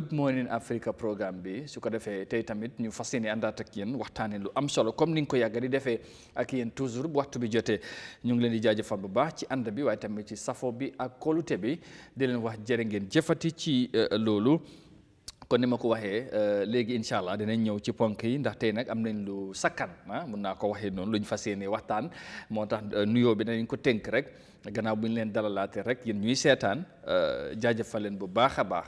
Good Morning Africa programme bi su ko defee tey tamit ñu fas yéene àndaat ak yéen waxtaanee lu am solo comme ni nga ko yàgg di defee ak yéen toujours bu waxtu bi jotee ñu ngi leen di jaajëfal bu baax ci ànd bi waaye tamit ci safo bi ak kóolute bi di leen wax jërë ngeen jëfati ci loolu. kon ni ma ko waxee léegi incha allah dinañ ñëw ci ponk yi ndax tey nag am nañ lu sakkan mun naa ko waxee noonu lu ñu fas yéene waxtaan moo tax nuyoo bi dinañ ko tënk rek gannaaw bu ñu leen dalalaate rek yéen ñuy seetaan jaajëfal leen bu baax a baax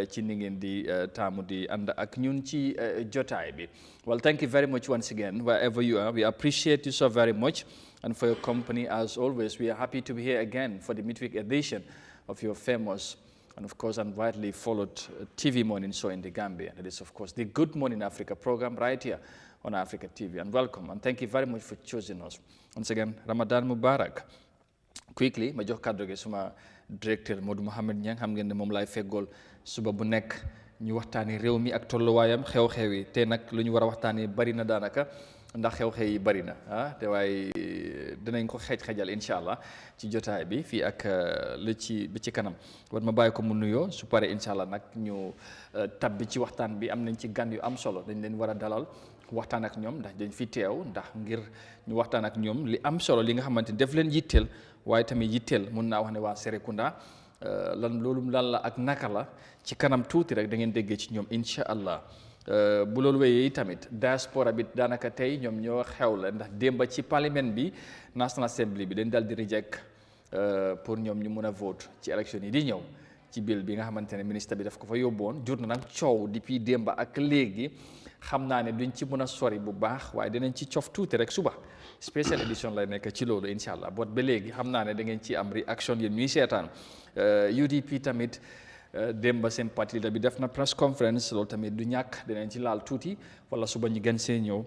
ci ni ngeen di taamu di ànd ak ñun ci jotaay bi. Well, thank you very much once again wherever you are. We appreciate you so very much and for your company as always. We are happy to be here again for the midweek edition of your famous and of course unwidely followed TV morning show in the Gambia. That is of course the Good Morning Africa program right here on Africa TV. And welcome and thank you very much for choosing us. Once again, Ramadan Mubarak. Quickly, ma jox kàddu gi suma directeur Modou Mohamed Niang xam ngeen ne moom laay feggool suba bu nekk ñu waxtaanee réew mi ak tolluwaayam xew-xew yi te nag lu ñu war a waxtaanee bari na daanaka ndax xew-xew yi bari na te waaye dinañ ko xejal incha allah ci jotaay bi fii ak li ci kanam war ma bàyyi ko mu nuyoo su paree incha allah nag ñu tabbi ci waxtaan bi am nañ ci gan yu am solo dañ leen war a dalal waxtaan ak ñoom ndax dañ fi teew ndax ngir ñu waxtaan ak ñoom li am solo li nga xamante ni def leen yitteel waaye tamit yitteel mun naa wax ne waa Serekunda loolu lan la ak naka la ci kanam tuuti rek da ngeen déggee ci ñoom incha allah. bu loolu wéyee tamit diaspora bi daanaka tey ñoom ñoo xew la ndax démba ci parlement bi National Assembly bi dañ dal di reject pour ñoom ñu mun a vote ci élection yi di ñëw ci bill bi nga xamante ne ministre bi daf ko fa yóbboon jur na nag coow depuis démba ak léegi xam naa ne duñ ci mën a sori bu baax waaye dinañ ci cof tuuti rek suba special edition lay nekk ci loolu incha allah boot ba léegi xam naa ne da ngeen ci am réaction yéen ñuy seetaan UDP tamit démba seen parti leader bi def na press conference loolu tamit du ñàkk dinañ ci laal tuuti wala suba ñu gën see ñëw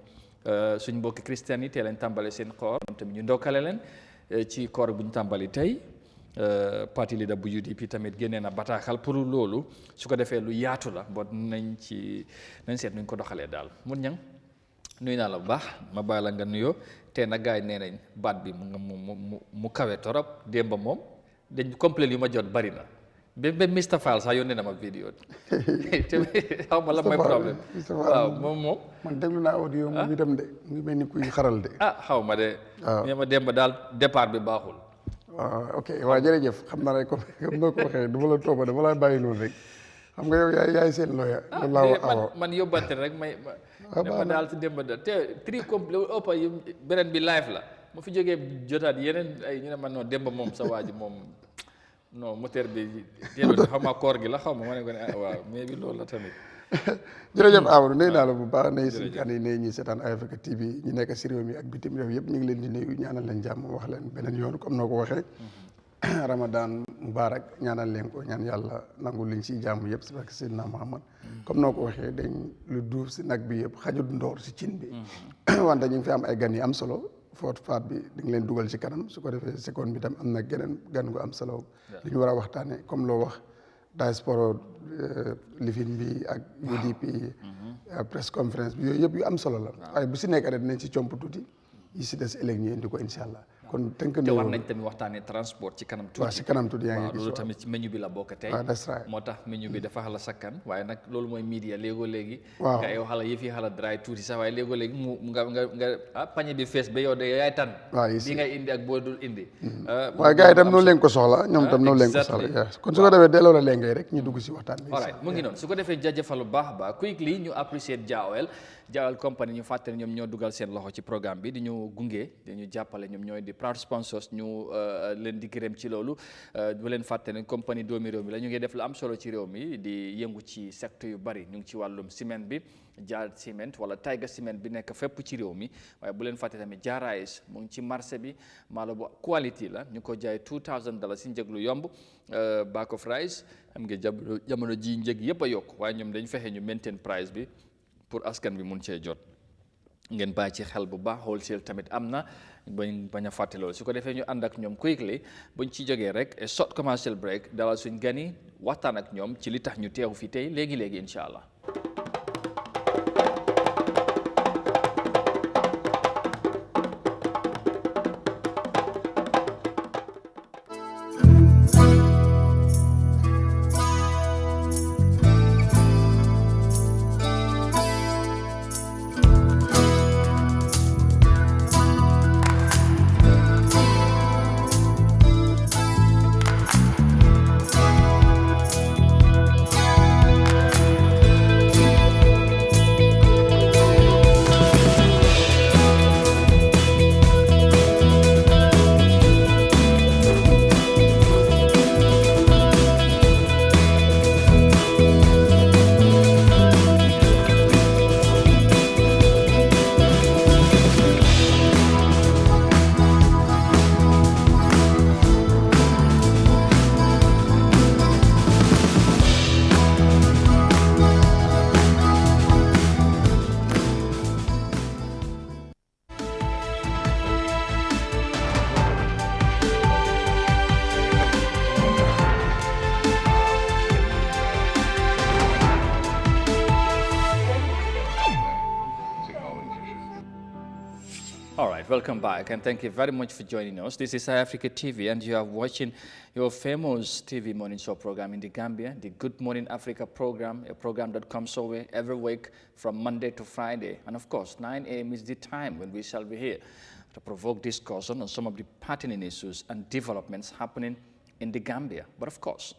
suñ mbokki christian yi tey lañ tàmbale seen koor ñoom tamit ñu ndokkale leen ci koor bu ñu tàmbali tey parti leader bu UDP tamit génnee na bataaxal pour loolu su ko defee lu yaatu la boo nañ seet nuñ ko doxalee daal mun ñang nuyu naa la bu baax ma bàyyi la nga nuyoo te nag gars yi nee nañ baat bi mu kawe torop démba moom dañ complet yu ma jot bari na ba Mr Fall sax yónnee na ma vidéo te xaw ma la mooy problème waaw moom man déglu naa audio moom itam de mu ngi mel ni kuy xaral de xaw ma de mais ma démba daal départ bi baaxul waaw ok waaw jërëjëf xam naa rek comme noo ko waxee dama la tooba dama laa bàyyi loolu rek xam nga yow yaay seen looya loolu laa wax man yóbbante rek ma daal si démba daal te tri complet ëppa yu beneen bi live la ma fi jógee jotaat yeneen ay ñu ne man non démba moom sa waa ji moom non moteur bi teelul xaw ma koor gi la xaw ma ne ko ne waaw mais bi loolu la tamit jërëjëf Amadou nuyu naa la bu baax nuyu suñu kan yi nuyu ñuy seetaan Eyeafrica TV ñu nekk si réew mi ak bitim réew yëpp ñu ngi leen di nuyu ñaanal leen jàmm wax leen beneen yoon comme noo ko waxee Ramadan Mubarak ñaanal leen ko ñaan yàlla nangu liñ si jàmm yëpp si barke Seydina Muhammad comme noo ko waxee dañ lu duuf si nag bi yëpp xajut ndoor si cin bi wante ñu ngi fi am ay gan yi am solo foot faat bi di nga leen dugal ci kanam su ko defee seconde bi tam am na geneen gan gu am solo li ñu war a waxtaane comme loo wax diaspora lifin bi ak UDP press conference bi yooyu yëpp yu am solo la waaye bu si nekk rek dinañ ci comp tuuti yi si des ëllëg ñu indi ko incha allah kon tënk te war nañ tamit waxtaanee transport ci kanam tuuti waaw ci kanam tuuti yaa ngi gis loolu tamit ci menu bi la bokk tey moo tax menu bi dafa xala sakkan waaye nag loolu mooy media léegoo léegi nga yow xala yëf yi xala dry tuuti sax waaye léegoo léegi mu nga pañe bi fees ba yow de yaay tan bi ngay indi ak boo dul indi waaye gars yi tam noonu leen ko soxla ñoom tam noonu leen ko soxla kon su ko defee delloo la léegi rek ñu dugg si waxtaan bi alright mu ngi noonu su ko defee jaajëfal bu baax a baax quickly ñu appreciate Jaawel company ñu fàttali ñoom ñoo dugal seen loxo ci programme bi di ñu gunge di ñu jàppale ñoom ñooy di proud sponsors ñu leen di gërëm ci loolu bu leen fàtte ne compagnie doomi réew mi la ñu ngi def lu am solo ci réew mi di yëngu ci secteur yu bari ñu ngi ci wàllum ciment bi jaar ciment wala Tiger ciment bi nekk fépp ci réew mi waaye bu leen fàtte tamit jaaraayis mu ngi ci marché bi maalo bu quality la ñu ko jaay $2,000 si njëg lu yomb bag of rice xam nga jamono ji njëg yëpp a yokk waaye ñoom dañ fexe ñu maintain price bi pour askan bi mun cee jot ngeen bàyyi ci xel bu baax wholesale tamit am na bañ a fàtte loolu su ko defee ñu ànd ak ñoom quickly buñ ci jógee rek short commercial break dalal suñ gan yi waxtaan ak ñoom ci li tax ñu teew fi tey léegi incha allah. welcome back, and thank you very much for joining us. This is Eyeafrica TV, and you are watching your famous TV morning show program in the Gambia, the Good Morning Africa program, a program that comes our way every week from Monday to Friday. And of course, 9 a.m. is the time when we shall be here to provoke discussion on some of the pertinent issues and developments happening in the Gambia. But of course,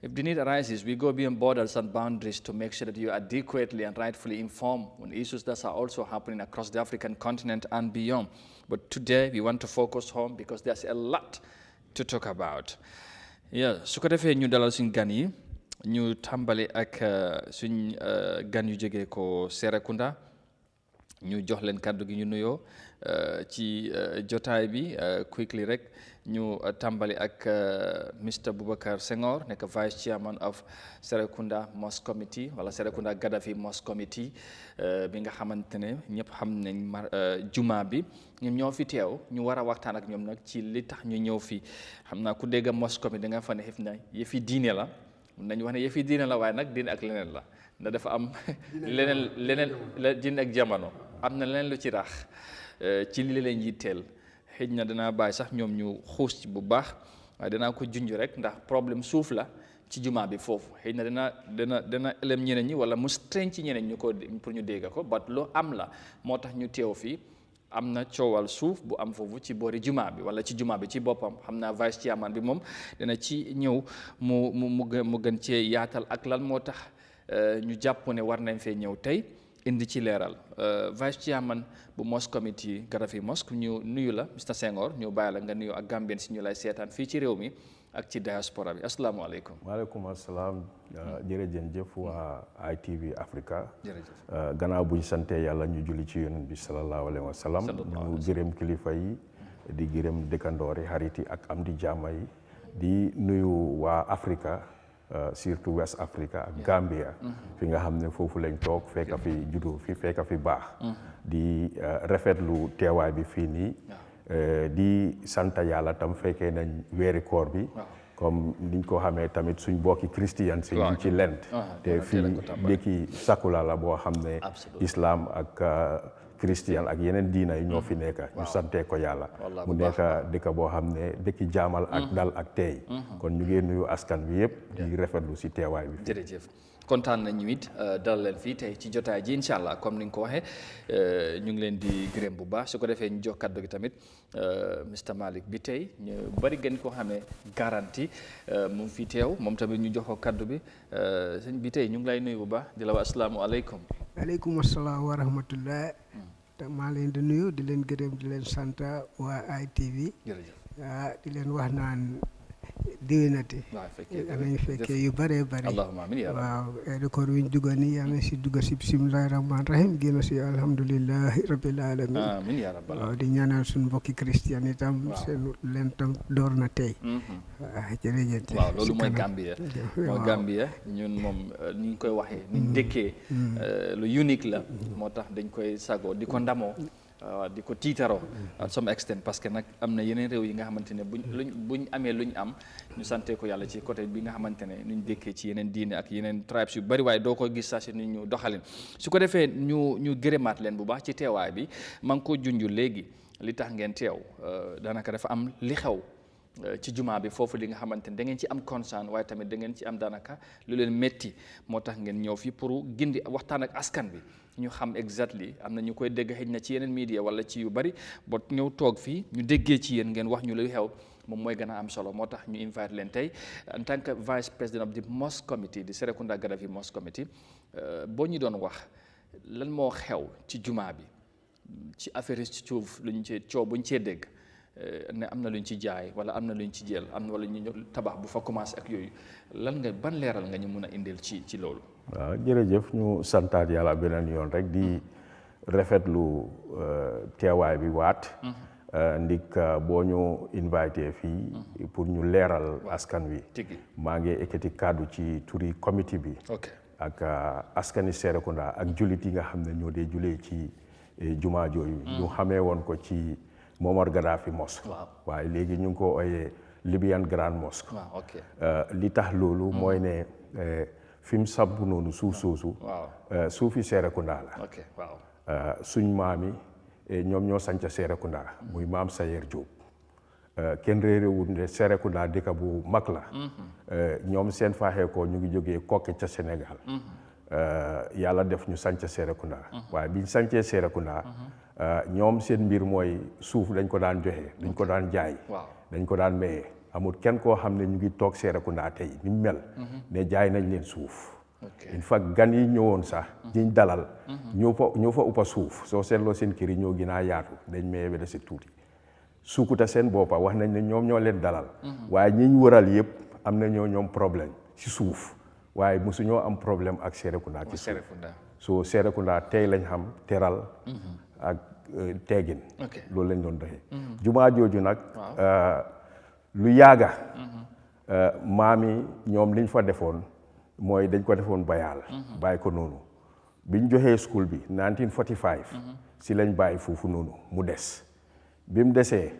if the need arises, we go beyond borders and boundaries to make sure that you are adequately and rightfully informed on issues that are also happening across the African continent and beyond. But today, we want to focus home because there's a lot to talk about. Yeah, su ko defee ñu dalal suñ gan yi ñu tàmbali ak suñ gan yu jógee ko Serekunda ñu jox leen kàddu gi ñu nuyoo ci jotaay bi quickly rek ñu tàmbali ak Mr. Boubacar Senghor nekk Vice Chairman of Serekunda Mosque Committee wala Serekunda Gadafi Mosque Committee bi nga xamante ne ñëpp xam nañ juma bi ñoom ñoo fi teew ñu war a waxtaan ak ñoom nag ci li tax ñu ñëw fi xam naa ku dégg Mosque Committee da nga fa ne xëf na yëfi diine la mun nañu wax ne yëfi diine la waaye nag diine ak leneen la ndax dafa am leneen la diine ak jamono am na leneen lu ci rax ci li leen yitteel xëj na danaa bàyyi sax ñoom ñu xuus ci bu baax waaye danaa ko junj rek ndax problème suuf la ci jumaa bi foofu xëj na dana elem ñeneen ñi wala mu strain ci ñeneen ñu ko pour ñu dégg ko but loo am la moo tax ñu teew fii am na coowal suuf bu am foofu ci boori jumaa bi wala ci jumaa bi ci boppam xam naa vice chairman bi moom dana ci ñëw mu gën cee yaatal ak lan moo tax ñu jàpp ne war nañ fee ñëw tey indi ci leeral vice chairman bu Mosque Committee Gadafi Mosque ñu nuyu la Mr. Senghor ñu bàyyi la nga nuyu ak Gambien si ñu lay seetaan fii ci réew mi ak ci diaspora bi asalaamaaleykum. waaleykum asalaam jërëjëf waa ITV Africa. jërëjëf gannaaw buñ sante yàlla ñu julli ci yonent bi sallallahu alayhi wa sallam ñu gërëm kilifa yi di gërëm dëkkandoor yi xarit yi ak am di jàmma yi di nuyu waa Africa surtout West Africa ak Gambia fi nga xam ne foofu lañ toog fekk fi juddoo fi fekk fi baax di rafetlu teewaay bi fii nii di sant yàlla tam fekkee nañ weeri koor bi comme niñ ko xamee tamit suñ bokki christian si ñu ci lent te fii dëkki sakula la boo xam ne islam ak christian ak yeneen diina yi ñoo fi nekk ñu santee ko yàlla mu nekk dëkk boo xam ne dëkki jaamal ak dal ak teey kon ñu ngi nuyu askan bi yëpp di rafetlu si teewaay bi jërëjëf kontaan nañu it dalal leen fii tey ci jotaay ji incha allah comme ni nga ko waxee ñu ngi leen di gërëm bu baax su ko defee ñu jox kaddu gi tamit Mr. Malick bi tey ñu bari gën ko xamee garanti mu ngi fi teew moom tamit ñu jox ko kaddu bi sëñ bi tey ñu ngi lay nuyu bu baax di la wax asalaamualeykum. waaleykum asalaam wa rahmatullah. maa leen di nuyu di leen gërëm di leen sant waa ITV. jërëjëf di leen wax naan déwénati. amiin fekkee yu bëree bëri. allahumma amiin yaa waaw record wi ñu dugg nii yaa ngi si dugg si bisimilahi rahmaani rahim génn si alhamdulilahi rabbil alamin. amiin yaa rabbal waaw di ñaanal suñu mbokki christian itam. seen leen tam door na tey. waaw jërëjëf. waaw loolu mooy Gambia. mooy Gambia ñun moom ni ñu koy waxee. ni ñu dëkkee lu unique la. moo tax dañ koy sagoo di ko ndamoo. di ko tiitaroo à some extent parce que nag am na yeneen réew yi nga xamante ne buñ amee luñ am ñu sante ko yàlla ci côté bi nga xamante ne nuñ dëkkee ci yeneen diine ak yeneen tribes yu bari waaye doo ko gis saa si ni ñu doxalin su ko defee ñu gërëmaat leen bu baax ci teewaay bi maa ngi ko junju léegi li tax ngeen teew daanaka dafa am li xew ci jumaa bi foofu li nga xamante ne da ngeen ci am concern waaye tamit da ngeen ci am daanaka lu leen métti moo tax ngeen ñëw fi pour gindi waxtaan ak askan bi ñu xam exactly am na ñu koy dégg xëy na ci yeneen media wala ci yu bari boo ñëw toog fii ñu déggee ci yéen ngeen wax ñu luy xew moom mooy gën a am solo moo tax ñu invite leen tey en tant que vice president of the Mosque Committee di Serekunda Gadafi Mosque Committee boo ñu doon wax lan moo xew ci jumaa bi ci affaire ci suuf luñ ci coow buñ cee dégg ne am na luñ ci jaay wala am na luñ ci jël am na wala ñu tabax bu fa commencé ak yooyu lan nga ban leeral nga ñu mun a indil ci loolu. waaw jërëjëf ñu santaat yàlla beneen yoon rek di rafetlu teewaay bi waat. ndik boo ñu invité fii pour ñu leeral askan wi. maa ngi ekkati kàddu ci turi comité bi. ak askani Serekunda ak jullit yi nga xam ne ñoo dee julee ci jumaa jooyu. ñu xamee woon ko ci Momar Gadafi Mosque. waaye léegi ñu ngi ko ooyee Libyan Grand Mosque. li tax loolu mooy ne fi mu sabbu noonu suuf soosu. suufi Serekunda la. suñ maam yi ñoom ñoo sanca Serekunda muy maam Sayer Diop kenn réerewul ne Serekunda dëkk bu mag la ñoom seen faaxee ko ñu ngi jógee Koke ca Sénégal yàlla def ñu sanca Serekunda waaye biñ sancee Serekunda ñoom seen mbir mooy suuf dañ ko daan joxe dañ ko daan jaay dañ ko daan maye amul kenn koo xam ne ñu ngi toog Serekunda tey ni mu mel ne jaay nañ leen suuf in fact gan yi ñëwoon sax ñiñ dalal ñoo fa uppa suuf soo seetloo seen kër yi ñoo gën a yaatu dañ maye ba si tuuti Sukuta seen boppa wax nañ ne ñoom ñoo leen dalal waaye ñiñ wëral yëpp am na ñoom problème ci suuf waaye mosu ñoo am problème ak Serekunda ci suuf so Serekunda tey lañ xam teral ak teegin loolu lañ doon doxee jumaa jooju nag lu yaaga maami ñoom liñ fa defoon mooy dañ ko defoon bayaal bàyyi ko noonu biñ joxee school bi 1945 si lañ bàyyi foofu noonu mu des bi mu desee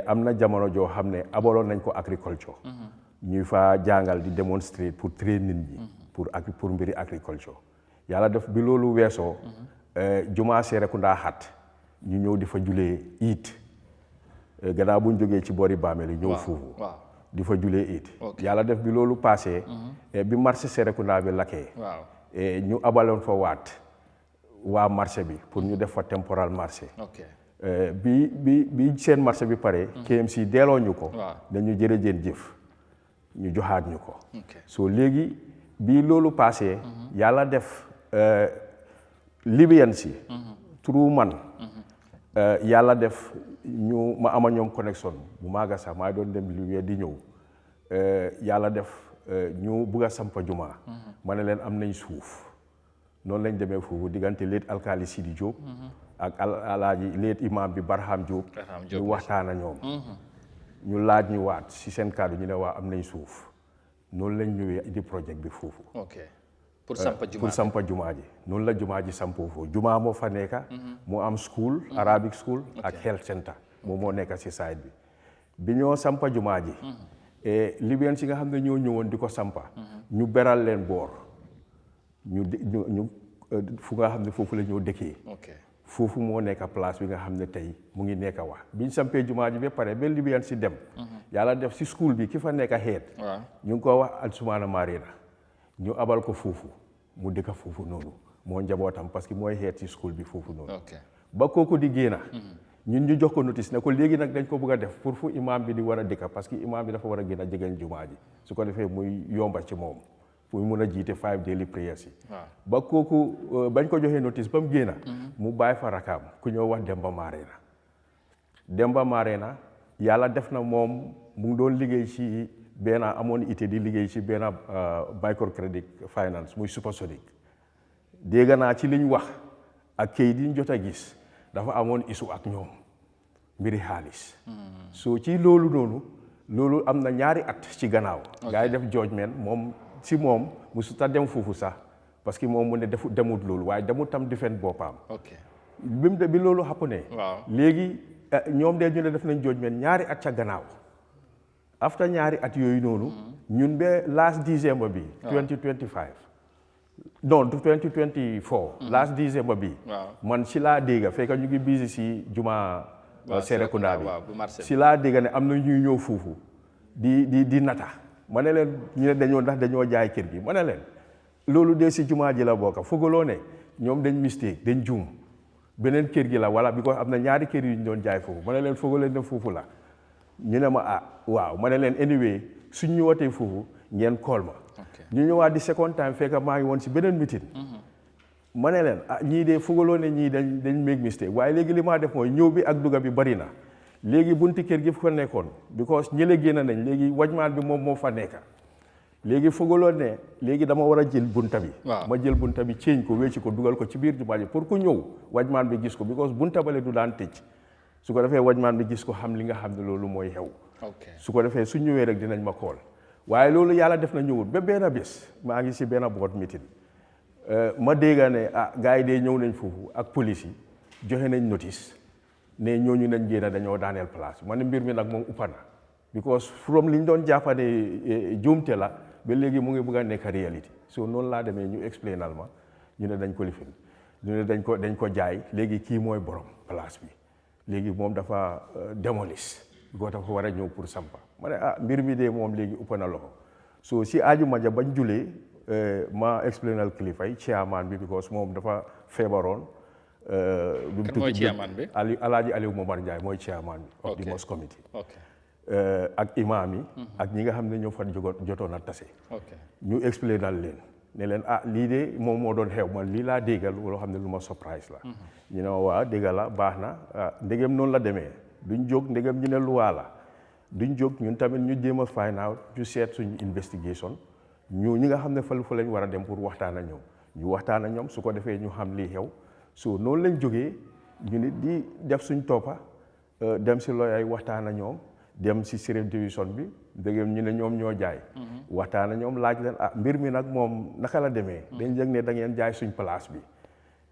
am na jamono joo xam ne abaloon nañ ko agriculture ñuy fa jàngal di démontrer pour train nit ñi pour mbiri agriculture yàlla def bi loolu weesoo jumaa Serekunda xat ñu ñëw di fa julee iit gannaaw buñ jógee ci boori Bamel yi ñëw foofu di fa julee iit yàlla def bi loolu passé bi marché Serekunda bi lakkee ñu abaloon fa waa marché bi pour ñu def fa temporal marché bi seen marché bi pare KMC delloo ñu ko dañu jërëjeen jëf ñu joxaat ñu ko so léegi bi loolu passé yàlla def Libyen si trou man yàlla def ñu ma ama ñoom connexion bu maaga sax maa doon dem Libye di ñëw yàlla def ñu bugg a sampa jumaa ma ne leen am nañ suuf noonu lañ demee foofu diggante leet alkaali Sidi Diop ak alaaji leet imam bi Barham Diop ñu waxtaana ñoom ñu laaj ñu waat si seen kàddu ñu ne waa am nañ suuf noonu lañ ñëwee di projet bi foofu pour sampa jumaa ji noonu la jumaa ji sampoo foofu jumaa moo fa nekka mu am school Arabic school ak health center moom moo nekka si side bi ñoo sampa jumaa ji Libyen si nga xam ne ñoo ñëwoon di ko sampa ñu beral leen boor ñu fu nga xam ne foofu la ñoo dëkkee foofu moo nekka place bi nga xam ne tey mu ngi nekka wax biñ sampee jumaa ji ba pare ba Libyen si dem yàlla def si school bi ki fa nekka xeet ñu ngi ko wax Alsumana Marina ñu abal ko foofu mu dëkka foofu noonu moo njabootam parce que mooy xeet si school bi foofu noonu ba kooku di génna ñun ñu jox ko notice ne ko léegi nag dañ ko bëgg a def pour fu imam bi di war a dëkka parce que imam bi dafa war a gën a jegeñ jumaa ji su ko defee muy yomba ci moom pour mun a jiite 5 daily prayers yi ba kooku bañ ko joxee notice ba mu génna mu bàyyi fa rakaam ku ñëw wax Demba Marena yàlla def na moom mu ngi doon liggéey ci benn amoon ité di liggéey ci benn microcredit finance muy supersonic dégg naa ci liñ wax ak kayit yi ñu jot a gis dafa amoon isu ak ñoom mbiri xaalis so ci loolu noonu loolu am na ñaari at ci gannaaw gaa yi def judgment moom musu ta dem foofu sax parce que moom mu ne demut loolu waaye demut tam defend boppam bi loolu xappune léegi ñoom de ñu ne def nañ judgment ñaari at ca gannaaw after ñaari at yooyu noonu ñun ba last December bi 2025 non 2024 last December bi man si laa dégg fekk ñu ngi busy si juma Serekunda bi si laa dégg ne am na ñuy ñëw foofu di nata ma ne leen ñu ne dañoo jaay kër gi ma ne leen loolu de si jumaa ji la bokk fogaloo ne ñoom dañ mistake dañ juum beneen kër gi la wala bi ko am na ñaari kër yu ñu doon jaay foofu ma ne leen fogaloo ne foofu la ñu ne ma waaw ma ne leen anyway suñ ñu wootee foofu ngeen call ma ñu ñëwaat di second time fekk maa ngi woon si beneen meeting ma ne leen ñii de fogaloo ne ñii dañ make mistake waaye léegi li maa def mooy ñëw bi ak dugga bi bari na léegi bunti kër gi fa nekkoon because ñële génn nañ léegi wajmaan bi moom moo fa nekka léegi fogaloo ne léegi dama war a jël bunta bi ma jël bunta bi ceeñ ko wecci ko dugal ko ci biir jumaa ji pour ku ñëw wajmaan bi gis ko because bunta bale du daan tëj su ko defee wajmaan bi gis ko xam li nga xam ne loolu mooy xew su ko defee su ñëwee rek dinañ ma kool waaye loolu yàlla def na ñëwut ba benn bés maa ngi si benn board meeting ma dégga ne gars yi dee ñëw nañ foofu ak police yi joxe nañ notice ne ñooñu nañ génn dañoo daaneel place ma ne mbir mi nag moom uppa na because from li ñu doon jàppane juumte la ba léegi mu ngi bëgg a nekk réalité so noonu laa demee ñu explainal ma ñu ne dañ ko lifin ñu ne dañ ko jaay léegi kii mooy borom place bi léegi moom dafa démolir ko dafa war a ñëw pour sampa ma ne mbir mi de moom léegi upp na loxo so si ajuma ja bañ julee ma explainal kilifa yi chairman bi because moom dafa feebaroon. kan mooy chairman bi Alaaji Aliou Momar Ndiaye mooy chairman bi. of the mosque committee. ak imam yi. ak ñi nga xam ne ñoo fa jotoon a tase. ñu explainal leen ne leen lii de moom moo doon xew man lii laa déggal loo xam ne lu ma surprise la. ñu ne waa déggal la baax na ndegem noonu la demee duñ jóg ndegem ñu ne luwaa la duñ jóg ñun tamit ñu jéem a find out ñu seet suñu investigation ñu ñi nga xam ne fa lañ war a dem pour waxtaan ak ñoom ñu waxtaan ak ñoom su ko defee ñu xam lii xew so noonu lañ jógee ñu nit di def suñ toppa dem si looyay waxtaan ak ñoom dem si sheriff division bi ndegem ñu ne ñoom ñoo jaay. waxtaan ak ñoom laaj leen mbir mi nag moom naka la demee. dañ yëg ne da ngeen jaay suñ place bi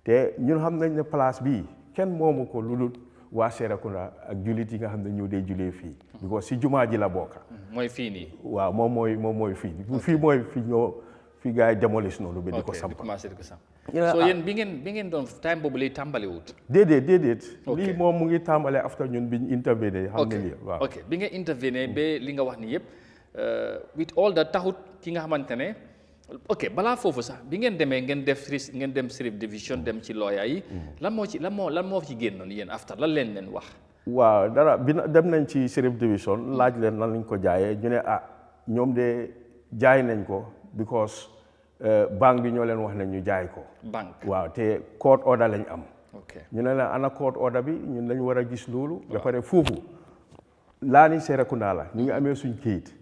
te ñun xam nañ ne place bii kenn moomu ko lu dul waa Serekunda ak jullit yi nga xam ne ñoo dee julee fii. because si jumaa ji la bokk. mooy fii nii. waaw moom mooy fii. fii mooy fi gars yi démolis noonu. bi di ko samp so yéen bi ngeen doon time boobu lay tàmbali wut. déedéet. lii moom mu ngi tàmbale after ñun bi ñu intervenir. xam ne lii waaw ok bi nga intervenir ba li nga wax ni yëpp with all that taxut ki nga xamante ne ok balaa foofu sax bi ngeen demee ngeen dem sheriff division dem ci lawyer yi. lan moo ci génnoon yéen after lan leen wax. waaw dara bi dem nañ ci sheriff division laaj leen lan lañ ko jaayee ñu ne ñoom de jaay nañ ko because banque bi ñoo leen wax ne ñu jaay ko. banque waaw te court order lañ am. ok ñu ne la ana court order bi ñun lañ war a gis loolu. ba pare foofu laa ni Serekunda la ñu ngi amee suñ kayit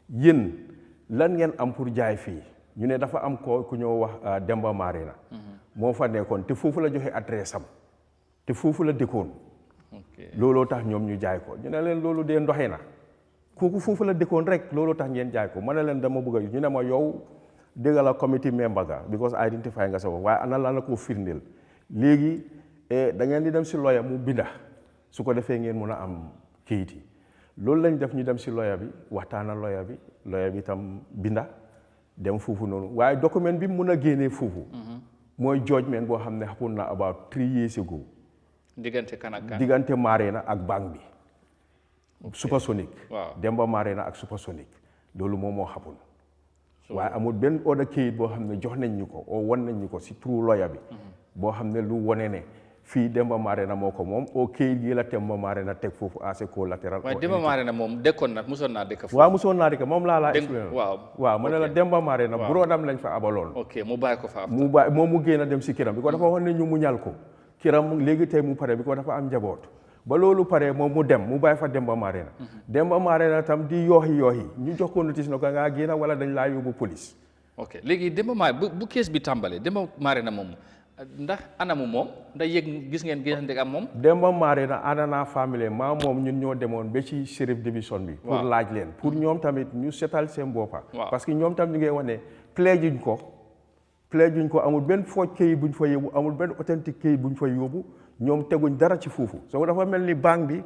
yéen lan ngeen am pour jaay fii ñu ne dafa am ku ñoo wax Demba Marina. moo fa nekkoon te foofu la joxe adresse am te foofu la dëkkoon. looloo tax ñoom ñu jaay ko ñu ne leen loolu dee ndoxe na kooku foofu la dëkkoon rek looloo tax ngeen jaay ko ma ne leen dama bëgg ñu ne ma yow dégg la committee member ga because identify nga sa bopp waaye ana la ko firndeel léegi da ngeen di dem si lawyer mu binda su ko defee ngeen mun a am kayit yi loolu lañ def ñu dem si lawyer bi waxtaana lawyer bi tam binda dem foofu noonu waaye document bi mun a génnee foofu mooy judgment boo xam ne happen na about 3 years ago diggante kan ak kan diggante Marina ak banque bi. Supersonic. waaw Demba Marina ak Supersonic loolu moom moo happen. waaye amul benn ordre kayit boo xam ne jox nañ ñu ko oo wan nañ ñu ko si true lawyer bi. boo xam ne lu wane ne fii Demba Marina moo ko moom oo kayit gi la Demba Marina teg foofu as a collateral. waaye Demba Marina moom dëkkoon na musoon naa dëkk foofu. waaw musoon naa dëkk moom laa expliqué. waaw ma ne la Demba Marina brodam lañ fa abaloon. ok mu bàyyi ko fa moom mu génn dem si kiram bi ko dafa wax ne ñu mu ñal ko. kiram léegi tey mu pare bi ko dafa am njaboot ba loolu pare moom mu dem mu bàyyi fa Demba Marina. Demba Marina tam di yooxi ñu jox ko notice na ko ngaa génn wala dañ laa yóbbu police. ok léegi Demba Marina bu kees bi tàmbalee Demba Marina moom ndax anamu moom ndax gis ngeen gisante ak moom. Demba Marina ana famille moom ñun ñoo demoon ba ci sheriff division bi. pour laaj leen pour ñoom tamit ñu setal seen boppa parce que ñoom tam ñu ngi wax ne pledge juñ ko amul benn fooj kayit buñ fa yóbbu amul benn authentique kayit buñ fa yóbbu ñoom teguñ dara ci foofu soo dafa mel ni banque bi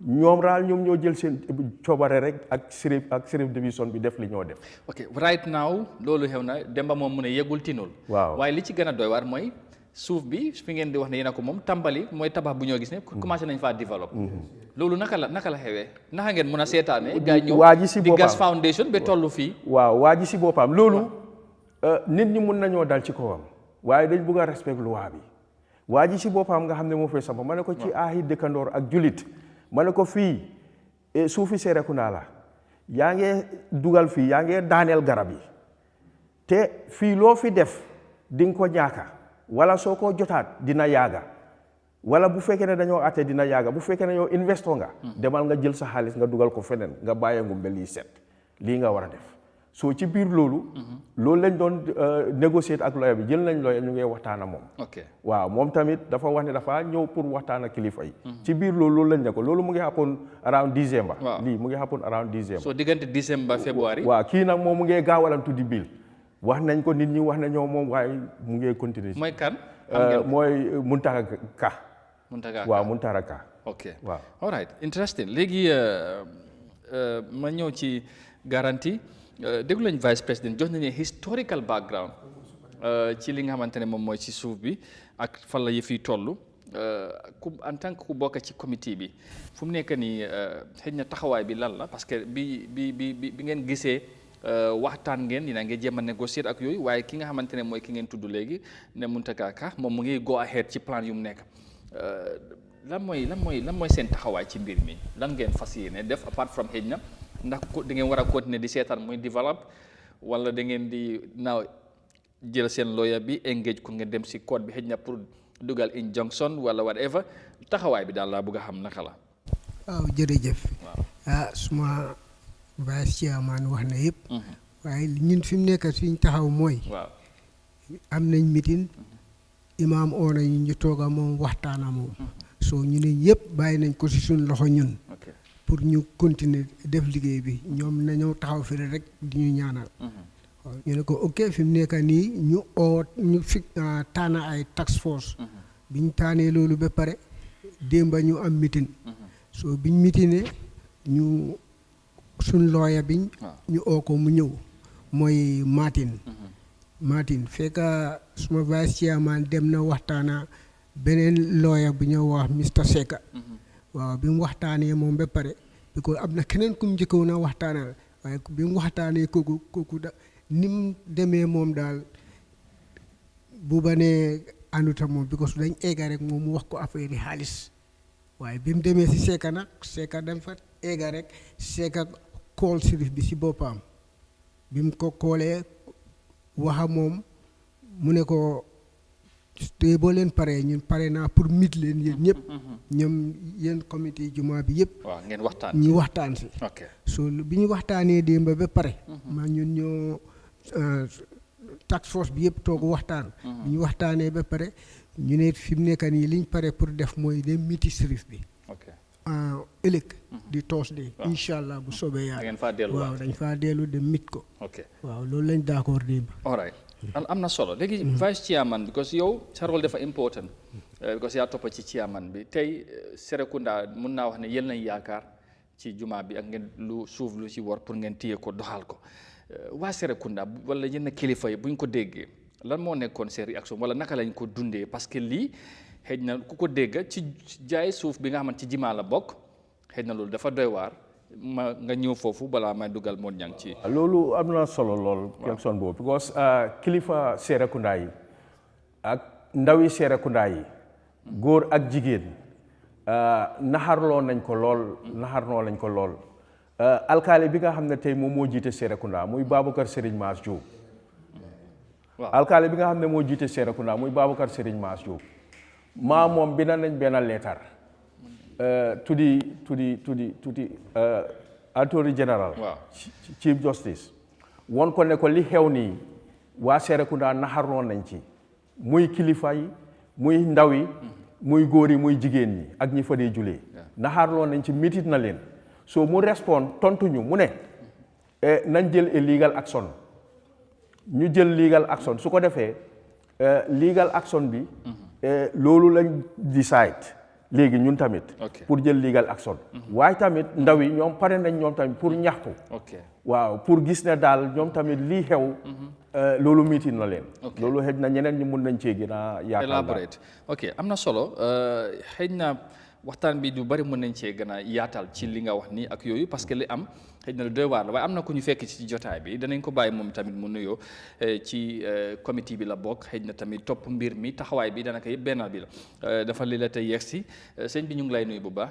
ñoom raal ñoom ñoo jël seen coobare rek ak sheriff division bi def li ñoo def. ok right now loolu xew na Demba moom mu ne yëgul tinul. waaw waaye li ci gën a doy waar mooy suuf bi fi ngeen di wax ne yéen a ko moom tàmbali mooy tabax bu ñoo gis ne commencé nañ faa développe. loolu naka la xewee naka ngeen mën a seetaane. gaa ñëw waa ji si boppam di gas foundation ba tollu fii. waaw waa ji si boppam loolu. nit ñi mun nañoo dal ci kawam waaye dañ bëgg a respect loi bi waa ji si boppam nga xam ne moo fay samp ma ne ko ci aahi dëkkandoor ak julit ma ne ko fii suufi Serekunda la yaa ngee dugal fii yaa ngee daaneel garab yi te fii loo fi def di nga ko ñaaka wala soo ko jotaat dina yaaga wala bu fekkee ne dañoo àtte dina yaaga bu fekkee ne yow investor nga demal nga jël sa xaalis nga dugal ko feneen nga bàyyee ngumbe lii set lii nga war a def soo ci biir loolu lañ doon négocier ak lawyer bi jël nañ lawyer ñu ngi waxtaan ak moom. waaw moom tamit dafa wax ne dafa ñëw pour waxtaan ak kilifa yi. ci biir loolu lañ ne ko loolu mu ngi happen around December. lii mu ngi happen around December. soo diggante December February. waaw kii nag moom mu ngi gaawalantu di bill wax nañ ko nit ñi wax nañoo moom waaye mu ngi continuer. mooy kan. mooy Muntaka Ka. waaw Muntaka Ka. ok waaw all right interesting léegi ma ñëw ci garantie. déglu lañ vice président jox nañu historical background ci li nga xamante ne moom mooy ci suuf bi ak fan la yëf yi toll ku en tant que ku bokk ci comité bi fu mu nekk nii xëy na taxawaay bi lan la parce que bi ngeen gisee waxtaan ngeen dina ngeen jéem a négocier ak yooyu waaye ki nga xamante ne mooy ki ngeen tudd léegi ne Muntaka Ka moom mu ngi go ahead ci plan yu mu nekk lan mooy seen taxawaay ci mbir mi lan ngeen fas yéene def apart from xëy na ndax da ngeen war a continuer di seetaan muy develop wala da ngeen di naaw jël seen lawyer bi engage ko ngeen dem si code bi xëy na pour dugal injunction wala whatever taxawaay bi daal laa bëgg a xam naka la. waaw jërëjëf. suma vice chairman wax na yëpp. waaye ñun fi mu nekk suñ taxaw mooy. waaw am nañ meeting. imaam oo nañu ñu toog a moom waxtaana moom. soo ñu ne yëpp bàyyi nañ ko si suñ loxo ñun. pour ñu continuer def liggéey bi ñoom nañoo taxaw fi rek di ñu ñaanal. waaw ñu ne ko ok fi mu nekk nii ñu fi taana ay task force. biñ taanee loolu ba pare démba ñu am meeting. soo biñ meetingee ñu suñ looya biñ. ñu oo ko mu ñëw mooy Martin fekka suma vice chairman dem na waxtaana beneen looya bu ñëw wax Mr Seka. waaw bi mu waxtaanee moom ba pare bi ko am na keneen ku mu njëkkoon a waxtaanal waaye bi mu waxtaanee kooku da ni mu demee moom daal bu ba nee ànduta moom because dañ eega rek moom mu wax ko affaire yi xaalis waaye bi mu demee si Seka nag Seka dañ fa eega rek Seka kool sirif bi si boppam bi mu ko koolee waxa moom mu ne ko te boo leen paree ñun pare naa pour mit leen yéen ñëpp ñoom yéen comité jumaa bi yëpp waaw ngeen waxtaan ñu waxtaan si so bi ñu waxtaanee démb ba pare ma ñun ñoo task force bi yëpp toog waxtaan bi ñu waxtaanee ba pare ñu ne fi mu nekk nii liñ pare pour def mooy dem miti sirif bi ëllëg di Thursday incha allah bu soobee yàlla waaw dañ faa dellu dem mit ko waaw loolu lañ d'accord démb am na solo léegi vice chairman because yow sa rôle dafa important because yaa toppa ci chairman bi tey Serekunda mun naa wax ne yéen nañ yaakaar ci jumaa bi ak ngeen lu suuf lu ci war pour ngeen téye ko doxal ko waa Serekunda wala yenn kilifa yi buñ ko déggee lan moo nekkoon seen réaction wala naka lañ ko dundee parce que lii xëy na ku ko dégg ci jaay suuf bi nga xamante ci jimaa la bokk xëy na loolu dafa doy waar nga ñëw foofu balaa may dugal moon ñang ci loolu am na solo lool question boobu because kilifa Serekunda yi ak ndawi Serekunda yi góor ak jigéen naxarloo nañ ko lool alkaali bi nga xam ne tey moom moo jiite Serekunda muy Baboucarr Serigne Mass Diop alkaali bi nga xam ne moo jiite Serekunda muy Baboucarr Serigne Mass Diop maa moom bind nañ benn leetar tuddi Attorney General Chief Justice won ko ne ko li xew nii waa Serekunda naxarloo nañ ci muy kilifa yi muy ndaw yi muy góor yi muy jigéen ñi ak ñi fa dee julee naxarloo nañ ci métit na leen so mu respond tontuñu mu ne nañ jël legal action ñu jël legal action su ko defee legal action bi loolu lañ decide léegi ñun tamit pour jël legal action waaye tamit ndaw yi ñoom pare nañ ñoom tamit pour ñaxtu waaw pour gis ne daal ñoom tamit lii xew loolu miiti na leen loolu xëy na ñeneen ñi mun nañ cee gën a yaatal am na solo xëy na waxtaan bi du bari mën nañ cee gën a yaatal ci li nga wax nii ak yooyu parce que li am xëy na lu doy waar la waaye am na ku ñu fekk ci jotaay bi danañ ko bàyyi moom tamit mu nuyoo ci comité bi la bokk xëy na tamit topp mbir mi taxawaay bi danaka yëpp benn bi la dafa li la tey yegg si sëñ bi ñu ngi lay nuyu bu baax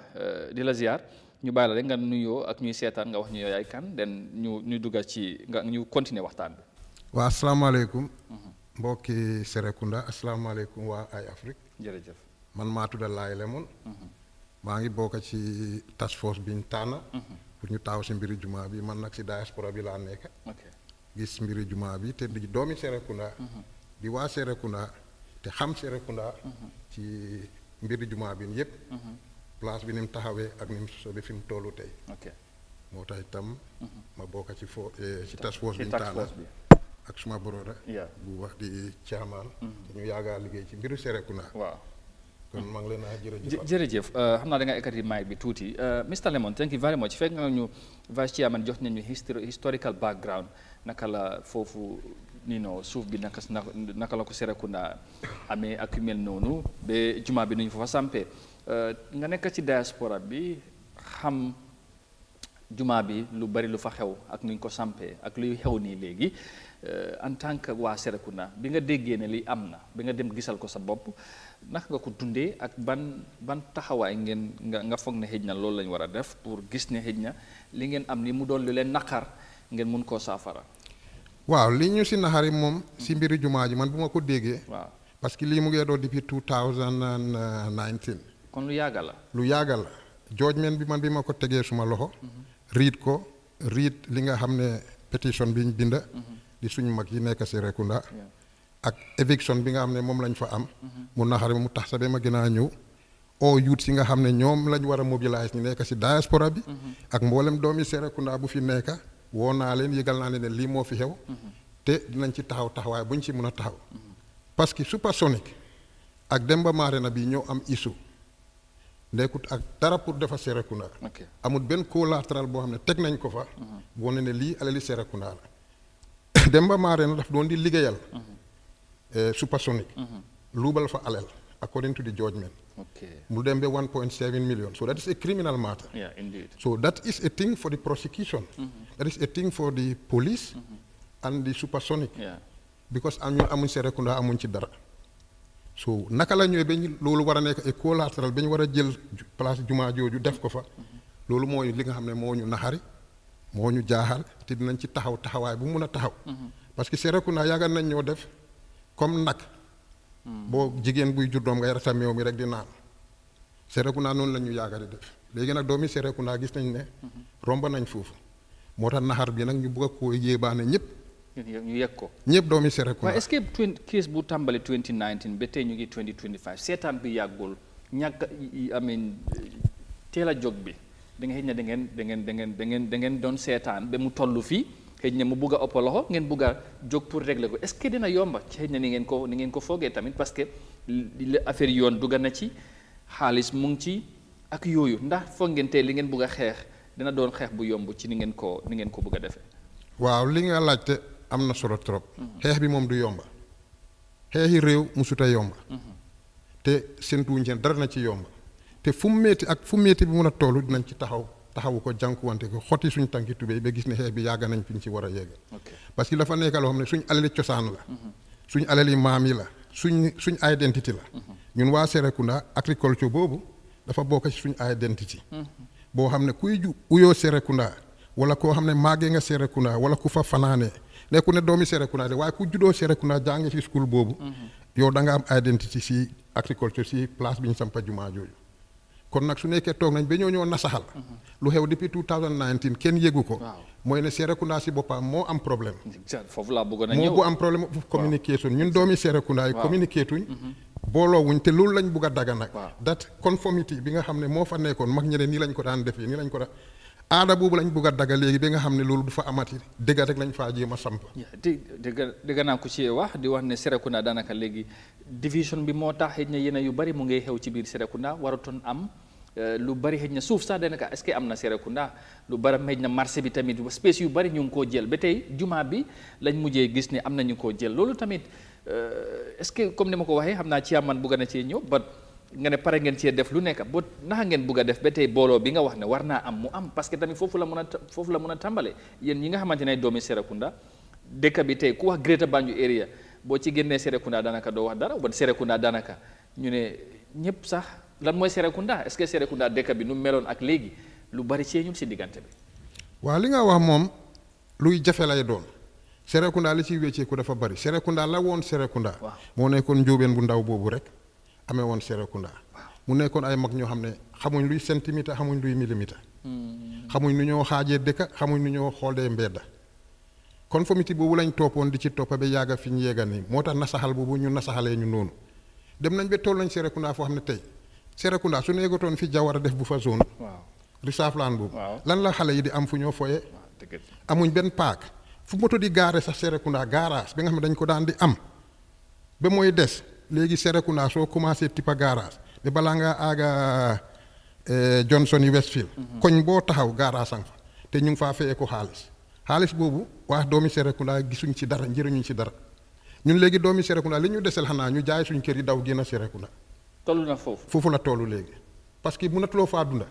di la ziar ñu bàyyi la rek nga nuyoo ak ñuy seetaan nga wax ñu yaay kan den ñu duggal ci nga ñu continuer waxtaan bi. waa asalaamaaleykum. mbokki Serekunda asalaamaaleykum waa Eyeafrica. jërëjëf man maa tudd Laay Lemon. maa ngi bokk ci task force bi ñu tànn. pour ñu taaw si mbiri jumaa bi man nag si diaspora bi laa nekk. gis mbiri jumaa bi te di doomi Serekunda. di waa Serekunda te xam Serekunda. ci mbiri jumaa bi yëpp. place bi ni mu taxawee ak ni mu soobee fi mu tollu tey. moo tax itam ma bokk ci ci task force bi ñu tànn ak suma broda bu wax di chairman. te ñu yaagaa liggéey ci mbiru Serekunda. kon maa ngi leen a jërëjëf xam naa da nga ekkati mic bi tuuti Mr Lemon thank you very much fekk nga ñu vice chairman jox nañu historical background naka la foofu suuf bi naka la ko Serekunda amee ak yu mel noonu ba juma bi nu ñu fa sampee nga nekk ci diaspora bi xam juma bi lu bari lu fa xew ak nuñ ko sampee ak luy xew nii léegi en tant que waa Serekunda bi nga déggee ne li am na bi nga dem gisal ko sa bopp naka nga ko dundee ak ban taxawaay ngeen nga foog ne xëj na loolu lañ war a def pour gis ne xëj na li ngeen am ni mu doon lu leen naqar ngeen mun koo saafara. waaw li ñu si naxari moom si mbiri jumaa ji man bu ma ko déggee. waaw parce que lii mu ngi doon depuis 2019. kon lu yàgga la. lu yàgga la judgment bi man bi ma ko tegee suma loxo. riit li nga xam ne pétition bi ñu binda di suñu mag yi nekk Serekunda ak éviction bi nga xam ne moom lañ fa am mu naxari mu tax sa ba ma gën a ñëw youth si nga xam ne ñoom lañ war a mobiliser ñu nekk si diaspora bi ak mboolem doomi Serekunda bu fi nekk woo naa leen yëgal naa leen ne lii moo fi xew te dinañ ci taxawaay buñ ci mun a taxaw parce que Supersonic ak Demba Marena bi ñoo am issue nekkut ak dara pour defar Serekunda amul benn collatéral boo xam ne teg nañ ko fa boo ne lii alali Serekunda la Demba Marena daf doon di liggéeyal Supersonic luubal fa alal according to the judgment mu dem ba 1.7 million so that is a criminal matter so that is a thing for the prosecution that is a thing for the police and the Supersonic because ñun amuñ Serekunda amuñ ci dara so naka la ñëwee ba loolu war a nekk ay collatéral ba ñu war a jël place jumaa jooju def ko fa loolu mooy li nga xam ne moo ñu naxari moo ñu jaaxal te dinañ ci taxawaay bu mun a taxaw parce que Serekunda yàggal nañ ñoo def comme nag boo jigéen buy jur doom ngay rata meew mi rek di naan Serekunda noonu la ñu yàggal di def léegi nag doomi Serekunda gis nañ ne romba nañ foofu moo tax naxar bi nag ñu bëgg a koo yéebaane ñëpp ñu yegg ko ñëpp doomi Serekunda waaye est-ce que case bu tàmbali 2019 ba tey ñu ngi 2025 seetaan bi yàggul ñàkk teel a jóg bi da nga xëy na da ngeen doon seetaan ba mu toll fii xëy na mu bugg a ëpp loxo ngeen bugg a jóg pour régler ko est-ce que dina yomba xëy na ni ngeen ko foogee tamit parce que affaire yoon dugga na ci xaalis mu ngi ci ak yooyu ndax foog ngeen tey li ngeen bugg a xeex dina doon xeex bu yomb ci ni ngeen ko bugg a defee. waaw li nga laajte am na solo trop. xeex bi moom du yomba xeexi réew musuta yomba te séntuwuñ seen dara na ci yomba te fu mu métti bi mun a toll dinañ ci taxawu ko jànkuwante ko xotti suñ tànki tubéy ba gis ne xeex bi yàgg nañ fi ñu ci war a yegg parce que dafa nekk loo xam ne suñ alali cosaan la suñ alali maam yi la suñ identité la ñun waa Serekunda agriculture boobu dafa bokk ci suñ identité boo xam ne kuy uyoo Serekunda wala koo xam ne màggee nga Serekunda wala ku fa fanaanee nekku ne doomi Serekunda de waaye ku juddoo Serekunda jànge ci school boobu yow da nga am identité si agriculture si place bi ñu sampa jumaa jooju kon nag su nekkee toog nañ ba ñoo nasaxal lu xew depuis 2019 kenn yëgu ko mooy ne Serekunda si boppam moo am problème foofu laa bëggoon a ñëw moo bu am problème communication ñun doomi Serekunda yi communiqué tuñ booloowuñ te loolu lañ bugg a daga nag that conformity bi nga xam ne moo fa nekkoon mag ñeneen nii lañ ko daan defee nii lañ ko daan aada boobu lañ bugg a daga léegi ba nga xam ne loolu du fa amati dëgg rek lañ faa jéem a samp dëgg naa ko ci wax di wax ne Serekunda daanaka léegi division bi moo tax xëy na yéen yu bari mu ngay xew ci biir Serekunda waratoon am lu bari xëy na suuf sax daanaka est-ce que am na Serekunda lu bari xëy na marché bi tamit space yu bari ñu ngi koo jël ba tey jumaa bi lañ mujjee gis ne am na ñu koo jël loolu tamit est-ce que comme ni ma ko waxee xam naa ci man bugg na cee ñëw ba nga ne pare ngeen cee def lu nekk ba naka ngeen bugg a def ba tey booloo bi nga wax ne war naa am mu am parce que tamit foofu la mën a tàmbale yéen ñi nga xamante ne doomi Serekunda dëkk bi tey ku wax Greater Banjul area boo ci génnee Serekunda daanaka doo wax dara wala Serekunda daanaka ñu ne ñëpp sax lan mooy Serekunda est-ce que Serekunda dëkk bi nu meloon ak léegi lu bari ci ñun si diggante bi. waaw li nga wax moom luy jafe lay doon Serekunda li ci wécceeku dafa bari Serekunda la woon Serekunda. moo nekkoon njóobeen bu ndaw boobu rek amee woon Serekunda. mu nekkoon ay mag ñoo xam ne xamuñ luy centimètre xamuñ luy millimètre. xamuñ nu ñoo xaajee dëkk xamuñ nu ñoo xoolee mbedda conformité boobu lañ toppoon di ci toppa ba yàgga fi ñu yegga nii moo tax nasaxal boobu ñu nasaxalee ñu noonu dem nañ ba toll nañ Serekunda foo xam ne tey Serekunda su nekkatoon fi Jawara def bu fa zone reserve land boobu lan la xale yi di am fu ñoo foyee amuñ benn paak fu moto di gaare sax Serekunda garage bi nga xam ne dañ ko daan di am ba mooy des léegi Serekunda soo commencé tippa garage ba balaa nga aaga Johnson yi Westfield koñ boo taxaw garage sang fa te ñu ngi faa fayee ko xaalis xaalis boobu waa doomi Serekunda gisuñ ci dara njëriñuñ ci dara ñun léegi doomi Serekunda li ñu desel xanaa ñu jaay suñ kër yi daw génn Serekunda. toll na foofu. foofu la tollu léegi parce que mënatuloo faa dunda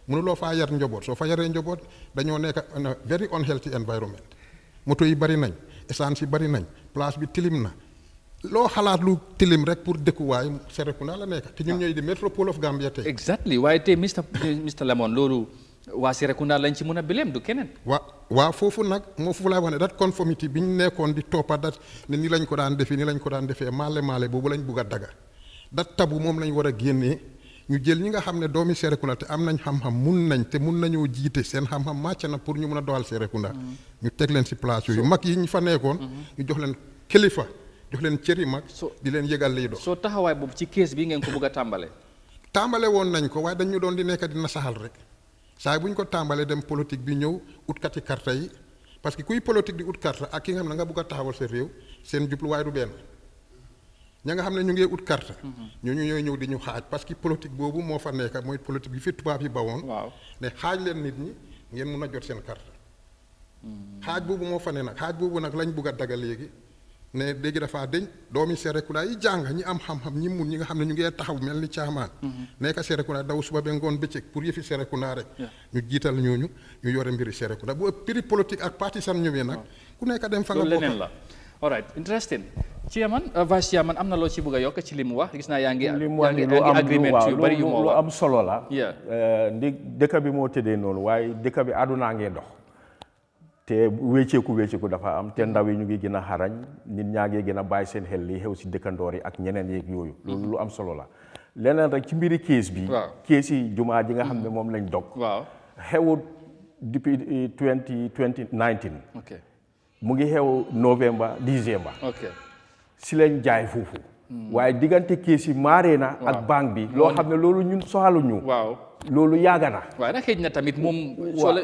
mënuloo faa yar njaboot soo fa yaree njaboot dañoo nekk in a very unhealthy environment moto yi bari nañ essence yi bari nañ place bi tilim na loo xalaat lu tilim rek pour dëkkuwaay Serekunda la nekk te ñun ñooy di métropole of Gambia tey. exactly waaye tey Mr Lamone loolu waa Serekunda lañ ci mën a bileem du keneen. waa foofu nag moo foofu laay wax ne dat conformité bi ñu nekkoon di toppa dat ne ni lañ ko daan defee ni lañ ko daan defee maale boobu lañ bugg a daga dat tabu moom lañ war a génnee ñu jël ñi nga xam ne doomi Serekunda te am nañ xam-xam mun nañoo jiite seen xam-xam màcc na pour ñu mun a doxal Serekunda ñu teg leen si place yooyu mag yi ñu fa nekkoon ñu jox leen kilifa jox leen cëri mag di leen yëgal liy dox. soo taxawaay boobu ci kees bi ngeen ko bëgg a tàmbale woon nañ ko waaye dañu doon di nekk dina saxal rek saa bu ñu ko tàmbalee dem politique bi ñëw utkati karta yi parce que kuy politique di ut karta ak ki nga xam ne nga bëgg a taxawal sa réew seen jubluwaay du benn ña nga xam ne ñu ngi ut karta ñooñu ñooy ñëw di ñu xaaj parce que politique boobu moo fa nekk mooy politique bi fi tubaab yi bawoon ne xaaj leen nit ñi ngeen mun a jot seen karta xaaj boobu moo fa ne nag xaaj boobu nag lañ bëgg a daga léegi ne léegi dafa deñ doomi Serekunda yi jàng ñi am xam-xam ñi mun ñi nga xam ne ñu ngi taxaw mel ni caamaan nekk Serekunda daw suba ba ngoon bëccëg pour yëfi Serekunda rek ñu jiital ñooñu ñu yore mbiri Serekunda bu prix politique ak partisan ñëwee nag ku nekk dem fa nga bokk leneen la all right interesting Chairman Vice Chairman am na loo ci bëgg a yokk ci li mu wax gis naa yaa ngi agreement yu bari yu moo wax lu am solo la ndi dëkk bi moo tëddee noonu waaye dëkk bi àddunaa ngee dox te wécceeku dafa am te ndaw yi ñu ngi gën a xarañ nit ñaa ngi gën a bàyyi seen xel li xew si dëkkandoor yi ak ñeneen yeeg yooyu loolu lu am solo la leneen rek ci mbiri kees bi kees yi jumaa ji nga xam ne moom lañ dog xewut depuis 2019 mu ngi xew novembre décembre si lañ jaay foofu waaye diggante kees yi maaree na ak banque bi loo xam ne loolu ñun soxaluñu loolu yàgg na. waaye nag xëy na tamit moom.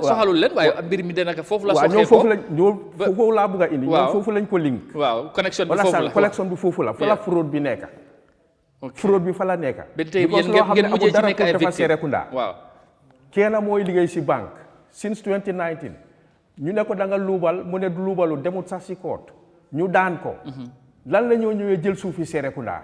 soxalul leen waaye mbir mi dana ko foofu la. soxee ko ñoom foofu laa bëgg a indi. ñoom foofu lañ ko link. waaw connexion bi foofu la connexion bi foofu la fa la fraude bi nekk. fraude bi fa la nekk. ba tey ngeen mujjee ci nekk ay victime Serekunda. waaw kenn mooy liggéey si banque since 2019 ñu ne ko da nga luubal mu ne du luubalu demut sax si court ñu daan ko. lan la ñoo ñëwee jël suufi Serekunda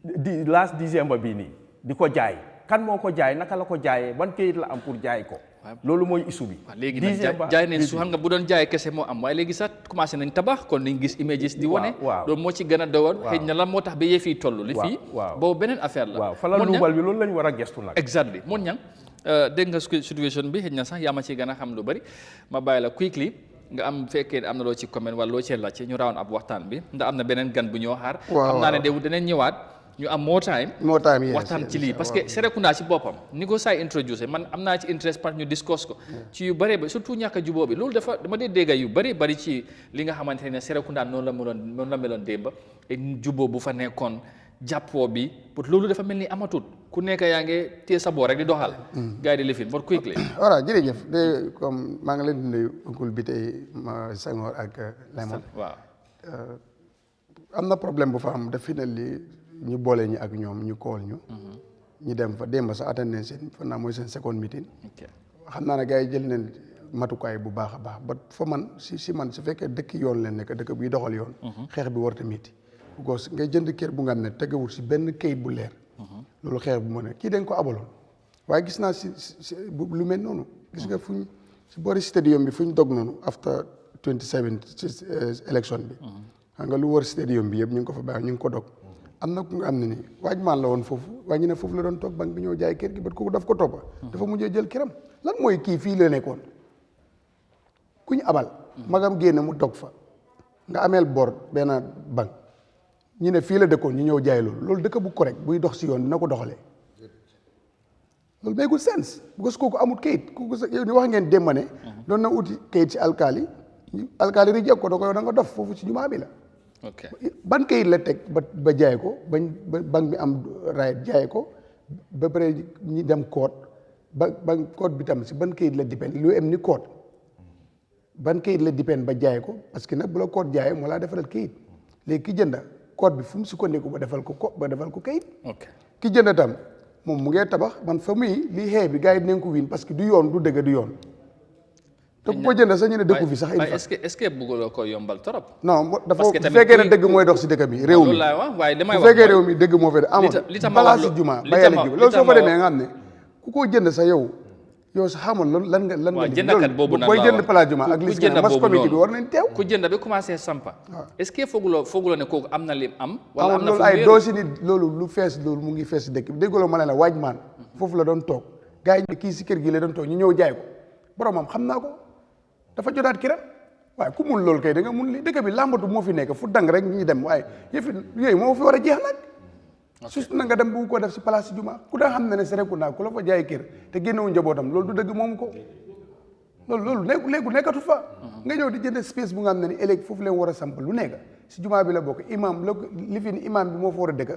di last December bii nii di ko jaay. kan moo ko jaay naka la ko jaayee ban kayit la am pour jaay ko loolu mooy issue bi. léegi nag jaay nañ su xam nga bu doon jaay kese moo am waaye léegi sax commencé nañ tabax kon nañ gis images di wane. loolu moo ci gën a dowoon. xëy na lan moo tax ba yëf yi toll. li fii boobu beneen affaire la. waaw fa la luubal bi loolu lañ war a gestu nag. exactly moon ñang dégg nga situation bi xëy na sax yaa ma ci gën a xam lu bari ma bàyyi la quickly nga am fekkee am na loo ci comment wala loo cee laajte ñu rawoon ab waxtaan bi ndax am na beneen gan bu ñoo xaar. xam naa ne danañ ñëwaat ñu am more time waxtaan ci lii parce que Serekunda ci boppam ni ko saay introducé man am naa ci interest par ñu discuss ko ci yu bëree ba surtout ñàkk a jubóo bi loolu dafa dama dee dégga yu bëri ci li nga xamante ne Serekunda noonu la meloon démba jubóo bu fa nekkoon jàppoo bi pour loolu dafa mel ni amatut ku nekk yaa ngi téye sa boor rek di doxal gars yi di lifin but quickly voilà jërëjëf de comme maa ngi leen di nuyu oncle bi tey ma Senghor ak Lemon waaw am na problème bu fa am daf fi ne li ñu boole ñi ak ñoom ñu kool ñu ñu dem fa démb sax attendé seen fa naa mooy seen second meeting xam naa ne gars yi jël nañ matukaay bu baax a baax ba fa man si man su fekkee dëkk yoon leen nekk dëkk buy doxal yoon xeex bi warta métti because ngay jënd kër bu nga xam ne tegewul si benn kayit bu leer loolu xeex bu mu ne kii dañ ko abaloon waaye gis naa si lu mel noonu gis nga fuñ si boori stadium bi fuñ dog noonu after 27 élection bi xam nga lu wër stadium bi yëpp ñu ngi ko fa bàyyi ñu ngi ko dog am na ku nga am ne nii waaj maan la woon foofu waaye ñu ne foofu la doon toog banque bi ñëw jaay kër gi ba kooku daf ko toppa dafa mujjee jël këram lan mooy kii fii la nekkoon ku ñu abal magam génne mu dog fa nga ameel bor benn banque ñu ne fii la dëkkoon ñu ñëw jaay loolu dëkk bu correct buy dox si yoon dina ko doxalee loolu maykul sens parce que kooku amut kayit kooku yow ni wax ngeen démb ne doon na uti kayit si alkaali reject ko da ko yow da nga dof foofu si jumaa bi la ban kayit la teg ba jaay ko ba banque bi am right jaay ko ba pare ñi dem code ba code bi tam si ban kayit la dépend lu am ni code ban kayit la dépend ba jaay ko parce que nag bu la code jaayee moo laa defaral kayit léegi ki jënda code bi fu mu sukkandiku ba defal ko kayit ki jënda tam moom mu ngee tabax man fa muy lii xee bi gars yi dinañ ko wiin parce que du yoon du dëgg du yoon te ku ko jënd sax ñu ne dëkku fi sax waaye est-ce que bëgguloo ko yombal trop. non dafa bu fekkee ne dëgg mooy dox si dëkk bi réew mi waaye damay bu wax fekkee réew mi dëgg moo fi amul balaa si juma bayal ji loolu soo fa demee nga xam ne ku ko jënd sax yow sa xamul lan nga jëndkat boobu nag booy jënd place juma ak li mas comité bi war nañ teew ku jënd bi commencé sampa est-ce que fooguloo ne kooku am na lim am wala am na loolu ay doo si nit loolu lu fees loolu mu ngi fees si dëkk bi dégguloo ma ne la waaj maan foofu la doon toog gars yi kii si kër gi la doon toog ñu ñëw jaay ko boromam xam naa ko dafa jotaat kiram waaye ku mun loolu kay da nga mun li dëkk bi làmbatu moo fi nekk fu dang rek ñuy dem waaye yëfi yooyu moo fi war a jeex nag su na nga dem bu ko def si place juma ku daa xam ne Serekunda ku la fa jaay kër te génnewu njabootam loolu du dëgg moomu ko loolu léegi nekkatu fa nga ñëw di jënd space bu nga xam ne ni ëllëg foofu leen war a samp lu nekk si juma bi la bokk imam li fi ni imam bi moo fa war a dëkk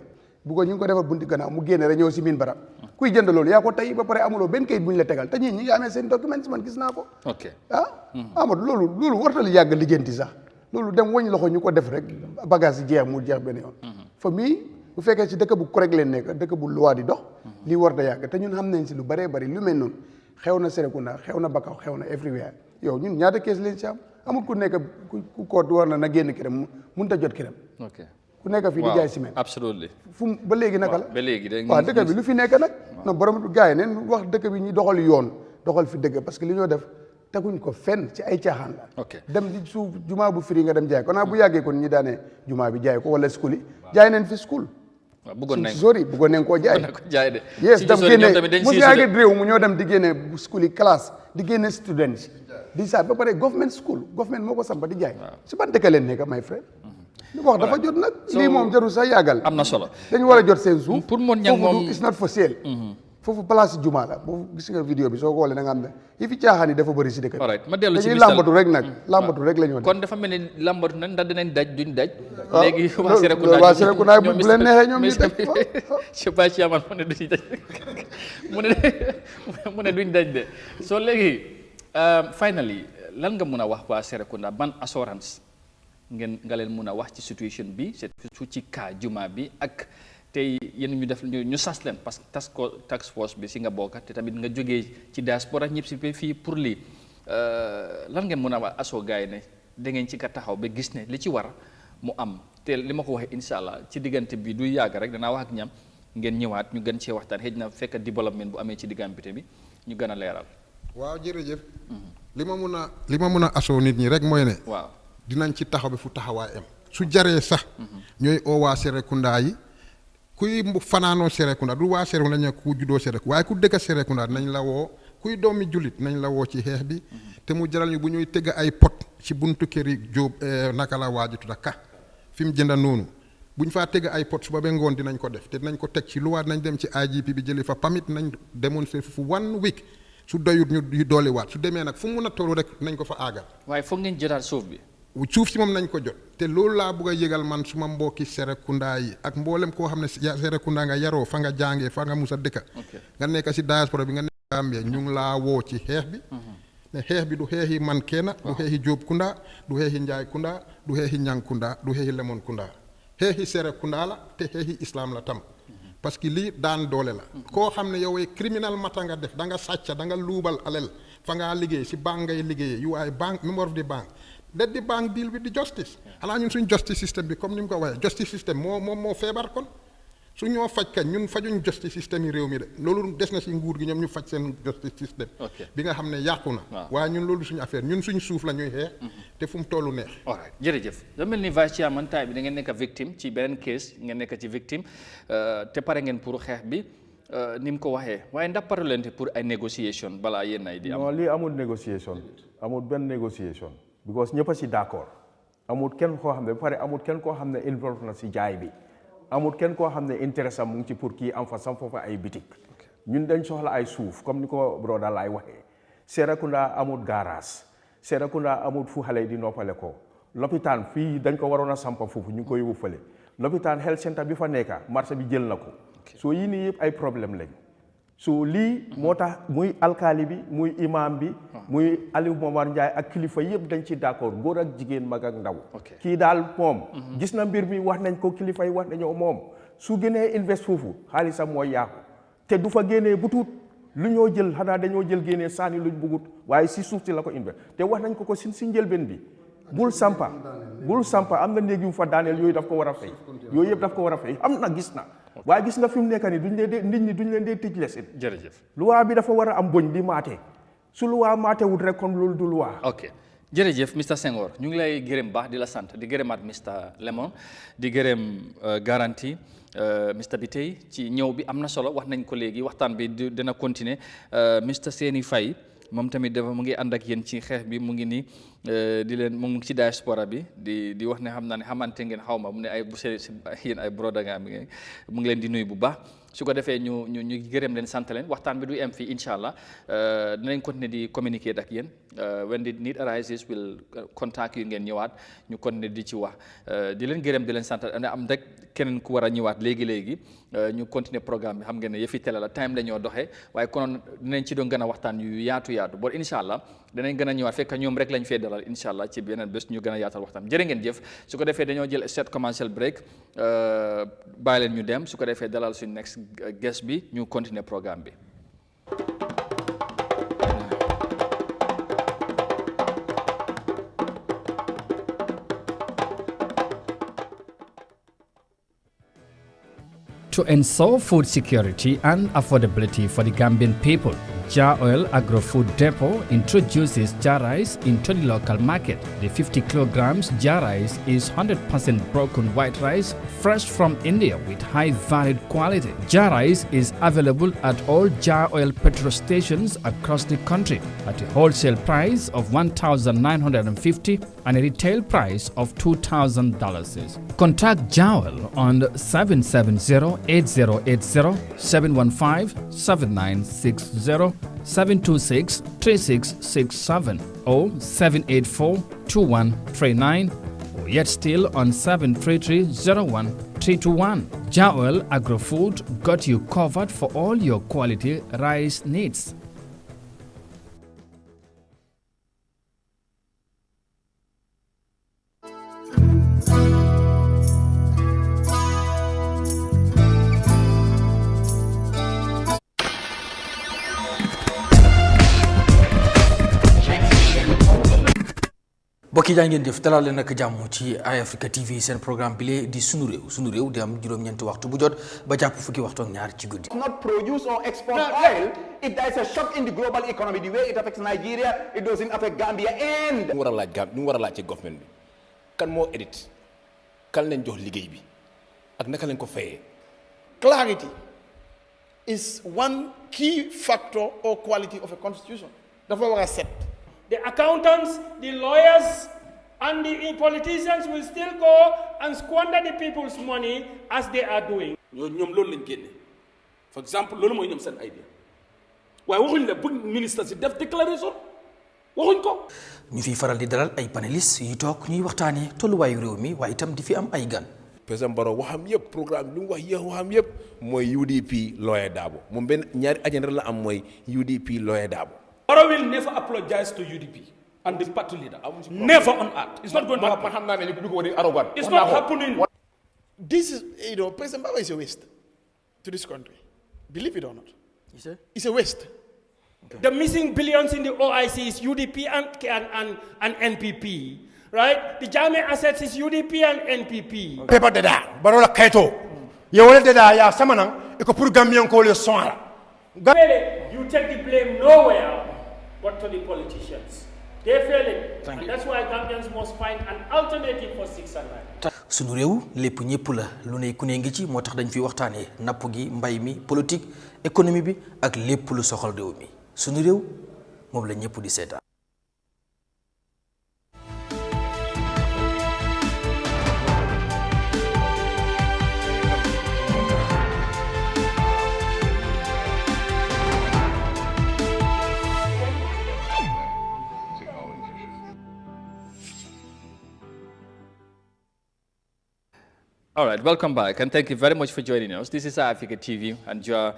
bu ko ñu ngi ko defal bunti gannaaw mu génne rek ñëw si miin barab kuy jënd loolu yaa ko tey ba pare amuloo benn kayit bu ñu la tegal te ñi ngi amee seen documents man gis naa ko Amadou loolu wartal yàgg lijjanti sax loolu dem wañ loxo ñu ko def rek bagage yi jeex mu jeex benn yoon fa mii bu fekkee si dëkk bu correct leen nekk dëkk bu loi di dox lii war da yàgg te ñun xam nañ si lu bëree bëri lu mel noonu xew na Serekunda xew na Bakaw xew na everywhere yow ñun ñaata kees leen si am amul ku nekk ku koot war na génn kiram mënut a jot kiram ku nekk fii di jaay ciment absolutely fu ba léegi naka la ba léegi waaw dëkk bi lu fi nekk nag non borom gars yi neen wax dëkk bi ñu doxal yoon doxal fi dëgg parce que li ñoo def teguñ ko fenn ci ay caaxaan la dem di suuf jumaa bu firi nga dem jaay ko naa bu yàggee kon ñi daane jumaa bi jaay ko wala school yi jaay neen fi school bëggoon nañ sori bëggoon nañ koo jaay de yes dem génne mos ngaa gis réew mu ñoo dem di génne school yi classe di génne students di saa ba pare government school government moo ko sampa di jaay si ban dëkk leen nekk my friend li wax dafa jot nag lii moom jarul sax yàggal am na solo dañu war a jot seen suuf pour mon ñang moom foofu is not for sale foofu place juma la boo gis nga vidéo bi soo ko xoolee da nga xam ne yi fi caaxaan yi dafa bëri si dëkk bi ma dellu si dañuy làmbatu rek nag làmbatu rek la ñu kon dafa mel ni làmbatu nag ndax dinañ daj duñ daj léegi waa Serekunda bu leen neexee ñoom ñu daj je pas ci aman mu ne duñ daj mu ne duñ daj de soo léegi finally lan nga mun a wax waa Serekunda ban assurance nga leen mun a wax ci situation bi surtout ci cas juma bi ak tey yéen ñu def ñu sas leen parce que task force bi si nga bokk te tamit nga jógee ci diaspora ñëpp si fii pour lii lan ngeen mën a wax asoo gars yi ne da ngeen ci ka taxaw ba gis ne li ci war mu am te li ma ko waxee incha allah ci diggante bi du yàgg rek danaa wax ak ñam ngeen ñëwaat ñu gën cee waxtaan xëy na fekk développement bu amee ci diggante bi ñu gën a leeral. waaw jërëjëf. li ma mun a asoo nit ñi rek mooy ne. waaw dinañ ci taxaw bi fu taxawaay am. su jaree sax. ñooy oo waa Serekunda yi. kuy fanaanoo Serekunda du waa Serekunda dañ ne ku juddoo Serekunda waaye ku dëkk Serekunda nañ la woo kuy doomi jullit nañ la woo ci xeex bi te mu jaral ñu bu ñuy tëgg ay pot ci buntu këri Jóob naka la waaju tudda ka fi mu jënda noonu bu ñu faa tëgg ay pot suba ba ngoon dinañ ko def te dinañ ko teg ci luwaat nañ dem ci IGP bi jëli fa pamit nañ démontrer fu 1 week su doyut ñu dooliwaat su demee nag fu mun a tollu rek nañ ko fa aagal. waaye foog ngeen jotaat suuf bi. suuf si moom nañ ko jot te loolu laa bëgg a yëgal man suma mbokki Serekunda yi ak mboolem koo xam ne Serekunda nga yaroo fa nga jàngee fa nga musa dëkka nga nekk si diaspora bi nga nekk Gambia ñu ngi laa woo ci xeex bi ne xeex bi du xeexi man kenn du xeexi Jóob Kunda du xeexi Njaay Kunda du xeexi Ñang Kunda du xeexi Lemon Kunda xeexi Serekunda la te xeexi islam la tam parce que lii daan doole la koo xam ne yow criminal mata nga def da nga sàcca da nga luubal alal fa ngaa liggéey si banque ngay liggéeyee you are bank member of the bank let the bank deal with the justice xanaa ñun suñ justice system bi comme ni mu ko waxee justice system moo feebar kon su ñoo faj kañ ñun fajuñ justice system yi réew mi de loolu des na si nguur gi ñoom ñu faj seen justice system bi nga xam ne yàqu na waaye ñun loolu suñu affaire ñun suñ suuf la ñuy xeex te fu mu tollu neex jërëjëf da mel ni vice chairman taay bi da ngeen nekk victime ci beneen case ngeen nekk ci victime te pare ngeen pour xeex bi ni mu ko waxee waaye ndax pare leen pour ay négociation balaa yéen ay di am. non lii amul négociation amul benn négociation because ñëpp a si d'accord amul kenn koo xam ne ba pare amul kenn koo xam ne involve na si jaay bi amul kenn koo xam ne intérêt am mu ngi ci pour kii am fa sam foofa ay bitik ñun dañ soxla ay suuf comme ni ko broda laay waxee Serekunda amul garage Serekunda amul fu xale yi di noppale ko lopitaan fii dañ ko waroon a sampa foofu ñu ngi ko yóbbu fële lopitaan health center bi fa nekka marché bi jël na ko soo yii nii yëpp ay problème lañ so lii moo tax muy alkaali bi muy imam bi muy Aliou Momar Ndiaye ak kilifa yëpp dañ ci d'accord góor ak jigéen mag ak ndaw kii daal moom gis na mbir mi wax nañ ko kilifa yi wax nañoo moom su génnee invest foofu xaalisam mooy yaaku te du fa génnee bu tuut lu ñoo jël xanaa dañoo jël génnee sànni luñ bëggut waaye si suuf si la ko invest te wax nañ ko si njëlbeen bi bul sampa am na néeg yu fa daaneel yooyu daf ko war a fay yooyu yëpp daf ko war a fay am na gis na waaye gis nga fi mu nekk nii nit ñi duñ leen dee tëj lesin jërëjëf luwaa bi dafa war a am boñ di maate su luwaa maate wut rek kon loolu du luwaa ok jërëjëf Mr Senghor ñu ngi lay gërëm baax di la sant di gërëmaat Mr Lemon di gërëm Guarantee Mr Bitey ci ñëw bi am na solo wax nañ ko léegi waxtaan bi dina continuer Mr Seni Faye moom tamit dafa mu ngi ànd ak yéen ci xeex bi mu ngi nii di leen mu ngi ci diaspora bi di wax ne xam naa ne xamante ngeen xaw ma mu ne ay bu yéen ay broda nga mu ngi leen di nuyu bu baax su ko defee ñu gërëm leen sant leen waxtaan bi du am fii incha allah dinañ continuer di communiquer ak yéen when the need arises will contact yu ngeen ñëwaat ñu continuer di ci wax di leen gërëm di leen sant am rek keneen ku war a ñëwaat léegi ñu continuer programme bi xam ngeen ne yëfi télé la time la ñoo doxee waaye konoon dinañ ci doon gën a waxtaan yu yaatu bon incha allah danañ gën a ñëwaat fekk ñoom rek lañ fee dalal incha allah ci beneen bés ñu gën a yaatal waxtaan jërë ngeen jëf su ko defee dañoo jël set commercial break bàyyi leen ñu dem su ko defee dalal suñu next guest bi ñu continuer programme bi. To ensure food security and affordability for the Gambian people, Jar Oil Agro-Food Depot introduces jar rice into the local market. The 50 kilograms jar rice is 100% broken white rice, fresh from India with high-valued quality. Jar rice is available at all Jar Oil petrol stations across the country at a wholesale price of $1,950 and a retail price of $2,000. Contact Jar Oil on 770-8080, 715-7960, 726-3667 or 784-2139 or yet still on 733-01321. Jar Oil Agro-Food got you covered for all your quality rice needs. bokki jaa ngeen jëf dalal leen ak jàmm ci Eyeafrica TV seen programme bi lee di sunu réew di am juróom-ñeenti waxtu bu jot ba jàpp fukki waxtu ak ñaar ci guddi. Not produce or export oil. If there is a shock in the global economy, the way it affects Nigeria, it doesn't affect Gambia and. ñu war a laaj ci government bi kan moo edit kan lañ jox liggéey bi ak naka lañ ko fayee. Clarity is one key factor or quality of a constitution. dafa war a set. The accountants, the lawyers, and the politicians will still go and squander the people's money as they are doing. ñoom loolu lañ génne for example loolu mooy ñoom seen idea waaye waxuñ la bu ministre si def déclaration waxuñ ko. ñu fiy faral di dalal ay panélistes yu toog ñuy waxtaanee tolluwaayu réew mi waaye itam di fi am ay gan. président Barrow waxam yëpp programme li mu wax waxam yëpp mooy UDP Lawyer Darboe moom benn ñaari agenda la am mooy UDP Lawyer Darboe. Barrow will never apologize to UDP and the party leader. Never on earth. It's not going to happen. It's not happening. This is, President Barrow is a waste to this country. Believe it or not. It's a waste. Okay. The missing billions in the OIC is UDP and NPP. Right? The Jammeh assets is UDP and NPP. Paper dada, Barrow la kaito. You want dada ya samanang, iko pour Gambian ko le soir. You take the blame nowhere but to the politicians. They're failing. And that's why Gambians must find an alternative for 6 and 9. sunu réew lépp ñëpp la lu ne ku ne ngi ci moo tax dañ fi waxtaanee napp gi mbay mi politique économie bi ak lépp lu soxal réew mi sunu réew moom la ñëpp di seetaan. All right, welcome back, and thank you very much for joining us. This is Eyeafrica TV, and you are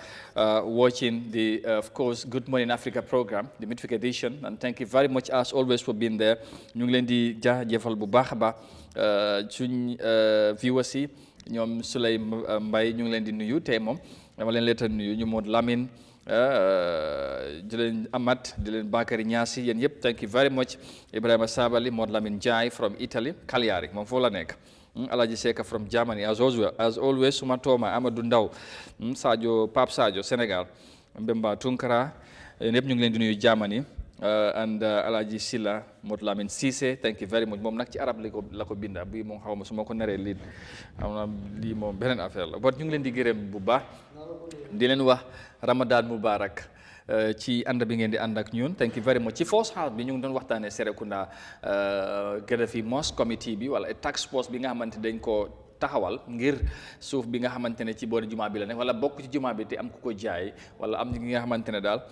watching the, of course, Good Morning Africa program, the midweek edition, and thank you very much, as always, for being there. Ñu ngi leen di jaajëfal bu baax a baax suñ viewers yi ñoom Souley Mbaye ñu ngi leen di nuyu tey moom dama leen leeta nuyu ñu Mod Lamine di leen Amat di leen Bakary Niassi yéen yëpp thank you very much Ibrahima Sabali Mod Lamin Ndiaye from Italy Cagliari moom foofu la nekk Alaji Seka from Germany as always suma tooma Amadou Ndaw Sadio Pape Sadio Sénégal Mbemba Tunkara yéen yëpp ñu ngi leen di nuyu Germany and Alaji Silla Mod Lamin Cissé thank you very much moom nag ci arab la ko binda bii moom xaw ma su ma ko naree lii xam na lii moom beneen affaire la but ñu ngi leen di gërëm bu baax di leen wax Ramadan Mubarak ci ànd bi ngeen di ànd ak ñun thank you very much ci first half bi ñu ngi doon waxtaanee Serekunda Gadafi Mosque committee bi wala task force bi nga xamante dañ ko taxawal ngir suuf bi nga xamante ne ci boori jumaa bi la nekk wala bokk ci jumaa bi te am ku ko jaay wala am ñi nga xamante ne daal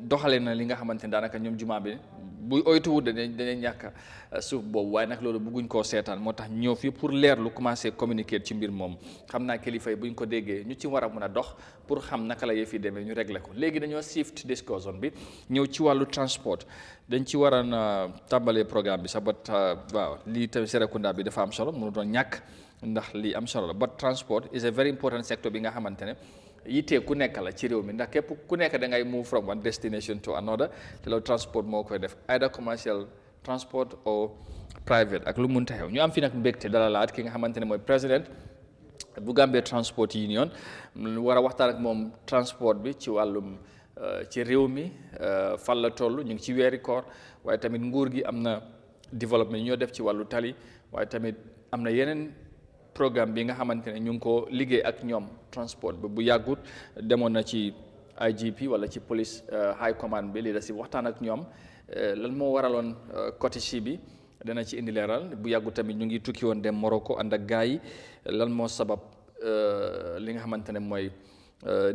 doxale na li nga xamante ne daanaka ñoom jumaa bi bu oytuwul dañuy ñàkk suuf boobu waaye nag loolu bëgguñ koo seetaan moo tax ñëw fii pour leerlu commencer communiquer ci mbir moom xam naa kilifa yi buñ ko déggee ñu ci war a mën a dox pour xam naka la yëf yi demee ñu régler ko léegi dañoo shift discussion bi ñëw ci wàllu transport dañ ci war a tàmbalee programme bi sax ba waaw lii tamit Serekunda bi dafa am solo mënu doon ñàkk ndax lii am solo la but transport is a very important sector bi nga xamante ne yittee ku nekk la ci réew mi ndax képp ku nekk da ngay move from one destination to another te loolu transport moo koy def either commercial transport or private ak lu munta xew ñu am fi nag mbégte dalalaat ki nga xamante ne mooy président bu Gambia Transport Union war a waxtaan ak moom transport bi ci wàllum ci réew mi fan la toll ñu ngi ci weeri koor waaye tamit nguur gi am na développement ñoo def ci wàllu tali waaye tamit am na yeneen programme bi nga xamante ne ñu ngi ko liggéey ak ñoom transport bi bu yàggut demoon na ci IGP wala ci police high command bi lii da si waxtaan ak ñoom lan moo waraloon cotici bi dana ci indi leeral bu yàggut tamit ñu ngi tukki woon dem Morocco ànd ak gars yi lan moo sabab li nga xamante ne mooy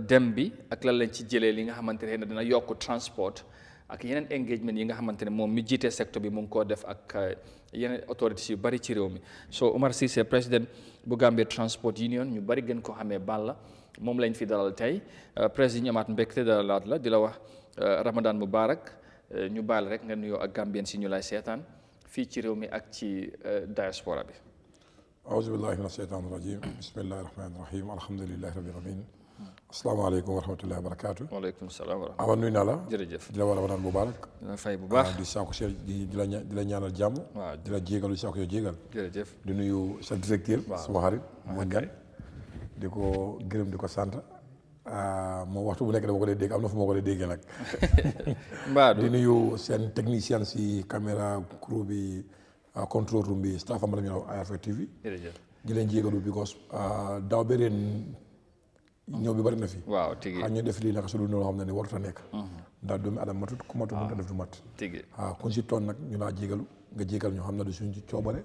dem bi ak lan lañ ci jëlee li nga xamante ne dina yokk transport ak yeneen engagement yi nga xamante ne moom mi jiite secteur bi mu ngi koo def ak yeneen autorités yu bari ci réew mi so Omar Cissé président bu Gambia Transport Union ñu bari gën ko xamee Balla moom lañ fi dalal tey président ñu amaat mbégte dalalaat la di la wax Ramadan Mubarak ñu baal rek nga nuyoo ak Gambien si ñu lay seetaan fii ci réew mi ak ci diaspora bi aouzu billahi mina sheytaani rajim bismillahi rahmani rahim alhamdulillahi rabbil alamin asalaamaaleykum wa rahmatullahi wa barakaatu. waaleykum salaam wa rahmatulah. Awa nuyu naa la. jërëjëf di la war a Ramadan Mubarak. dina fay bu baax di saako di la ñaanal jàmm. waaw di la jégalu di saako yow jégal. jërëjëf di nuyu sa directeur. sama xarit mooy gan. di ko gërëm di ko sant. moom waxtu bu nekk dama ko dee dégg am na fu ma ko dee déggee nag. mbaadu di nuyu seen technicien si caméra crew bi control room bi staff am la ñu wax Eyeafrica TV. jërëjëf di leen jégalu because daaw ba ren ñëw bi bari na fi. waaw tigi ñu def lii nag su dul noonu xam ne ni warut a nekk. ndax doomi adam matut ku matut mënut a def du mat. tigi kun si toon nag ñu laa jégalu nga jégal ñu xam ne du suñ coobare.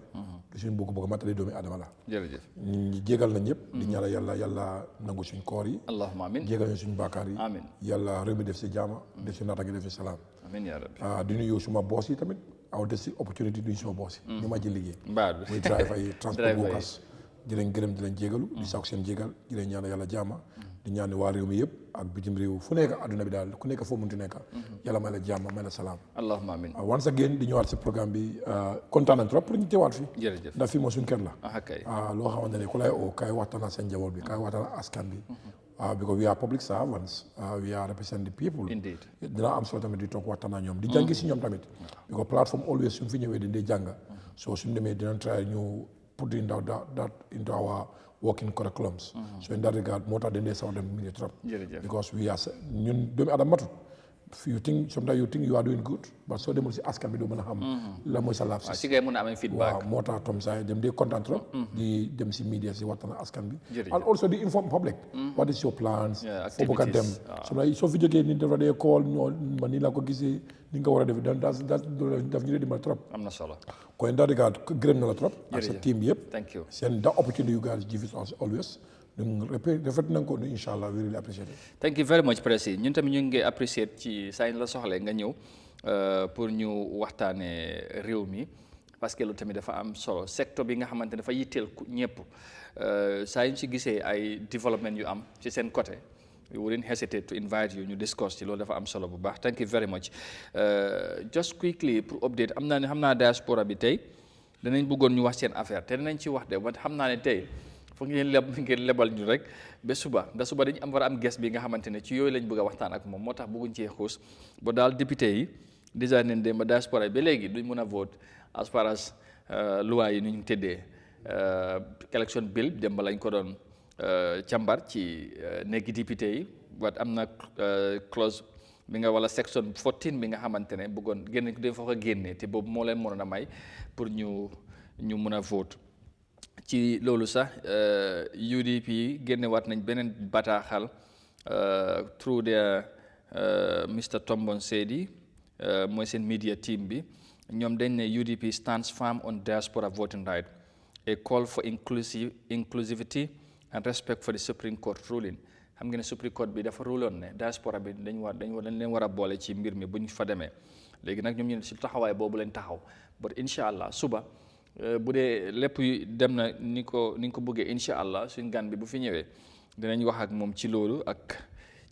du suñ bëgg-bëgg matali doomi adama la. jërëjëf ñu jégal na ñëpp. di ñaanal yàlla nangu suñ koor yi. allahumma amin jégal ñu suñ baakaar yi. amin yàlla réew mi def si jaama. def si naata gi def si salaam. amin yaa rabbi. di nuyu suma boss yi tamit aw des si opportunité duñ suma boss yi. ñu ma jël liggéey. mbaadu muy driver yi transport workers di leen gërëm di leen jégalu di saako seen jégal di leen ñaanal yàlla jaama di ñaan waa réew mi yëpp ak bitim réew fu nekk adduna bi daal ku nekk foo munti nekk yàlla may la jàmm may la salaam allahumma amin once again di ñëwaat si programme bi kontaan nañ trop pour ñu teewaat fi jërëjëf ndax fii moo suñu kër la kay loo xamante ne ku lay oo kaay waxtaan ak seen njaboot bi kaay waxtaan ak askan bi because we are public servants we are represent the people indeed dina am solo tamit di toog waxtaan ak ñoom di jàngi si ñoom tamit because plateforme always suñ fi ñëwee dañ dee jàng so suñ demee dinañ try ñu put that into our working curriculums. So in that regard, more than they sound them trop. Because we are ñun doomi adam matut. Sometimes you think you are doing good, but so dem ci askan bi do mëna xam la moy sa laaf ci ngay mëna am feedback. Waaw moo tax tom say dem dey content trop di dem ci media ci waxtaan askan bi. And also the inform public. What is your plans? Fo bëgg dem. So fi jógee ni dafa day call ñoo man ni la ko gisee ni nga war a def daf ñu di trop. Am na solo. Ko in that regard gërëm na la trop. Ak sa team yëpp. Thank you. Send the opportunity you guys give us always. Rafet nañ ko inshallah we really appreciate it. Thank you very much Président ñun tamit ñu ngi appreciate ci saa la soxlee nga ñëw pour ñu waxtaane réew mi parce que lu tamit dafa am solo secteur bi nga xamante dafa yitteel ñëpp saa ñu ci gisee ay développement yu am ci seen côté we wouldn't hesitate to invite you ñu discuss ci loolu dafa am solo bu baax thank you very much just quickly pour update am naa ne xam naa diaspora bi tey danañ bëggoon ñu wax seen affaire te danañ ci wax de ba xam naa ne tey foog ngeen lebal ñu rek ba suba ndax suba dañu war a am guest bi nga xamante ne ci yooyu lañ bëgg a waxtaan ak moom moo tax bëgguñ cee xuus ba daal député yi déjà neen dem ba diaspora ba léegi duñ mën a vote as far as loi yi nu ñu tëddee election bill dem ba lañ ko doon càmbar ci nekki député yi wat am na clause bi nga wala section 14 bi nga xamante ne bëggoon génne dañ fa ko génne te boobu moo leen mënoon a may pour ñu mën a vote ci loolu sax UDP génne waat nañ beneen bataaxal through their Mr. Tombon Sedi mooy seen media team bi ñoom dañ ne UDP stands firm on diaspora voting right, a call for inclusivity and respect for the Supreme Court ruling. xam nga ne Supreme Court bi dafa ruloon ne diaspora bi dañ leen war a boole ci mbir mi bu ñu fa demee léegi nag ñoom ñu ne si taxawaay boobu leen taxaw but incha allah suba bu dee lépp dem na ni ko bëggee incha allah suñ gan bi bu fi ñëwee dinañ wax ak moom ci loolu ak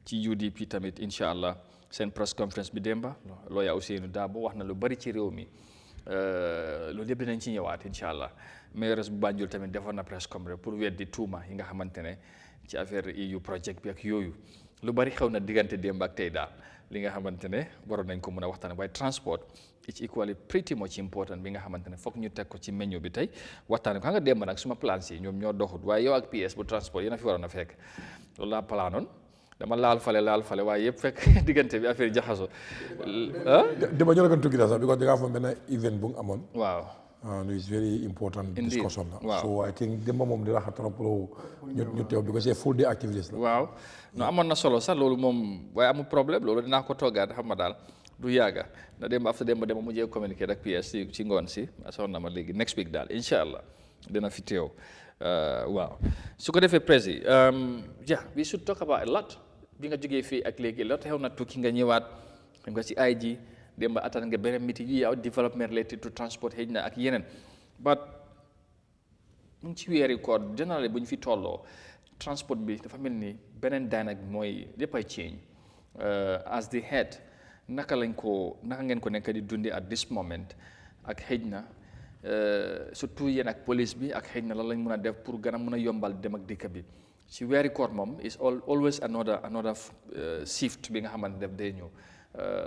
ci UDP tamit incha allah seen press conference bi démba looya Ousseynou Dabo wax na lu bari ci réew mi loolu yëpp dinañ ci ñëwaat incha allah mayoress bu Banjul tamit defoon na press conference pour weddi tuuma yi nga xamante ne ci affaire EU project bi ak yooyu lu bari xew na diggante démb ak tey daal li nga xamante ne waroon nañ ko mën a waxtaan waaye transport it's equally pretty much important bi nga xamante ne foog ñu teg ko ci menu bi tey waxtaan ko xam nga démb nag suma plans yi ñoom ñoo doxut waaye yow ak PS bu transport yéen a fi waroon a fekk loolu laa planoon dama laal fale waaye yëpp fekk diggante bi affaire jaxaso dama ñoo la gën tukki sax because da ngaa fa benn event bu nga amoon waaw it's very important discussion la waaw so I think démb moom di la xam trop ñu teew because c'est full day activities la waaw non amoon na solo sax loolu moom waaye amul problème loolu dinaa ko toogaat xam ma daal du yàgga na démb after démb dama mujjee communiquer ak PS ci ngoon si soxna na ma léegi next week daal incha allah dina fi teew waaw su ko defee prési we should talk about a lot bi nga jógee fii ak léegi lot xew na tukki nga ñëwaat xam nga ci IG démb attan nga beneen meeting yi yow development related to transport xëy na ak yeneen but mu ngi ci weeri koor général bu ñu fi tolloo transport bi dafa mel ni beneen dynamic mooy léppay change as the head naka ngeen ko nekk di dundi at this moment ak xëy na surtout yéen ak police bi ak xëy na lan lañ mën a def pour gën a mën a yombal dem ak dikk bi ci weeri koor moom is always another shift bi nga xamante def day ñëw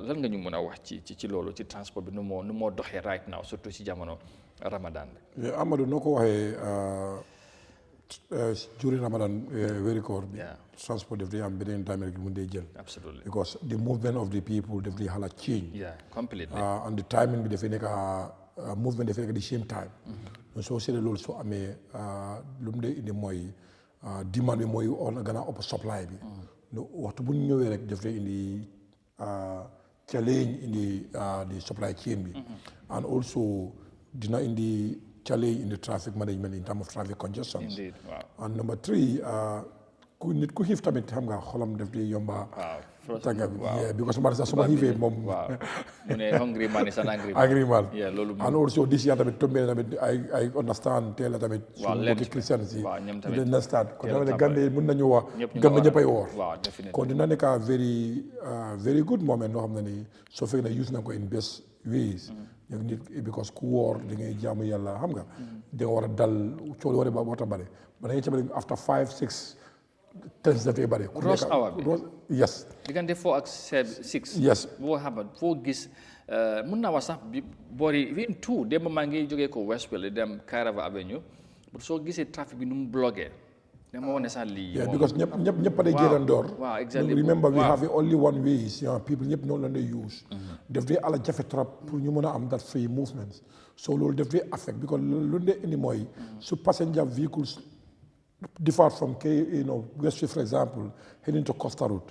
lan nga ñu mën a wax ci loolu ci transport bi nu moo doxee right now surtout ci jamono Ramadan bi. Amadou noo ko waxee during Ramadan weeri koor bi. transport daf day am beneen dynamic bi mu dee jël. absolutely because the movement of the people daf day xala change. yeah completely. and the timing bi dafay nekk movement dafay nekk the same time. soo seetlee loolu soo amee lu mu dee indi mooy demand bi mooy gën a ëpp supply bi. waxtu bu ñu ñëwee rek daf day indi. Challenge in the supply chain bi. And also dina in the challenge in the traffic management in terms of traffic congestion. Indeed. Wow. And number 3 ku nit ku xiif tamit xam nga xolam daf di yomba. tàggat bi because man sax suma xiifee moom. waaw mu ne hungry man is an angry man. angry man. loolu and also this year tamit tombé tamit I understand teel a tamit. waaw suñu mbokki Christians yi. waaw ñoom tamit dina start kon tamit Gambie mën nañu wax. ñëppay woor. waaw definitely kon dina nekk very good moment loo xam ne ni soo fekkee ne use na ko in best ways. nit because ku woor da ngay jaamu yàlla xam nga. da nga war a dal coono war a ba wata bare ba da ngay ca after 5-6. tens dafay bare. Rush hour bi yes. diggante 4 ak 6. yes boo xam foo gis mun naa wax sax bi boori even 2 démb maa ngi jógee ko Westfield dem Kairaba Avenue soo gisee trafic bi nu mu bloqué dama wane sax lii. yeah because ñëpp a day génn door. waaw exactly remember we have only one way people ñëpp noonu la ñuy use. daf dee ala jafe trop pour ñu mën a am that free movement so loolu daf dee affect because lu dee indi mooy su passenger vehicles. depart from Westfield for example heading to Costa Road.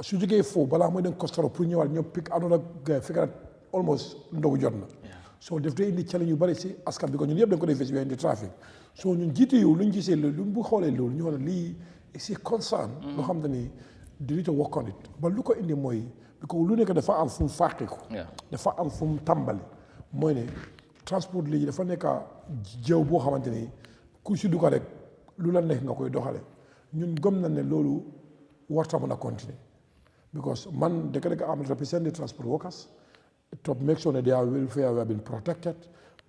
su jógee foofu balaa mooy dem Costa Road pour ñëwaat ñoom pick another guy fekk na almost ndogu jot na. so daf dee indi challenge yu bëri si askan bi ko ñun yëpp dañ ko defee si indi trafic so ñun jiite yow lu ñu gisee loolu bu xoolee loolu ñu wax ne lii c'est concern. loo xam ne ni di need to work on it ba lu ko indi mooy because lu nekk dafa am fu mu fàqeeku. dafa am fu mu tàmbali mooy ne transport léegi dafa nekk jëw boo xamante ni ku si dugg rek. lu la nekk nga koy doxale ñun gëm na ne loolu warta mën a continuer because man dëkk am represent the transport workers to make sure that their welfare have been protected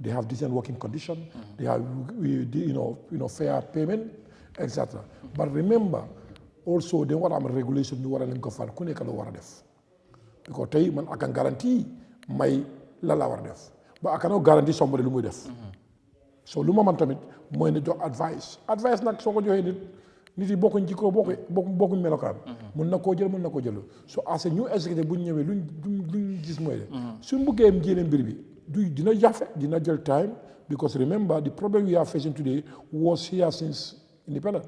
they have decent working condition, they have fair payment, etc. But remember, also they want a regulation, you want to go for def. Because tey man I can guarantee may la war def, but I cannot guarantee somebody lu muy def. So lu ma man tamit mooy ne jox advice nag soo ko joxee nit yi bokkuñ jikko bokkuñ melokaan. mun na koo jël so as a new executive bu ñu ñëwee luñ gis mooy de suñ buggee jéem mbir bi dina jafe dina jël time because remember the problem we are facing today was here since independence.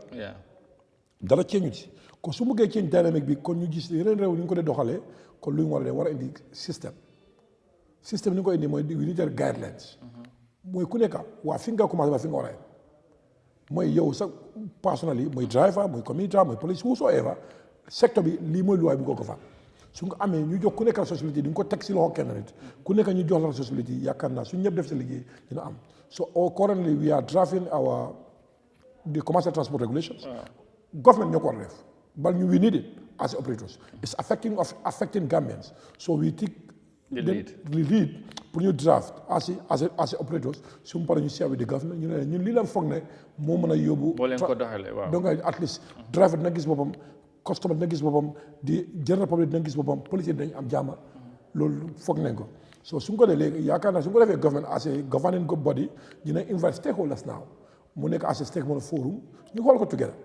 dara ceeñu ci kon su buggee change dynamique bi kon ñu gis yeneen réew ni ñu ko dee doxalee kon lu ñu war a indi système ni ñu ko indi mooy we need guidelines. mooy ku nekk waa fi nga commencé ba fi nga war a yem mooy yow sax personnally mooy driver mooy commuter mooy police whosoever secteur bi lii mooy luwaay bi ko fa su nga amee ñu jox ku nekk responsabilité di nga ko teg si loxo kenn nit ku nekk ñu jox la responsabilité yaakaar naa su ñëpp def sa liggéey dina am so currently we are drafting the commercial transport regulations. Government ñoo ko war a def but we need it as operators. It's affecting Gambians, so we take the lead pour ñu draft as operators su mu paree ñu share with the government ñu ne ñun lii la foog ne moo mën a yóbbu. boo leen ko doxalee waaw donc at least driver dina gis boppam customer dina gis boppam di general public dina gis boppam policier dinañ am jaama loolu foog nañ ko so su ñu ko defee léegi yaakaar naa su ñu ko defee government as a governing body dina invite stakeholders now mu nekk as a stakeholder forum ñu xool ko together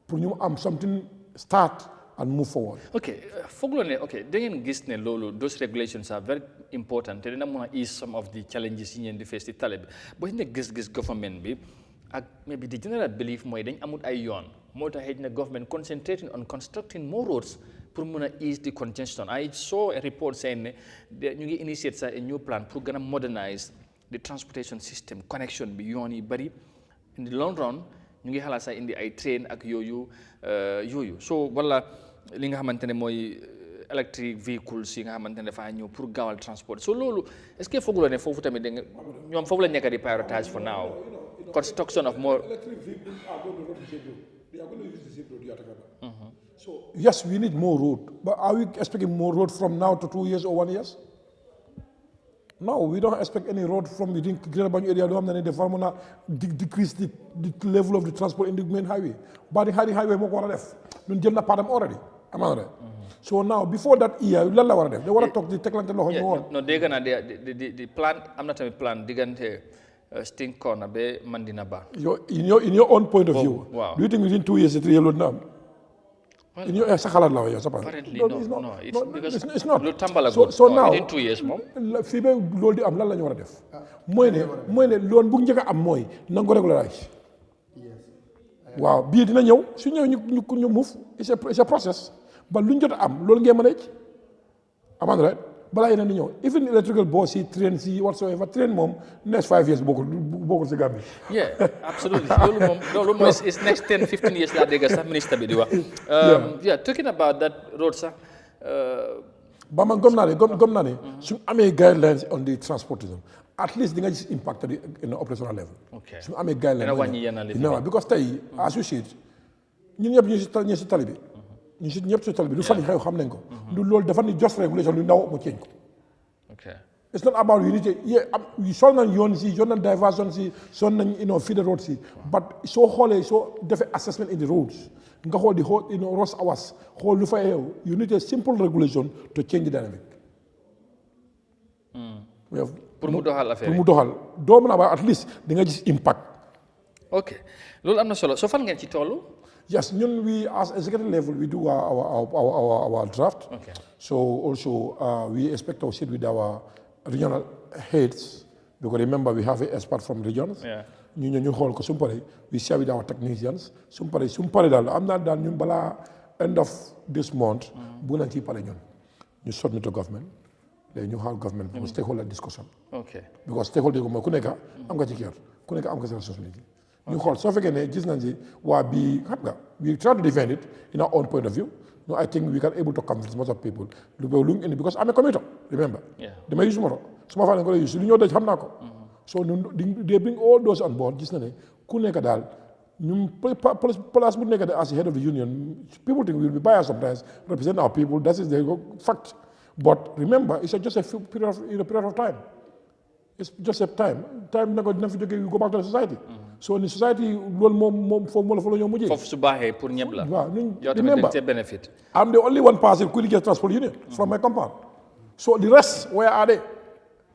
pour ñu am something start and move forward. Okay, fooguloo ne da ngeen gis ne loolu those regulations are very important te dina mën a ease some of the challenges yi ngeen di face ci tale bi boo ne gis-gis government bi ak maybe the general belief mooy dañ amut ay yoon moo tax xëy na government concentrating on constructing more roads pour mën a ease the congestion. I saw a report saying ne ñu ngi initiate sax a new plan pour gën a modernize the transportation system connection bi yoon yi bari in the long run ñu ngi xalaat sax indi ay train ak yooyu so wala li nga xamante ne mooy electric vehicles yi nga xamante ne dafa ñëw pour gaawal transport so loolu est-ce que fooguloo ne foofu tamit da nga ñoom foofu la nekk di prioritize for now construction of more. Electric vehicles are going to run the same road. They are going to use the same road you are talking about. So yes, we need more road, but are we expecting more road from now to 2 years or 1 year? No, we don't expect any road from within Greater Banjul area. They want to decrease the level of the transport in the main highway. But the highway more going to def. We did not part already. Am I right? So now, before that year, they want to talk the technical. No, they're gonna the plan. I'm not a plan. They're gonna stink corner be Mandinaba. In your own point of view, wow. Do you think within 2 years it will now? Well, in your apparently no. It's not. So now within 2 years, mom. Fibe loolu di am lan la ñu war a def. mooy ne loon bu njëkk a am mooy na nga ko régulariser. waaw bii dina ñëw su ñëw ñu move it's a process ba lu ñu jot a am loolu ngeen mën a ci amaan right balaa yeneen di ñëw even electrical bus yi train si whatsoever train moom next 5 years bokkul si Gambie. Yeah, absolutely. loolu moom is next 10-15 years laa dégg sax ministre bi di wax. Yeah, talking about that road sax. ba man gëm naa ne suñu amee guidelines on the transportism at least di nga gis impact in the operational level. Okay. suñu amee guidelines dina wàññi yenn li because tey associate ñun ñëpp ñu si tali bi. ñu si ñëpp si tali bi lu fan xew xam nañ ko. du loolu dafa ni just regulation lu ndaw mu change ko. Okay. It's not about unity. Son nañ yoon si yoon nañ diversion si son nañ feeder road si but soo xoolee soo defee assessment in the roads nga xool di xool roads hours xool lu fa xew you need a simple regulation to change the dynamic. pour mu doxal affaire pour mu doxal doo mën a ba at least di nga gis impact. ok loolu am na solo so fan ngeen ci toll. Yes, we as executive level we do our draft. Okay. So also we expect to sit with our regional heads because remember we have an expert from regions. Yeah. ñu xool ko suñu paree we share with our technicians suñu paree daal am naa daal ñun balaa end of this month. bu nañ ci pare ñun ñu submit to government léegi ñu xaar government pour stakeholder discussion. Okay. Because stakeholder ko mooy ku nekk am nga ci kër ku nekk am nga sa responsabilité. ñu xool soo fekkee ne gis nañ si waa bii xam nga we try to defend it in our own point of view. No, I think we can able to convince most of people because I'm a commuter, remember. Yeah. They may use more. Some of them use. You know that hamnako. So they bring all those on board. Just na ku nekk daal ñu place bu nekk as head of the union. People think we'll be biased sometimes. Represent our people. That is the fact. But remember, it's just a period of time. it's just a time na ko dina fi jógee you go back to the society. So in the society loolu moom foofu la ñoo mujjee. foofu su baaxee pour ñëpp la. waaw yow tamit dañ cee benefit. I'm the only one person who liggéey transport union from my compound. So the rest where are they?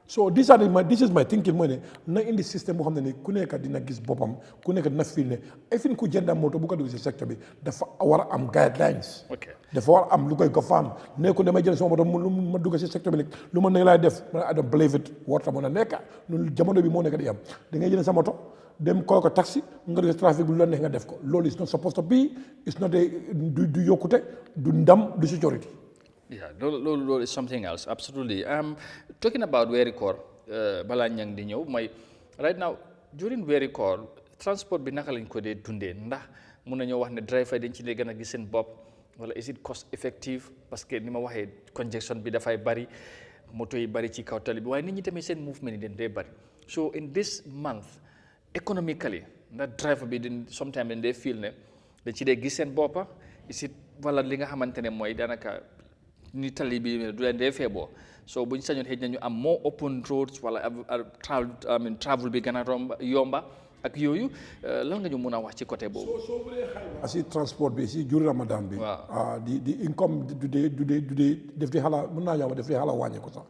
So this is my thinking mooy ne na indi système boo xam ne ni ku nekk dina gis boppam ku nekk dina feel ne even ku jënd moto bu ko dugg si secteur bi dafa war a am guidelines. dafa war a am lu koy gofaan ne ko damay jël sama moto lu ma dugg si secteur bi nag lu ma ne laay def I don't believe it warta mën a nekk loolu jamono bi moo nekk di am da ngay jël sa moto dem call ko taxi nga dugg si trafic bi lu la neex nga def ko loolu is not supposed to be it's not du yokkute du ndam du sécurité. Yeah, loolu is something else, absolutely. Talking about weeri koor balaa ñang di ñëw mooy right now during weeri koor transport bi naka lañ ko dee dundee ndax mun nañoo wax ne driver dañ ci dee gën a gis seen bopp wala is it cost effective parce que ni ma waxee congestion bi dafay bari moto yi bari ci kaw tali bi waaye nit ñi tamit seen movement yi dañ dee bari so in this month economically ndax driver bi dañ sometimes dañ dee feel ne dañ ci dee gis seen boppa is it wala li nga xamante ne mooy daanaka ni tali bi du leen dee feeboo so buñ sañoon xëy na ñu am more open roads wala travel bi gën a yomba ak yooyu lan nga ñu mun a wax ci côté boobu. soo bëree xayma si transport bi si juri Ramadan bi. waaw di income du dee def di xala mën naa ñëw def di xala wàññeeku sax.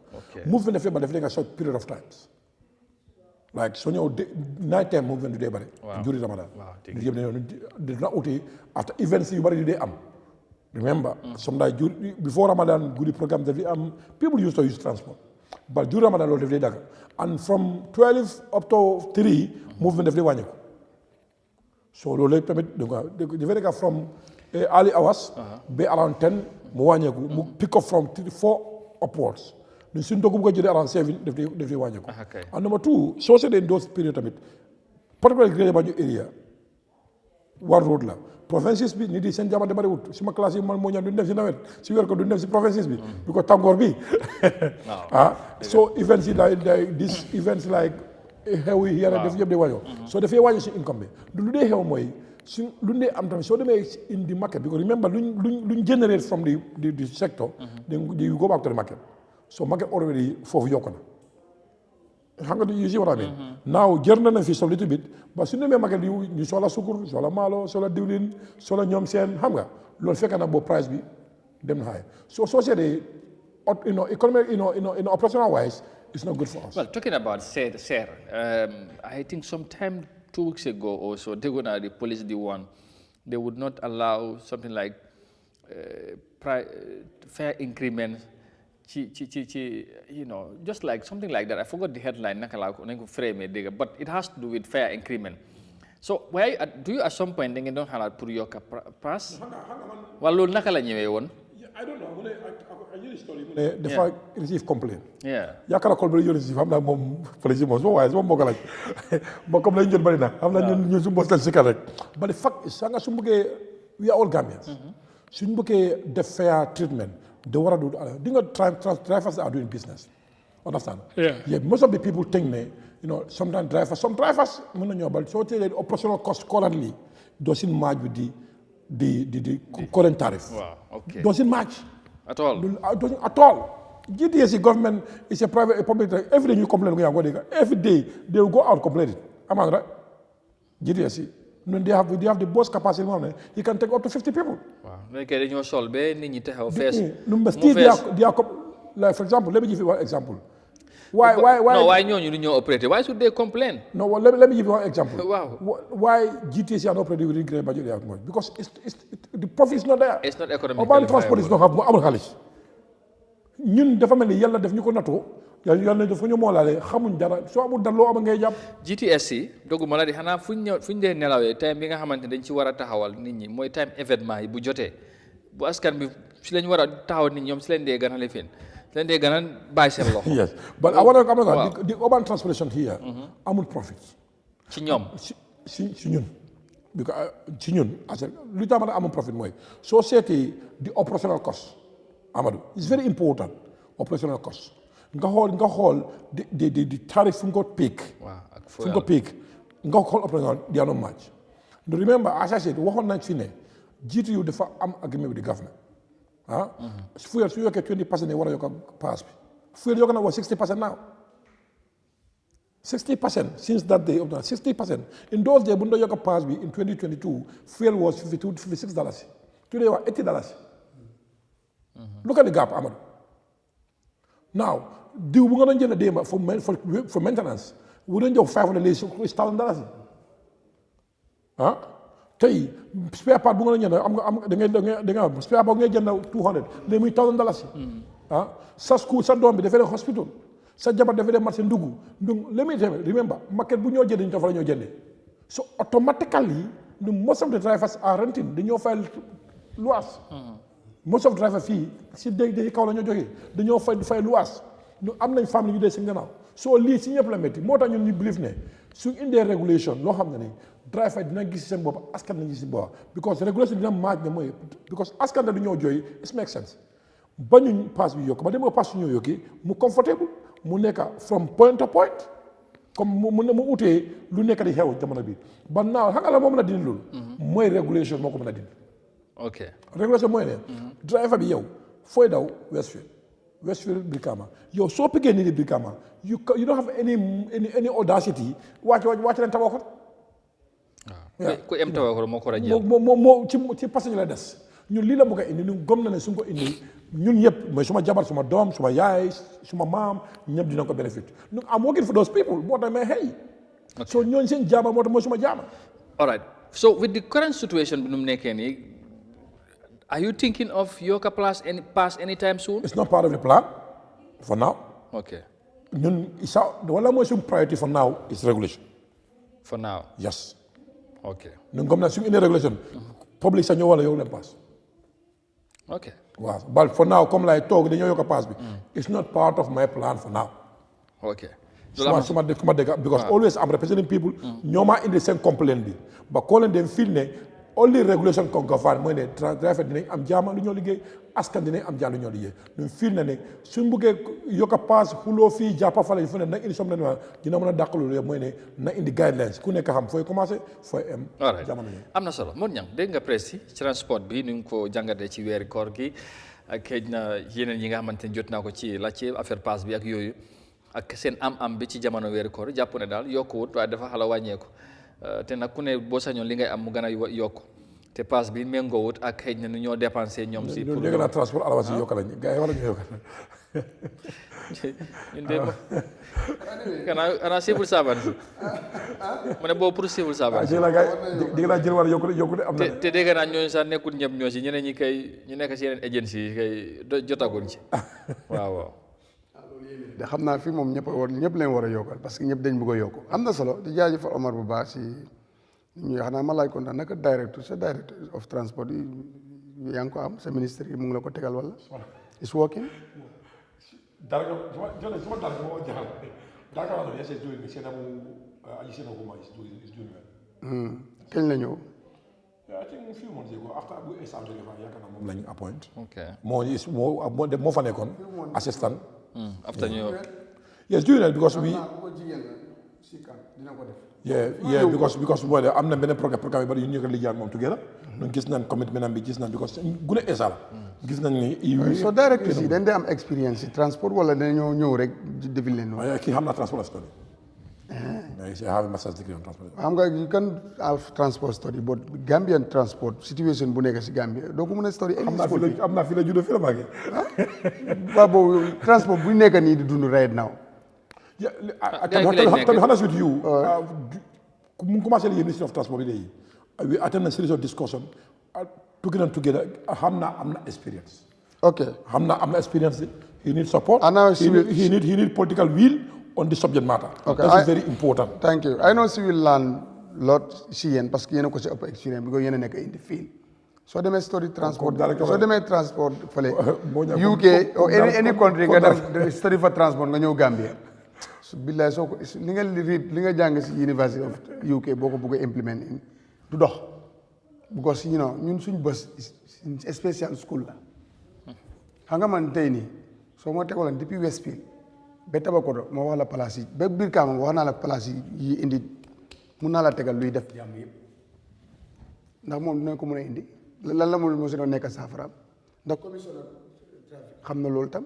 movement dafay ba def nga short period of times. like soo ñëw night time movement du dee bëri. juri Ramadan. waaw dëgg la dina uti after events yu bëri du dee am. Remember, sometimes before Ramadan, good program, people used to use transport. But during Ramadan, and from 12 up to 3, movement of the one. So, from early hours, be around 10, pick up from 4 upwards. The soon to go around 7, and number 2, so said in those periods, particularly great about your area, one road la. Provinces bi nit yi seen jamono bari wut suma classe yi man moo ñaan duñ def si nawet si weer ko duñ def si provinces bi because tàngoor bi so events yi like this events like xew yi yara def yëpp de wàññoo so dafay wàññi si income bi du lu dee xew mooy su lu dee am tamit soo demee in the market because remember luñ generate from the sector they go back to the market so market already foofu yokk na xam nga you see what I mean now jër na fi so little bit ba su demee market ñu soxla sukur soxla maalo soxla diwlin soxla ñoom seen xam nga loolu fekk na boobu price bi dem na high so seetee economic operational wise it's not good for us. Well, talking about SER, I think sometime 2 weeks ago or so they gonna the police they would not allow something like fair increment just like something like that. I forgot the headline, but it has to do with fair increment. So, do you at some point think you don't have to your pass? Well, I don't know. I hear the story. The receive complaint. Yeah. Ya kala call you receive. I'm not police most. Why? One more like. But come like you barina. I'm not you supposed to say But the fact is, we are all Gambians. Shouldn't the fair treatment. They want to do. Drivers are doing business. Understand? Yeah. Most of the people think, sometimes some drivers, but so the operational cost currently doesn't match with the current tariff. Wow. Okay. Doesn't match at all. At all. GTSC government is a public. Every day you complain, every day they will go out and complain it. Am I right? GTSC. They have the most capacity. You can take up to 50 people. Wow. Like for example, let me give you one example. Why you operate? Why should they complain? No, well, let me give you one example. Wow. Why GTC are not operating within great budget that much? Because the profit is not there. It's not economic. Urban transport is not have ñun dafa mel ni yàlla def ñu ko natoo yàlla dafa ñu moolaale xamuñ dara soo amul dara loo am ngay jàpp. GTSC doguma la di xanaa fuñ dee nelawee time bi nga xamante dañ ci war a taxawal nit ñi mooy time événement yi bu jotee bu askan bi si lañ war a taxawal nit ñoom si leen dee gën a lifin si leen dee gën a bàyyi seen loxo. Yes, but I want to come the urban transportation here amul profit. ci ñoom ci ñun. Because ci ñun lu tax ma amul profit mooy soo seetee the operational cost. Amadou, it's very important. Operational cost. Nga xool the tariff fu nga ko peak. Fu nga ko peak. Nga xool operational they are not much. Now remember, as I said, waxoon nañ fi ne GTU dafa am agreement with the government. Fuel su yokkee 20% ne war a yokk pass bi. Fuel yokk na 60% now. 60% since that day up to now, 60%. In those days, when the Yoka passed in 2022, fuel was $56. Today, was $80. Look at the gap, Ahmad. Now, do we going to get a day for maintenance? We don't get $500, it's $1,000. Huh? Tay, spare part bu nga da nga spare part nga jënd 200 lay muy $1,000. Ah, sa school sa doom bi dafa dem hospital. Sa jabar dafa dem marché ndugu. Let me remember, market bu ñoo jënd ñu fa la ñoo jëndé. So automatically, most of the drivers are renting. Dañoo fay luas. Most of the drivers fii si day kaw la ñoo joggé. Dañoo fay luas. Ñu am nañ famille yu dé ci gannaaw. So lii si ñëpp la metti. Moo tax ñun ñu believe ne su indee regulation loo xam ne driver dina gis seen bopp askan nañu si bopp because regulation dina maaj ne mooy because askan du ñoo jooy it makes sense ba ñu pass bi yokk ba dem ba pass ñoo yokki mu comfortable mu nekk from point to point comme mu utee lu nekk di xew jamono bi ba naaw xam nga la moo mën a dindi loolu mooy regulation moo ko mën a dindi ok regulation mooy ne driver bi yow fooy daw Westfield Brikama yow soo piggee nii di Brikama you don't have any audacity wàcc leen tabax ko ku em taw ko moo ko rajeel moo ci passenger la des ñun lii la bëgg a indi ñun gëm na ne suñ ko indi ñun ñëpp mooy suma jabar suma doom suma yaay suma maam ñëpp dina ko benefit I'm working for those people moo tax may hey so ñooñu seen jaama moo tax mooy suma jaama all right so with the current situation bi nu mu nekkee nii are you thinking of Yoka pass anytime soon? It's not part of the plan for now. Okay. Wala mooy suñu priority for now is regulation. For now? Yes. Okay. Ñun comme na suñu indi regulation public sa ñoo wala yow leen pass. Okay. Waaw but for now comme lay toog dañoo yokk pass bi it's not part of my plan for now. Okay. suma dëgg because always I'm representing people ñoo ma indi seen complaint bi ba koo leen dem feel ne only regulation ko gafaan mooy ne driver dinañ am jaama lu ñoo liggéey askan dinañ am jaam lu ñoo liggéey ñun fii na ne suñ buggee yokk pass xuloo fii jàppa fale fu ne na indi som ne dina mën a dàq loolu yëpp mooy ne na indi guidelines ku nekk xam fooy commencé fooy am jamono yi am na solo Modou Niang dégg nga presse yi transport bi ni nga ko jàngatee ci weeri koor gi ak xëy na yeneen yi nga xamante ne jot naa ko ci laajte affaire pass bi ak yooyu ak seen am bi ci jamono weeri koor jàpp ne daal yokkuwut waaye dafa xala wàññeeku te nag ku ne boo sañoon li ngay am mu gën a yokk te pass bi méngoowut ak xëy na nu ñoo dépensé ñoom si pour dégg naa transport alawasi yokk lañ gars yi wala ñu yokk ñun de xanaa civil servant mu ne boobu pour civil servant dégg naa jël war yokku de am na te dégg naa ñooñu sax nekkul ñëpp ñoo si ñeneen ñi kay ñu nekk si yeneen agency yi kay jotaguñ ci waaw de xam naa fii moom ñëpp leen war a yokkal parce que ñëpp dañ bëgg a yokku am na solo di jaajëfal Omar bu baax si ñu xanaa ma laaj ko ndax naka director of transport yi yaa ngi ko am sa ministre yi mu ngi la ko tegal wala is working kañ la ñëw I think a few months ago after Abu Esa moom lañu appoint moo fa nekkoon assistant after ñu yes doing that because because mooy am na beneen programme yi bari yu ñu ko liggéey ak moom together ñun gis nañ commitment am bi gis nañ because gune Esa la gis nañ ni so directors yi dañ dee am expérience ci transport wala dañoo ñëw rek defi leen noonu kii xam naa transport study I have a master's degree on transport. xam nga you can have transport study but Gambian transport situation bu nekk si Gambia doo ko mën a study am naa fi la juddoo fi la màggee waaw boobu transport bu nekk nii di dund right now tamit honest with you mu commencé liggéey ministry of transport bi léegi we attend a series of discussion together xam naa am na experience xam naa am na experience he need support he need political will on the subject matter. That is very important. Thank you. I know you will learn lot si yéen parce que yéen a ko si ëpp experience because yéen a nekk in the field. soo demee study transport soo demee transport fële UK or any country nga def study for transport nga ñëw Gambia. billaay soo ko li nga jàng si University of UK boo ko bëggee implement du dox. because you know ñun suñ bës special school la. xam nga man tey nii soo ma tegaloon depuis Westfield ba Tabakoto moo wax la place yi ba biir Kaama wax naa la place yi indi mun naa la tegal luy def jàmm yëpp ndax moom dina ko mën a indi lan la moo si doon nekk saafaraam ndax commissioner trafic xam na loolu tam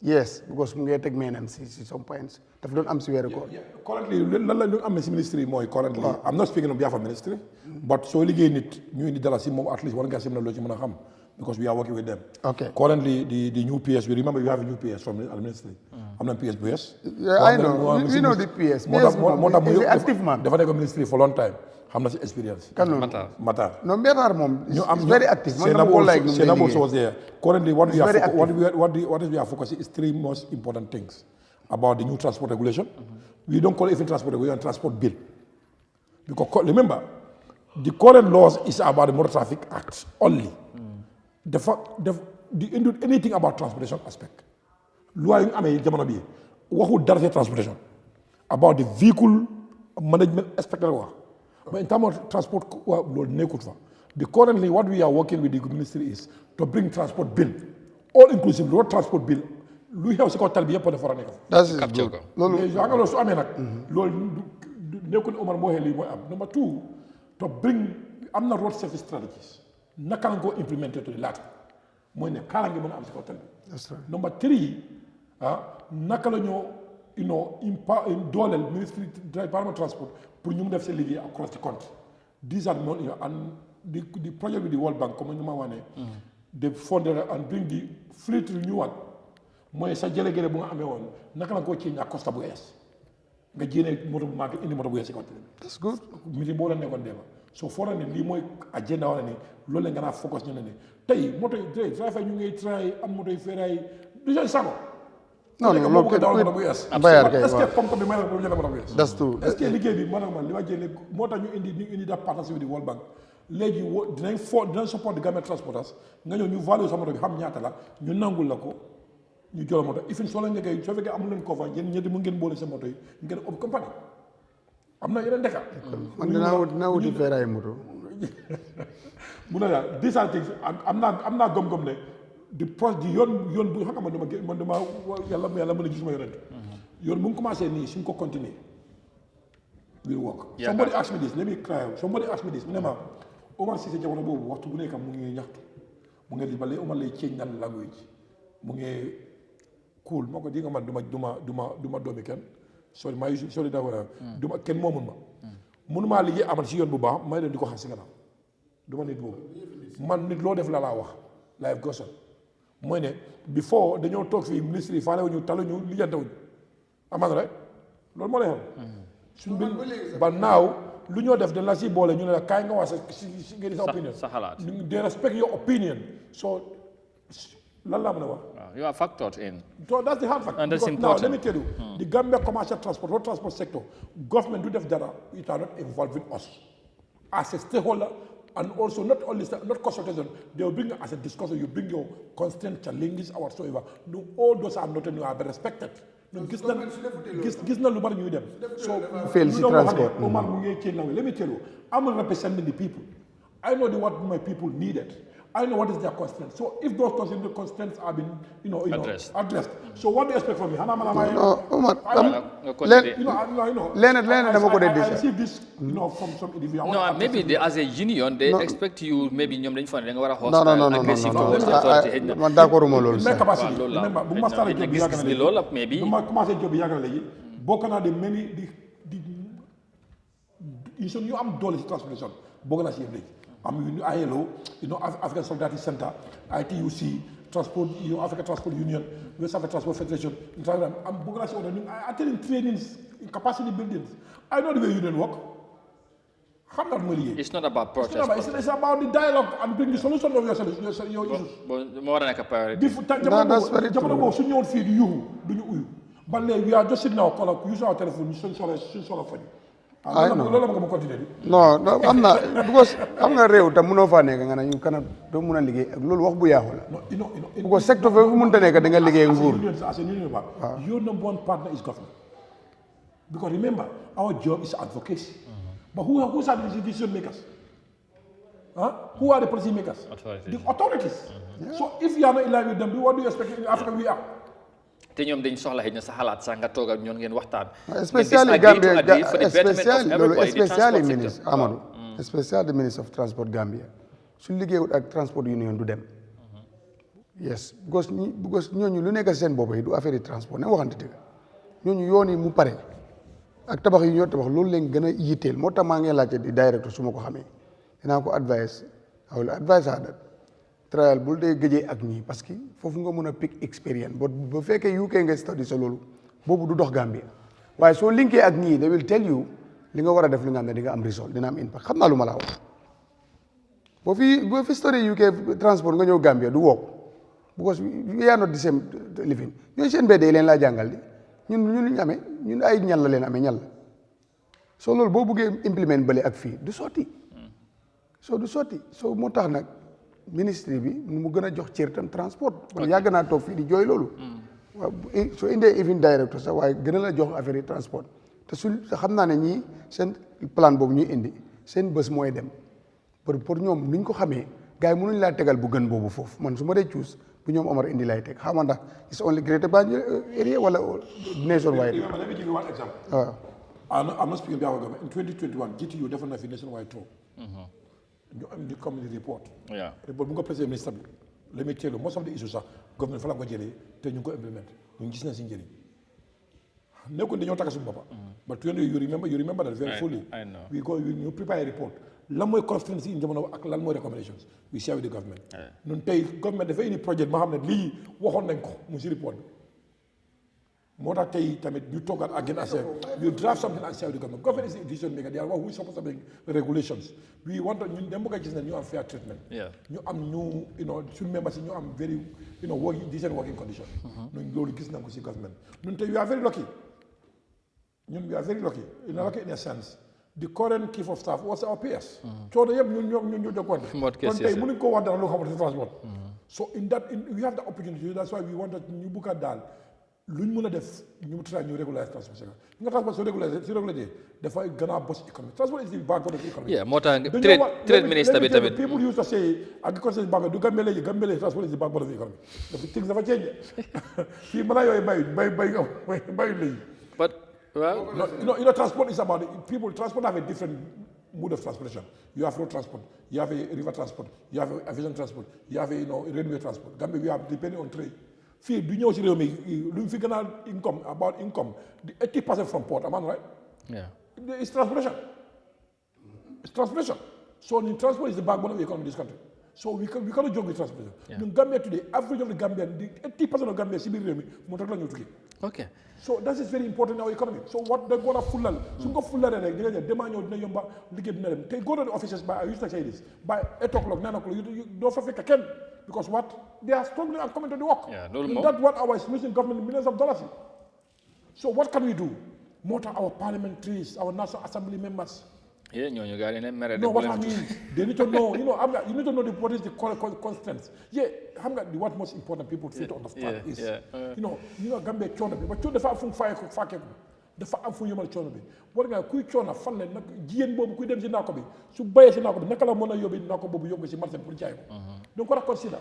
Yes, because mu ngi teg meenam si some points daf doon am si weeru koor. Currently lan la ñu am si ministry mooy currently I'm not speaking on behalf of ministry but soo liggéey nit ñu indi dala si moom at least war nga sim na loo ci mën a xam because we are working with them. Okay. Currently the new PS we remember we have a new PS from the ministry. am na PS bu yes. Yeah, I know. We know the PS. moo tax is active man. dafa nekk ministry for long time. xam na si experience. kan noonu Matar. non Matar moom. is very active. man dama ko like nu mu was there. Currently what we are focusing is three most important things about the new transport regulation. We don't call it even transport regulation, transport bill. Because remember, the current laws is about the Motor Traffic Act only. Anything about transportation aspect. Loi yu amee jamono bi waxul dara ci transportation. About the vehicle management aspect la wax. But in terms of transport, currently what we are working with the ministry is to bring transport bill, all inclusive road transport bill. Lu xew ci ko tal bi yëpp dafa nekk. That's good. Loolu su amee nag loolu nekkul Omar moo xel lii mooy am. Number 2 to bring am na road safety strategies. Naka la ko implementé to the latter mooy ne kaaraange mën a am ci ko tal bi. Number 3 naka la ñoo dooleel ministry Department transport pour ñu def seen liggéey across the country. These are not and the project with the World Bank comme ñu ma wane. They funded and bring the fleet renewal mooy sa jële-jële bu nga amee woon naka la koo ci ak costa bu ees nga jéene moto bu manqué indi moto bu ees ci kaw tali. That's good. meeting boo la nekkoon déema so foo ne lii mooy agenda wala ni loolu la nga naa focus ñu ne ni tey moto yi tey trafic ñu ngay try am moto yi feeraay du seen sago. non non moo bëgg dawal moto bu ees. est-ce que comme bi may la jënd moto bu ees. That's true. est-ce que liggéey bi man li ma jëlee moo tax ñu indi da partnership di World Bank léegi dinañ support di Gambia transporters nga ñëw ñu value sa moto bi xam ñaata la ñu nangul la ko ñu jël moto ifin soo leen nekkee soo fekkee amul leen ko fa yéen ñetti mu ngeen boole sa moto yi ngeen ëpp compagnie am na yeneen dëkk. man dinaa wuti feeraay moto. mun na daal these are things am naa gëm-gëm ne di yoon bu xam nga man dama yàlla mën a gisuma yonent yoon bu mu commencé nii suñ ko continuer will work. Somebody asked me this, let me cry out. Somebody asked me this, mu ne ma Omar Cissé jamono boobu waxtu bu nekk mu ngi ñaxtu mu ngi di ba léegi Omar lay change nan language mu ngi cool moo ko di nga man duma doomi kenn sori daa war a duma kenn moomul ma mënumaa liggéey amal si yoon bu baax may leen di ko xas si kanam duma nit boobu man nit loo def la laa wax life goson mooy ne before dañoo toog fii ministre yi faale wuñu taluñu lijjantewuñu amaan rek loolu moo lay xam suñ bi ba naaw lu ñoo def dañ la si boole ñu ne la kaay nga wax si ngeen sa opinion sa xalaat they respect your opinion so lan laa mën a wax. You are factored in. So that's the hard fact. And that's because important. Now, let me tell you, the Gambia commercial transport, road transport sector, government do that data, it are not involving us as a stakeholder, and also not only not consultation. They will bring as a discussion. You bring your constant challenges or whatsoever. No, all those are not you are respected. Gis na lu bari ñuy dem. So transport. Let me tell you, I'm representing the people. I know what my people needed. I know what is their constraints. So if those constraints have been, addressed. So what do you expect from me? I see this, from some individuals. No, maybe as a union, they expect you. Maybe ñoom dañ fa ne da nga war a host aggressive towards the authority. Man d'accord mo loolu. Remember, bu ma start job bi yàgg na loolu maybe. Bu ma commencé job bi yàgg na léegi bokk naa de many ñu am doole ci transportation bokk naa ci yëpp léegi. ILO, African Solidarity Center, ITUC, Transport, African Transport Union, West African Transport Federation. I'm attending trainings, capacity buildings. I know the way union work. It's not about protest. It's about the dialogue and bring the solution of your issues. More than a priority. That's very true. But we are just sitting now, use our telephone, I know. No, am na because am nga réew tam mënoo faa nekk nga ne ñu kana doo mën a liggéey ak loolu wax bu yaaxu la. Because secteur fa fu mënta nekk da nga liggéey nguur. Your number one partner is government. Because remember, our job is advocacy. But who are the decision makers? Who are the policy makers? The authorities. So if you are not in line with them, what do you expect in Africa we are? te ñoom dañ soxla xëy na sa xalaat sax nga toog ak ñoom ngeen waxtaan. especially Gambia especially ministre Amadou. especially the minister of transport Gambia su liggéeyut ak transport union du dem. yes because ñooñu lu nekk seen bopp yi du affaire yi transport ne waxante dëgg ñooñu yoon yi mu pare ak tabax yi ñoo tabax loolu leen gën a yitteel moo tax maa ngi laajte di directeur su ma ko xamee dinaa ko advice that trial bul dee gëjee ak ñii parce que foofu nga mën a pick experience ba fekkee UK nga study sa loolu boobu du dox Gambia waaye soo linkee ak ñii they will tell you li nga war a def li nga xam ne di nga am result dina am impact xam naa lu ma laa wax boo fi study UK transport nga ñëw Gambia du wokk because we are not the same living ñooy seen mbedd yi leen laa jàngal di ñun ñu amee ñun ay ñal la leen amee ñal la soo loolu boo buggee implement bële ak fii du sotti soo moo tax nag ministre bi mu gën a jox cër tam transport man yàgg naa toog fii di jooy loolu waaw soo indee even directeur sax waaye gën a la jox affaire yi transport te xam naa ne ñii seen plan boobu ñuy indi seen bés mooy dem pour ñoom nuñ ko xamee gars yi mënuñ laa tegal bu gën boobu foofu man su ma dee choose bu ñoom Omar indi lay teg xam ndax it's only Greater Banjul area wala nationwide. Let me give you one example. I'm not speaking about government. In 2021, GTU defoon na fi nationwide tour. ñu am di community report. report bu nga président ministre bi let me tell you most of the issues sax government fa la ko jëlee te ñu ngi ko implement ñu gis nañ si njëriñ nekkul dañoo takk suñu boppa but you remember that very fully. I know. ñu prepare a report lan mooy constraints yi jamono ak lan mooy recommendations we share with the government. ñun tey government dafa indi projet ma xam ne lii waxoon nañ ko mu si report bi moo tax tey tamit ñu toogaat again as you draft something and share with the government. Government is the decision maker. They are who is supposed to make regulations. We want to dem bëgg a gis ne ñu am fair treatment. ñu am ñu suñu members yi ñu am very decent working condition. ñun loolu gis nañ ko si government. ñun tey we are very lucky. We are very lucky. Lucky in a sense. The current chief of staff was our PS. coono yëpp ñun ñu jokkoonte. kon tey mënuñ ko wax dara loo xamante ne transport. So we have the opportunity. That's why we want ñu bëgg a daal. luñ mën a def ñu try ñu régulariser transport nga transport soo régulariser dafay gën a boost économie transport is the backbone of the economy. moo tax trade minister bi tamit people used to say agriculture is backbone du Gambia léegi transport is the backbone of the economy dafa change fii mën naa yooyu bayut léegi but well transport is about transport have a different mode of transportation. You have road transport, you have a river transport, you have aviation transport, you have railway transport. Gambia we are depending on trade. Fii du ñëw si réew mi lu fi gën a income the 80% from port am I right? It's transportation. So transport is the backbone of the economy of this country. So we cannot joke with transportation. In Gambia today, average of the Gambian, the 80% of Gambia si biir réew mi moo tax la ñu tukki. Okay. So that is very important in our economy. So what they go to fullal. So go fullal rek dina dema ñëw dina yomba liggéey dina dem. Tey go to the offices by I used to say this by 8 o'clock 9 o'clock you doo fa fekk kenn because what they are struggling and coming to the work. That's what our losing government millions of dollars. So what can we do? More to our parliamentaries, our national assembly members. No, what I mean, they need to know, you need to know what is the constraints. What most important people need to understand is, Gambia chona bi, but chona dafa am fu faake ko. Dafa am fu yomal chona bi. War nga kuy chona fan la nak jigéen boobu kuy dem si naako bi, su bayee si naako bi naka la mën a yóbbu naako boobu yóbbu si marché pour jaay ko. Donc war a consider.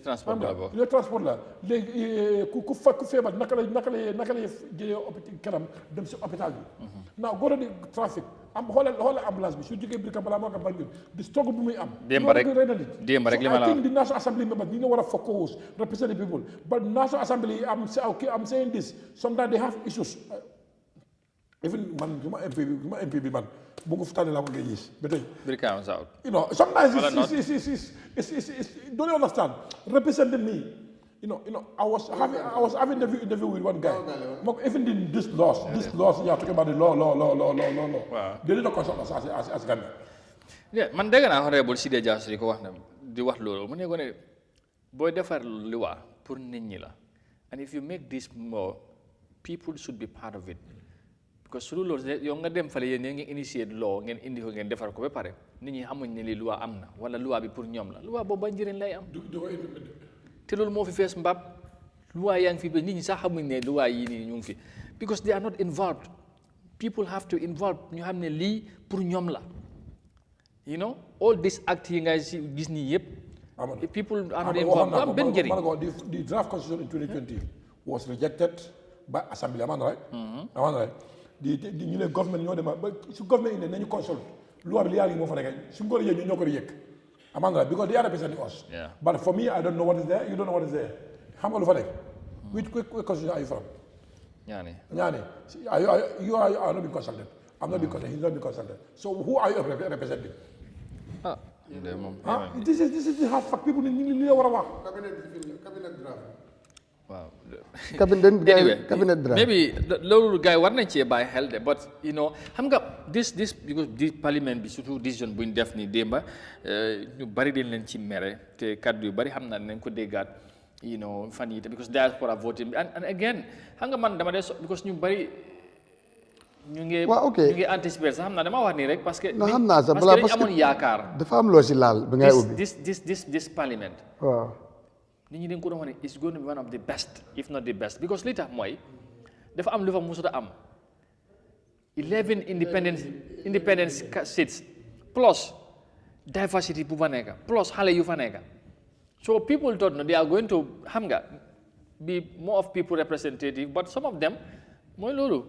Transport la bokk. Transport la. Léegi ku feebar naka la jëlee kanam dem si hôpital bi. Now go to the traffic. xoolal ambulance bi su jógee Brikama balaa moo ko Banjul di struggle bu muy am. démb rek li ma la I think the National Assembly members ñi nga war a focus represent the people but National Assembly I'm saying this sometimes they have issues even man suma MP bi man bu ko futaane laa ko ngay gis ba tey. Brikama South. Sometimes it's don't you understand representing me. I was having an interview with one guy. Even in this laws, you are talking about the law. Wow. They didn't consult us as Gambia. Yeah, man dégg naa honorable Sidé Diass di ko wax loolu mu ne ko ne booy defar loi pour nit ñi la and if you make this more people should be part of it because su loolu yow nga dem fale yéen ngeen initiate law ngeen indi ko ngeen defar ko ba pare nit ñi xamuñ ne lii loi am na wala loi bi pour ñoom la loi boobu ba njëriñ lay am. te loolu moo fi fees mbab loi yaa ngi fi ba nit ñi sax xamuñ ne loi yi nii ñu ngi fi because they are not involved people have to involve ñu xam ne lii pour ñoom la all these acts yi ngay si gis nii yëpp people are not involved am benn njëriñ. The draft constitution in 2020 was rejected by assembly am I right ñu ne government ñoo dem ba su government indi nañu consult loi bi li yaa ngi moo fa nekk su ko yëg ñoo ko di yëg Among that, because they are representing us. Yeah. But for me, I don't know what is there. You don't know what is there. How much of Which constitution are you from? Yani. You are not being consulted. I'm not being consulted. He's not being consulted. So who are you representing? This is the hard fact. People need to know. Cabinet draft. Wow. Cabinet draft. Maybe loolu guy war nañ ci bàyyi xel de, but you know xam nga this because this parliament bi surtout décision buñ def ni démba ñu bari dañ leen ci mere te kaddu yu bari xam naa nañ ko déggaat you know fan yi te because diaspora voting and again xam nga man dama dee because ñu bari ñu ngi anticiper sax xam naa dama wax nii rek parce que xam naa sax parce que dañu amoon yaakaar dafa am loo si laal bi ngay ubbi this parliament waaw nit ñi dañ ko doon wax ne it's going to be one of the best if not the best because li tax mooy dafa am lu fa musuta am 11 independence seats plus diversity bu fa nekk plus xale yu fa nekk so people thought no they are going to xam nga be more of people representative but some of them mooy loolu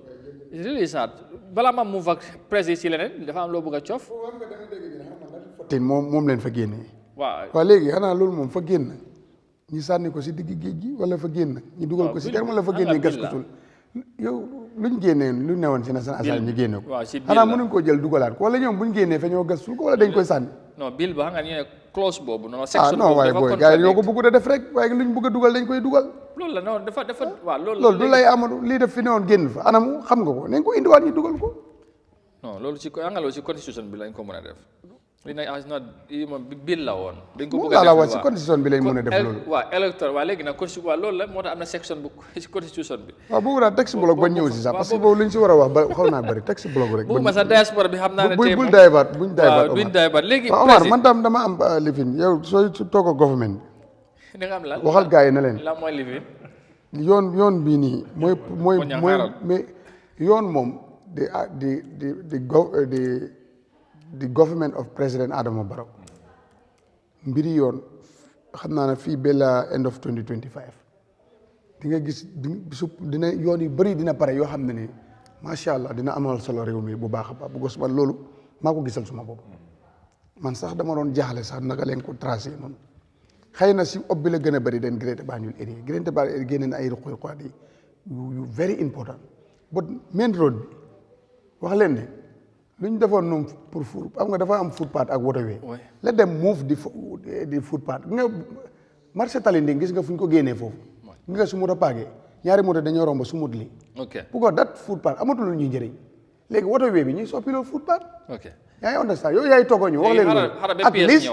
it's really sad balaa ma move ak président si leneen dafa am loo bëgg a coof te moom leen fa génne waaw léegi xanaa loolu moom fa génn ñu sànni ko si digg géej gi wala fa génn ñu dugal ko si kenn wala fa génne gas ko sul yow luñ génnee lu newoon si National Assembly ñu génne ko xanaa mënuñ koo jël dugalaat ko wala ñoom buñ génnee fa ñoo gas sul ko wala dañ koy sànni non bill ba xam nga ñu ne clause boobu non section non waaye booy gars yi ñoo ko bëgg a def rek waaye luñ bëgg a dugal dañ koy dugal loolu la non dafa waaw loolu du lay amadu lii def fi newoon génn fa anamu xam nga ko nañ ko indiwaat ñu dugal ko non loolu ci nga loolu ci constitution bi lañ ko mën a def li nag not bill la woon dañ ko bëgg a def ci constitution bi lañ mën a def loolu waaw électoral waaw léegi nag constitution waaw loolu la moo tax am na section bu ci constitution bi waaw boobu daal texte bloc ba ñëw si sax parce que boobu luñ si war a wax ba xaw naa bëri texte bloc rek bu ma sax diaspora bi xam naa ne tey buñ daybaat léegi Omar man tam dama am lifin yow sooy toog ak government bi da nga am lan waxal gars yi ne leen la mooy lifin yoon bii nii mooy mais yoon moom the government of President Adama Barrow mbiri yoon xam naa ne fii ba la end of 2025 di nga gis dina yoon yu bëri dina pare yoo xam ne ni macha allah dina amal solo réew mi bu baax a baax bu gos man loolu maa ko gisal suma bopp man sax dama doon jaaxle sax naka leen ko tracé noonu xëy na si ob bi la gën a bëri den Greater Banjul area Greater Banjul area génne na ay ruq-ruqaat yi yu very important but main road bi wax leen ne lu ñu defoon noonu pour xam nga dafa am footpath ak waterway let them move di footpath nga marché Talinding gis nga fu ñu ko génnee foofu nga su moto paagee ñaari moto dañoo romb su mut li pourquoi that footpath amatul lu ñuy njëriñ léegi waterway bi ñuy soppi loolu footpath yaa ngi understand yow yaay toogoo ñu wax leen at least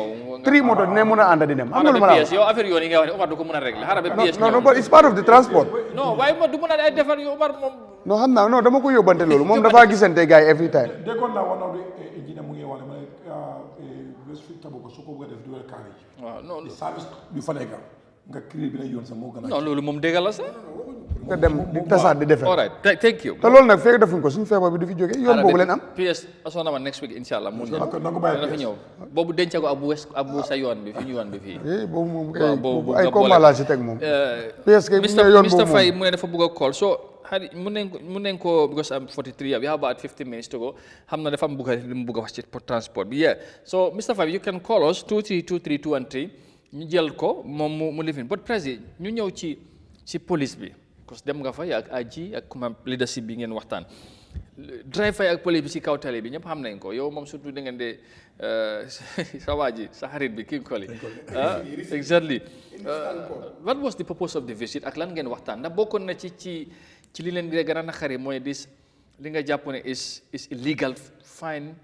3 moto dina mën a ànd di dem xam nga lu ma la wax yow affaire yoon yi nga wax ne Omar du ko mën a régler xaaral ba PS non but it's part of the transport non waaye du mën a ay defar yu Omar moom non xam naa non dama ko yóbbante loolu moom dafaa gisante gars yi every time déggoon naa one of the engineer mu ngi wax ne ma ne Westfield Tabaco su ko bëgg a def dual carriage waaw non service bi fa nekk nga créé bi la yoon sax moo gën a non loolu moom déggal la sax nga dem di tasaat di defee all right thank you te loolu nag fekk defuñ ko suñu feebar bi du fi jógee yoon boobu leen am PS asoona ma next week inshallah mun na fi ñëw boobu denca ko abu sa yoon bi fi ñu yoon bi fii boobu moom ay combat laa si teg moom PS kay yoon Mr. Faye mu ne dafa bëgg a call so xari mun nañ ko because I'm 43 we have about 15 minutes to go xam na dafa am lu mu bëgg a wax ci transport bi yeah so Mr. Faye you can call us 2323213 ñu jël ko moom mu lifin but président ñu ñëw ci police bi parce que dem nga fa ak aji ak kuma leadership bi ngeen waxtaan drive fay ak police bi ci kaw tali bi ñëpp xam nañ ko yow moom surtout da ngeen de sa waa ji sa xarit bi King Koli exactly what was the purpose of the visit ak lan ngeen waxtaan ndax bokkoon na ci li leen di gën a naqari mooy li nga jàpp ne is illegal fine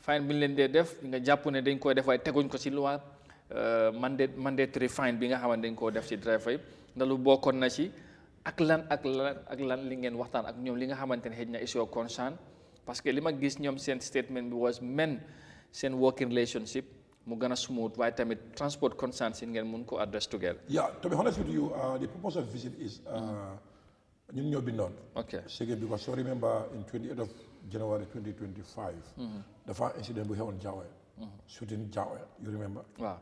bi ñu leen dee def li nga jàpp ne dañ koy def waaye teguñ ko ci loi mandatory fine bi nga xamante dañ koo def ci drive yi ndax lu bokkoon na ci ak lan li ngeen waxtaan ak ñoom li nga xamante ne xëy na is your concern parce que li ma gis ñoom seen statement bi was men seen working relationship mu gën a smooth waaye tamit transport concerns yi ngeen mun ko address together. Yeah, to be honest with you, the purpose of visit is ñun ñoo bindoon. Okay. Second, because so remember in 28th of January 2025, dafa incident bu xewoon Jawel. Shooting Jawel, you remember? waaw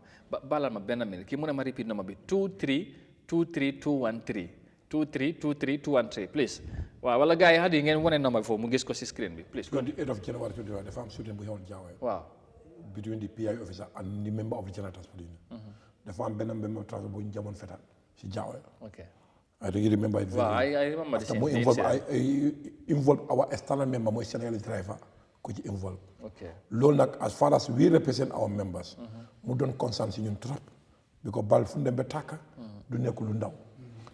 balal ma benn minute kii mu ne ma repeat number bi 2323213 2323213 please waaw wala gars yi xam ngeen wane number bi foofu mu gis ko si screen bi please. 28th of January 2025 dafa am shooting bu xewoon Jawel. waaw. between the PI officer and the member of the General Transport Union. Dafa am benn member of transport bu ñu jamoon fetal si Jaawe. Okay. I think you remember it very well. I remember the same. Involve our external member, my Senegalese driver, could involve. Okay. Loolu nag as far as we represent our members, mu doon concern si ñun trop because bal fu dem ba tàkk du nekk lu ndaw.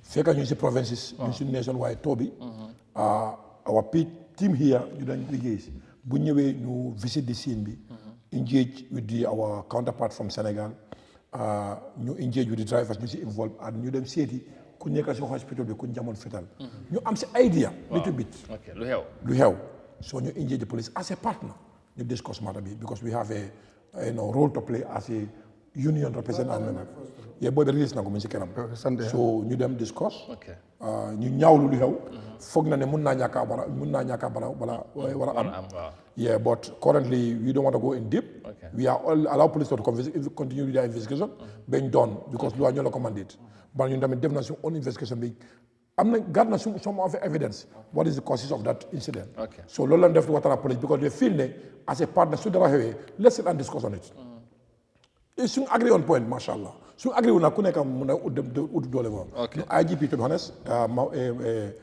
Fekk ñu si provinces, ñu si nationwide tobi, our team here ñu dañ liggéey si bu ñëwee ñu visit the scene bi, engage with our counterpart from Senegal, ñu engage with the drivers ñu si involve and ñu dem seeti ku nekk si hospital bi ku jamoon fetal. ñu am si idea little bit. Okay, lu xew. So you engage the police as a partner. You discuss matter because we have a role to play as a union representative member. Yeah, boy, the release na ko keram. So you them discuss. Okay. You ñaawlu lu xew. Foog na ne mun naa ñàkk bala am. Yeah, but currently we don't want to go in deep. Okay. We are all allow police to continue with their investigation. Being done because lu ñoo la commanded. But ñu tamit def na suñu own investigation bi. Got some of evidence. What is the causes of that incident? Okay. So Lola left Watara police because they feel as a partner, let's sit and discuss on it. Soon agree on point, mashallah. Soon agree on Kuneka Okay. IGP to be honest,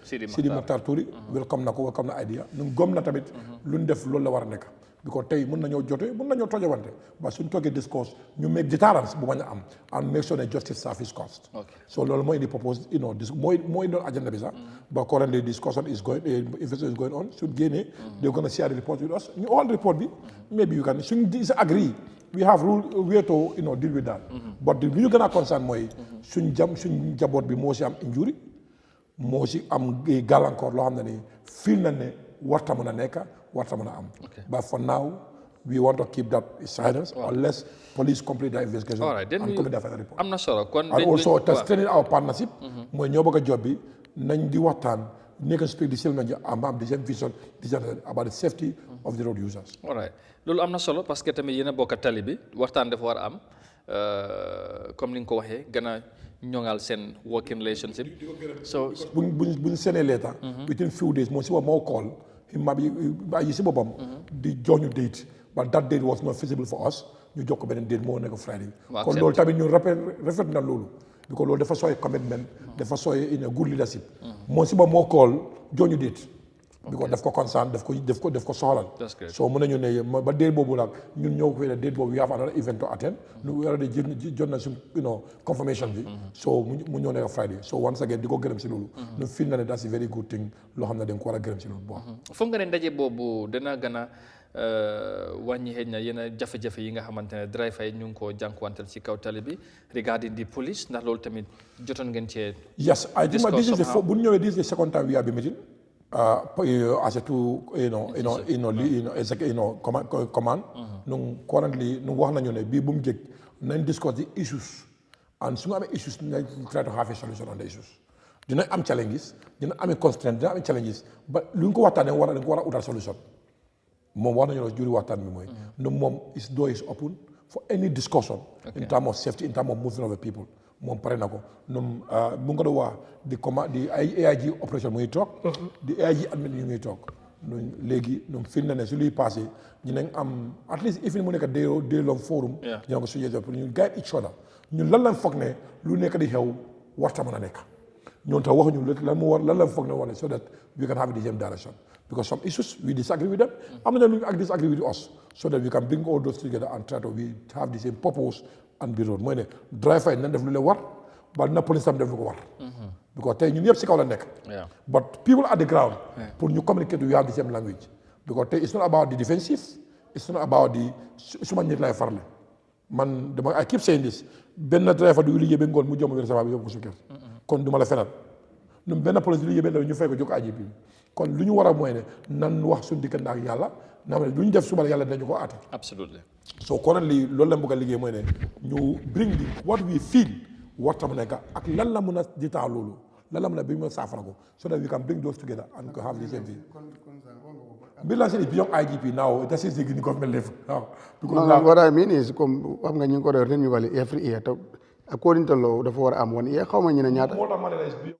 Sidi Mokhtar Touri welcome the idea. Gom na tamit lundef Lola Warneka. Because tay mun nañu joté mun nañu tojawante ba suñ togué discourse ñu make deterrence bu baña am and make sure that justice service cost. Okay. So lolu moy the purpose this moy no agenda bi sax but currently discussion is going investigation is going on should gain they're going to share the report with us ñu all report bi maybe you can suñ disagree we have rule where to deal with that but the ñu gëna concern moy suñ jabot bi mo ci am injury mo ci am galankor lo xamna ni feel na ne warta mëna nekk warta mëna am. But for now we want to keep that silence unless police complete their investigation. All right, then and come with a report. I'm not sure. And also to strengthen our partnership mooy ñoo bëgg a job bi nañ di waxtaan nekk speak the same am the same vision about the safety of the road users. All right, loolu am na solo parce que tamit yéen a bokk tali bi waxtaan dafa war a am comme ni nga ko waxee gën a ñoŋal seen working relationship. So buñ seenee later within few days moo si wax moo call yi si boppam di jox ñu date but that date was not feasible for us ñu jox ko beneen date moo nekk Friday kon loolu tamit ñu rafet na loolu because loolu dafa sooy commitment dafa sooy in a good leadership moo si boppam moo call jox ñu date because daf ko concern daf ko soxlal so mën nañu ne ba date boobu nag ñun ñoo ko fee date boobu we have another event to attend ñu war a jot na suñ confirmation bi so mu ñëw nekk Friday so once again di ko gërëm si loolu ñu feel na ne that's a very good thing loo xam ne dañ ko war a gërëm si loolu bu foog nga ne ndaje boobu dana gën a wàññi xëy na yenn jafe-jafe yi nga xamante ne driver yi ñu ngi koo jànkuwanteel si kaw tali bi regarding the police ndax loolu tamit jotoon ngeen cee yes I think this is bu ñu ñëwee this is the second time we have been meeting as a two command nu currently nu wax nañu ne bii bu mu jëkk nañ discuss the issues and su ñu amee issues nañ try to have a solution on the issues dina am challenges dina am constraint dina am challenges ba lu ñu ko waxtaanee dañ ko war a utal solution moom wax nañu ne juri waxtaan bi mooy nu moom his door is open for any discussion in terms of safety in terms of movement of the people moom pare na ko ñoom mu ngi ko doon wax di AIG operation mu ngi toog di AIG admin ñu ngi toog léegi ñoom fil na ne su luy passé ñu nañ am at least if mu nekk day long forum ñu ko suggest pour ñu guide each other ñun lan lañ foog ne lu nekk di xew warta mën a nekk ñoom tax waxuñu lan lañ foog ne wane so that we can have the same direction because some issues we disagree with them am na lu ñu disagree with us so that we can bring all those together and try to have the same purpose and be road mooy ne driver yi nañ def lu leen war ba na police tam def lu ko war because tey ñun yëpp si kaw la nekk but people at the ground pour ñu communicate we have the same language because tey it's not about the defensive it's not about the suma nit lay farle man dama I keep saying this benn driver du liggéey ba ngoon mu jom wér sama bi yóbbu ko su kër kon du ma la fenal ñun benn police du liggéey ba ñu fay ko jóg IGP kon lu ñu war a mooy ne nan wax suñu diggante ak yàlla naa ne lu ñu def suba la yàlla dinañu ko aate absolutely so currently loolu la bëgg a liggéey mooy ne ñu bring the what we feel wartam nekk ak lan la mën a jitaa loolu lan la mën a bi mën a saafara ko so that we can bring those together and have the same thing bi la seen beyond IGP now that is the government level because what I mean is comme wax nga ñu ngi ko doon renewal every year te according to law dafa war a am one year xaw ma ñu ne ñaata moo tax ma ne la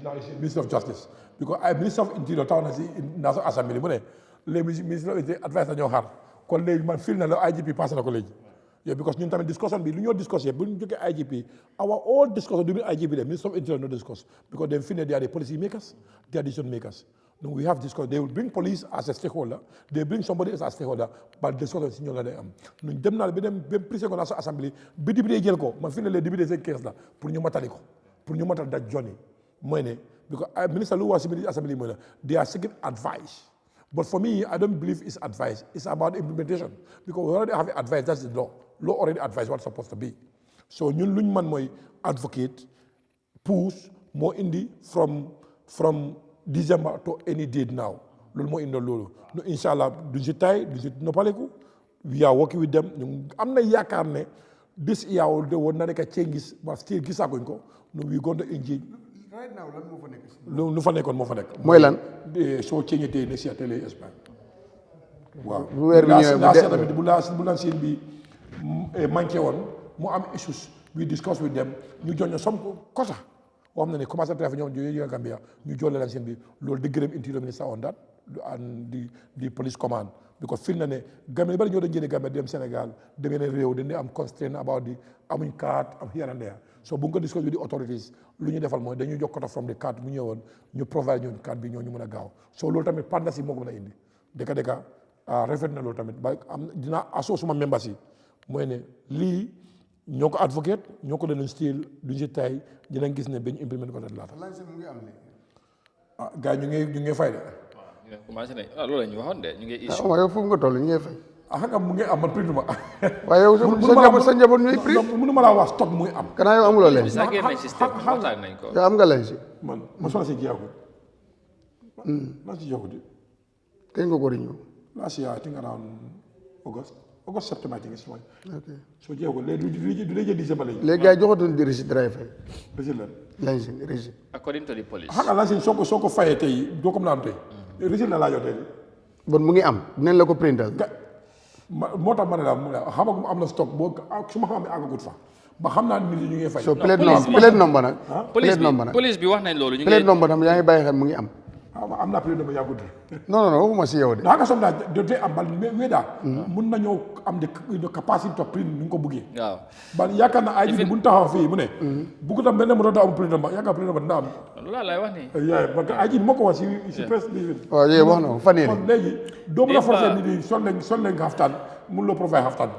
now is Minister of Justice because I Minister of Interior taw na si National Assembly mu ne les ministres of Interior advice dañoo xaar kon léegi man fil na la IGP passé na ko léegi yow because ñun tamit discussion bi lu ñoo discuss bu ñu jógee IGP our all discussion du IGP dem Minister of Interior no discuss because they feel they are the policy makers, they are decision makers. No, we have discussed. They will bring police as a stakeholder. They bring somebody else as a stakeholder. But discussion is not there. Nous dem na dem président de l'Assemblée. Bi député jël ko. Man fi ne les députés c'est 15 là pour ñu matali ko. Pour ñu matal that journey. Moy ne because minister lu was Assembly moy they are seeking advice. But for me, I don't believe it's advice. It's about implementation. Because we already have advice. That's the law. Law already advises what's supposed to be. So ñun luñ man moy advocate, push more indi from December to any date now. Lolo mo indo lolo. No inshallah duñ ci tay duñ ci noppaleku. We are working with them. Ñu am na yaakaar ne this year de won na nek changes but still gisaguñ ko. No we going to engage. Right now lan mo fa nek? Lu fa nekkon mo fa nek. Moy lan? So change té ne ci télé Espagne. Waaw. Bu wër bi ñëw bu la seen bi manqué won mu am issues. We discuss with them. Ñu joño som kosa. Xam na ne commencé trafic ñoom jógee Gambia ñu jolle leen seen bi loolu di gërëm interior minister on that and the police command because fil na ne Gambia bari ñoo dañ jëne Gambia dem Sénégal dem yeneen réew dañ am constraint about the amuñ card am here and there so bu nga discuss with the authorities lu ñu defal mooy dañuy jox quota from the card mu ñëwoon ñu provide ñoon card bi ñoo ñu mën a gaaw so loolu tamit partnership moo ko mën a indi dëkka rafet na loolu tamit ba am dinaa asso suma members yi mooy ne lii ñoo ko advocate ñoo ko doon style duñ si tay dinañ gis ne bañ implement ko laata. mu ngi am ne. Ah gars ñu ngi fay de. waaw commencé nañ loolu la ñu waxoon de ñu ngi issue. ah yow foofu nga toll ñu ngi fay. ah xam nga mu ngi am man prix ma. waaye yow sa njaboot ñuy prix. mënu ma laa wax stock muy am. kanaa yow amuloo leen. sax génn nañ système waxtaan nañ ko. yow am nga leen si. man mosuma si jeexul. maa si jeexul de. kañ nga ko di ñëw. last year I think around August September I think it's fine. Okay. So jeexul léegi du dee December lañu. léegi gars yi joxatuñu di receipt drive fay. receipt lan. lancing receipt. According to the police. xam nga lancing soo ko fayee tey doo ko mën a am tey. receipt la laa jox tey. bon mu ngi am dinañ la ko printal. moo tax ma ne la xam nga am na stock boo su ma xam ne àggagut fa ba xam naa nit ñi ñu ngi fay. so plate number nag. police bi wax nañ loolu. ñu ngi plate number tam yaa ngi bàyyi xel mu ngi am. am naa plate number yàggut. non waxuma si yow de. daa nga som daal doote am bal weeda mun nañoo am de capacity to print ni nga ko bëggee. waaw ba yaakaar naa ay bu ñu taxaw fii mu ne. bu ko tam benn moto daa am plate number yaakaar plate number dina am. loolu lay wax nii. yaa parce que ay moo ko wax si presse bi. waaw yéen wax na ko fan yii kon léegi doo mën a forcer nit ñi sol leen xaftaan mun loo provide xaftaan.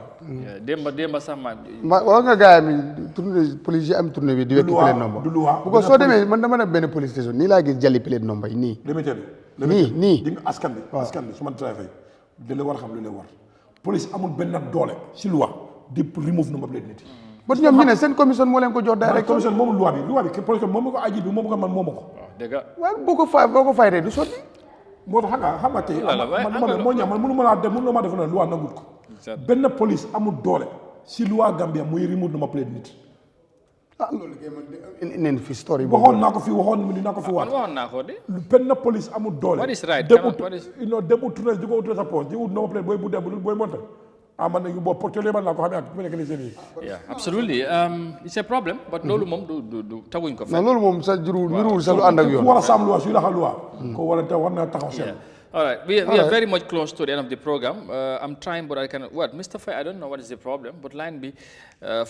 démba sax ma wax nga gars yi tournée police yi am tournée bi di wekki plate number. du luwa bu ko soo demee man dama ne benn police station nii laa gis jali plate number yi nii. nii di nga askan bi su ma driver yi da la war a xam lu leen war police amul benn doole si loi di remove number plate nit yi. ba ñoom ñu ne seen commission moo leen ko jox direct. commission moom loi bi police moom ko aji bi moom ko man moomu ko. dëgg la waaw boo ko faytee du sotti. moo tax xam nga tey man moo ñaax man mënu ma laa def na loi nangut ko. benn police amul doole si loi Gambia muy remove number plate nit. loolu kay man neen fi story boobu waxoon naa ko fi dinaa ko fi waat. waxoon naa ko de. benn police amul doole. what is right dem ut tourné di ko ut sa poche di ut number plate booy budde booy monté. man nañu boo portélé man laa ko xamee ak ku nekk ni seen yi. yeah absolutely it's a problem but loolu moom du taguñ ko. non loolu moom sa juruwul sa lu ànd ak yoon. ku war a sàmm loi suy la xam loi. ko war na taxaw seen. All right, we are very much close to the end of the program. I'm trying, but I cannot. What, Mr. Faye? I don't know what is the problem, but line B, yeah,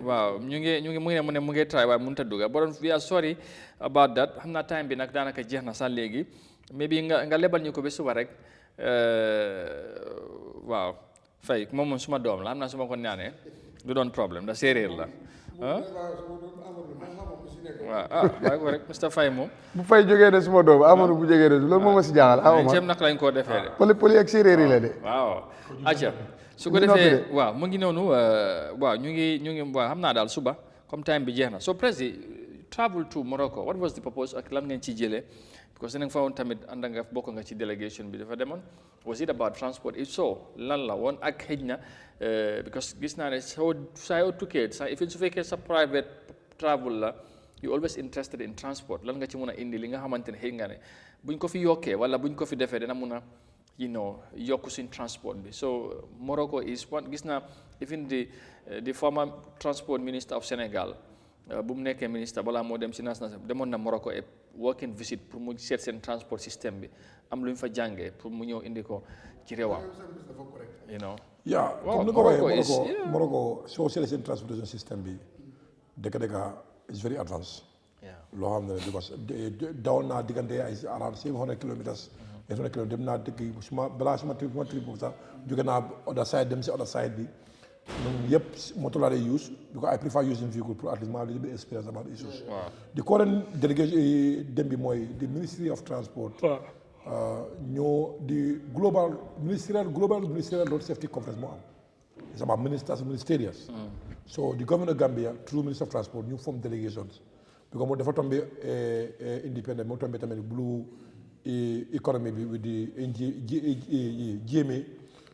wow, mu ngi try, but munta duga. But we are sorry about that. I'm not time bi nak danaka jeex na sa legi. Maybe nga lebal ñu ko be suba rek. Wow, Faye, mom suma dom la, amna suma ko ñaane. Du doon problème, da séréer la. waaw waaye ko rek Mr Faye moom. bu Faye jógee de suma doom Amadou bu jógee de loolu moom ma si jaaxal. ceeb nag lañ koo defee de. poli ak séeréer yi la de. waaw. acca su ko defee waaw mu ngi noonu waaw ñu ngi waaw xam naa daal suba comme time bi jeex na so President travel to Morocco what was the purpose ak lan ngeen ci jëlee because dinañ fa woon tamit ànd nga bokk nga ci délégation bi dafa demoon was it about transport if so lan la woon ak xëj na because gis naa ne saa yoo tukkee sa if su fekkee sa private travel la. You always interested in transport lan nga ci mën a indi li nga xamante ne xëy nga ne buñ ko fi yokkee wala buñ ko fi defee dina mun a yokku suñ transport bi so Morocco is one gis naa even the former transport minister of Senegal bu mu nekkee ministre balaa moo dem si national demoon na Morocco et working visit pour mu seet seen transport système bi am lu ñu fa jàngee pour mu ñëw indi ko ci réewam. you know. Yeah, comme ni ko waxee Morocco soo seetlee seen transportation système bi dëkk is very advanced. loo xam ne because dawal naa diggante ay around 700 kilometers. 800 kilometers dem naa dëkk suma balaa suma trip boobu sax jóge naa other side dem si other side bi. ñoom yëpp moto laa day use because I prefer using vehicle pour at least ma have a little bit experience about issues. The current delegation dem bi mooy the Ministry of Transport. ñoo the global ministerial road safety conference moo am. It's about ministerials. So the government of Gambia through Minister of Transport ñu form delegations because moo dafa tombé independent moo tombé tamit blue economy bi with the GMA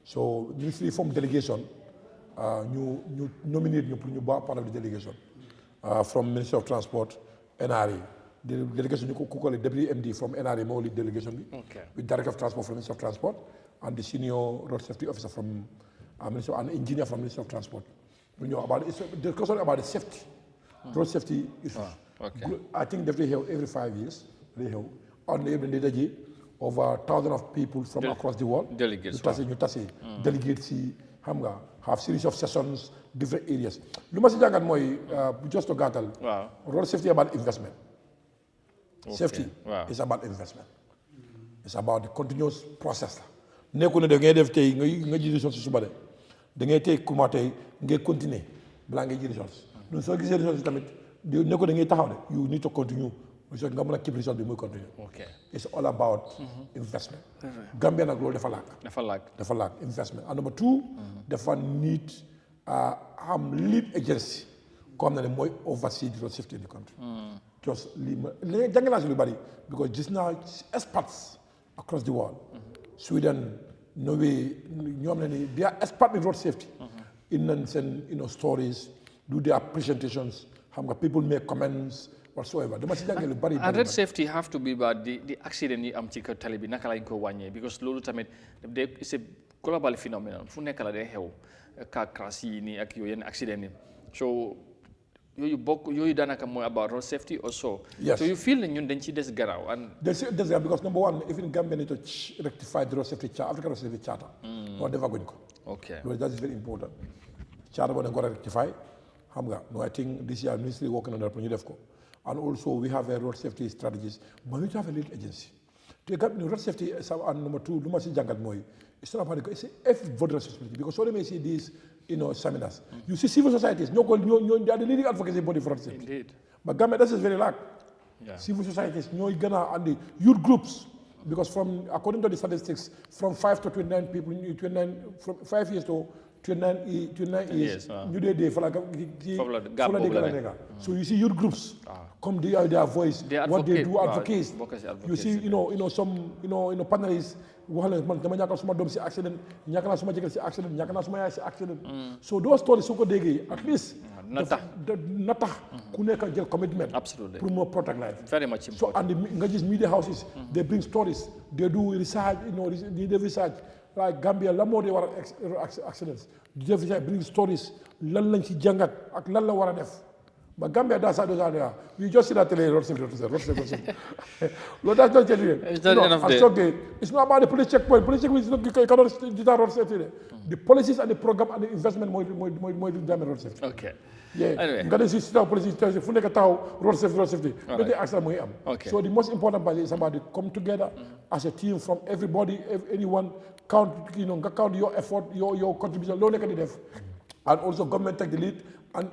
so ministry form delegation. ñu nominate ñu pour ñu ba part of the delegation from Ministry of Transport NRA the delegation ñu ko call deputy MD from NRA moo lead delegation bi with director of transport from Ministry of Transport and the senior road safety officer from Ministry and engineer from Ministry of Transport ñu ñëw about discussion about the safety road safety issues I think daf lay xew every 5 years lay xew on the day daje over 1,000 of people from across the world ñu tase delegates si xam nga have series of sessions different areas lu ma si jàngat mooy just to gàttal road safety about investment safety is about investment it's about the continuous process la nekku ne da ngay def tey nga ji results si suba de da ngay tey kuma tey ngay continuer balaa ngay ji results donc soo gisee results tamit nekku da ngay taxaw de you need to continue result nga mën a keep result bi muy continue it's all about investment Gambia nag loolu dafa laak investment and number 2 dafa need am lead agency comme na ne mooy oversee the road safety in the country just lii ma léegi jàng naa si lu bari because gis naa experts across the world Sweden Norway ñoom ne ni they are expert in road safety in nañ seen stories do their presentations xam nga people make comments whatsoever dama si jàngee lu bari and road safety have to be about the accident yi am ci kaw tali bi naka lañ ko wàññee because loolu tamit c'est global phenomenon fu nekk la day xew car crash yi nii ak yooyu yenn accident yi so yooyu daanaka mooy about road safety also so you feel ne ñun dañ ci des gannaaw and des gannaaw because number 1 even Gambia need to rectify the road safety charter African road safety charter loolu defaguñ ko loolu that is very important charter boo dañ ko rectify xam nga no I think this year ministry working on that pour ñu def ko and also we have a road safety strategies but we have a lead agency te road safety and number 2 lu ma si jàngat mooy it's not about it's everybody's responsibility because so they may see these seminars you see civil societies ñoo they are the leading advocacy body for road safety indeed but Gambia that is very lack civil societies ñooy gën a andi youth groups because from according to the statistics from 5 to 29 people 29 from 5 years to 29 years ñu dee fa la nekk so you see youth groups come their voice what they do advocates you see some panelists wax la man dama ñàkkal suma doom si accident ñàkk naa suma jëkkër si accident ñàkk naa suma yaay si accident so those stories su ko déggee at least na tax ku nekk jël commitment pour more protect life very much important so and nga gis media houses they bring stories they do research they do research like Gambia la moo dee war a accidents di def research bring stories lan lañ ci jàngat ak lan la war a def but Gambia does that. You just see that tele road safety. Well, that's not it. It's not about the police checkpoint. Police checkpoint is not cannot road safety. The policies and the program and the investment more damage road safety. Okay. Yeah. Anyway. Nga see state policy fu nekk taw road safety. But the accident mooy am. Okay. So the most important part is about to come together as a team from everybody, anyone count nga count your effort, your contribution. Loo nekk di def. And also government take the lead and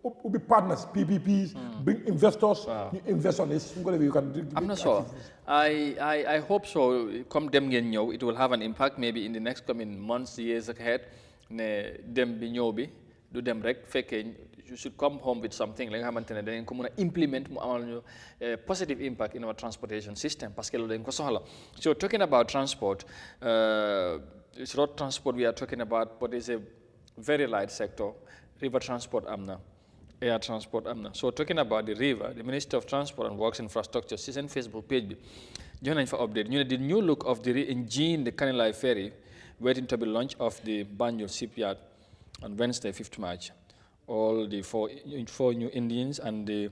will be partners, PPPs, bring investors, invest on this. I'm not sure. I hope so. Come dem ngeen ñëw, it will have an impact maybe in the next coming months, years ahead. Ne dem bi ñëw bi du dem rek fekkee you should come home with something la nga xamante ne dañ ko mën a implement mu amal ñu positive impact in our transportation system parce que loolu dañ ko soxla. So talking about transport, it's road transport we are talking about, but it's a very light sector. River transport am na. Air transport am na. So talking about the river, the Minister of Transport and Works Infrastructure si seen Facebook page bi jox nañ fa update ñu ne the new look of the re-engine the Kanilai ferry waiting to be launched of the Banjul shipyard on Wednesday 5th March. all the four new engines and the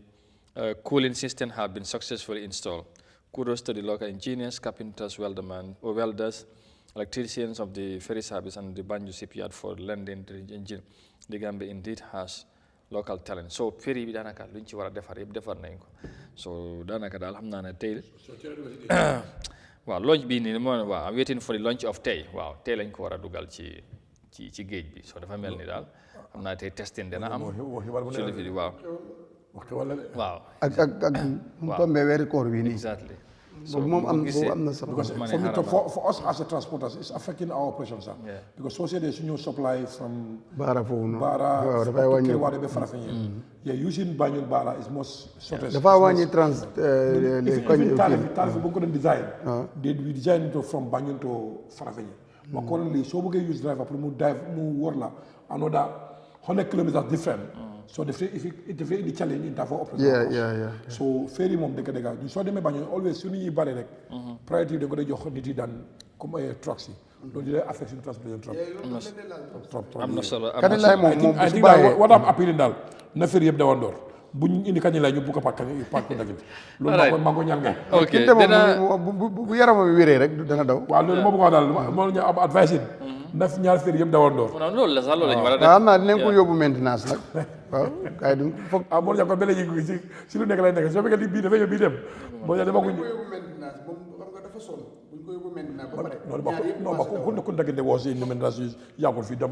cooling system have been successfully installed. Kudos to the local engineers, carpenters, welders, electricians of the ferry service and the Banjul shipyard for lending the engine. The Gambia indeed has local talent. So ferry bi danaka luñ ci wara defar yeb defar nañ ko. So danaka dal xamna na tay waaw launch bi ni mo waaw I'm waiting for the launch of tay waaw tay lañ ko wara dugal ci géej bi. So dafa melni dal xamna tay testing dina am ci li fi waaw waaw ak mu tombé wéri koor wi ni exactly. So mom am na solo because for us as a transporters it's affecting our operations because society is new supply from Bara fofu Bara da fay wañi wade be farafenye using Banjul Bara is most shortest da fa wañi trans les tarif bu ko design we design it from Banjul to farafenye but currently so bu use driver pour mu dive mu wor la another 100 kilometers different. So if the challenge in terms of operation. So ferry mom dega ñu so démé bañu always suñu ñi bari rek priority de ko day jox nit yi dan comme ay trucks yi do di affect une transportation trop amna solo kan lay mom what am appealing dal na ferry yeb da wandor buñ indi kañ lay ñu bu ko pak ko dagit loolu ma ko ñaan nga okay bu yarama bi wéré rek dana daw wa loolu mo bu ko dal mo ñu am advice naf ñaar ferry yeb da wandor non loolu la sax loolu lañu wara def amna dinañ ko yóbbu maintenance nak waaw kay du foog mo ñako bele yi ci lu nekk lay nekk so bëgg bi dafa yóbbu dem mo ya dama ko yóbbu maintenance mom xam nga dafa sonn buñ ko yóbbu maintenance ba pare non ba ko dagante wo ci maintenance yagul fi dem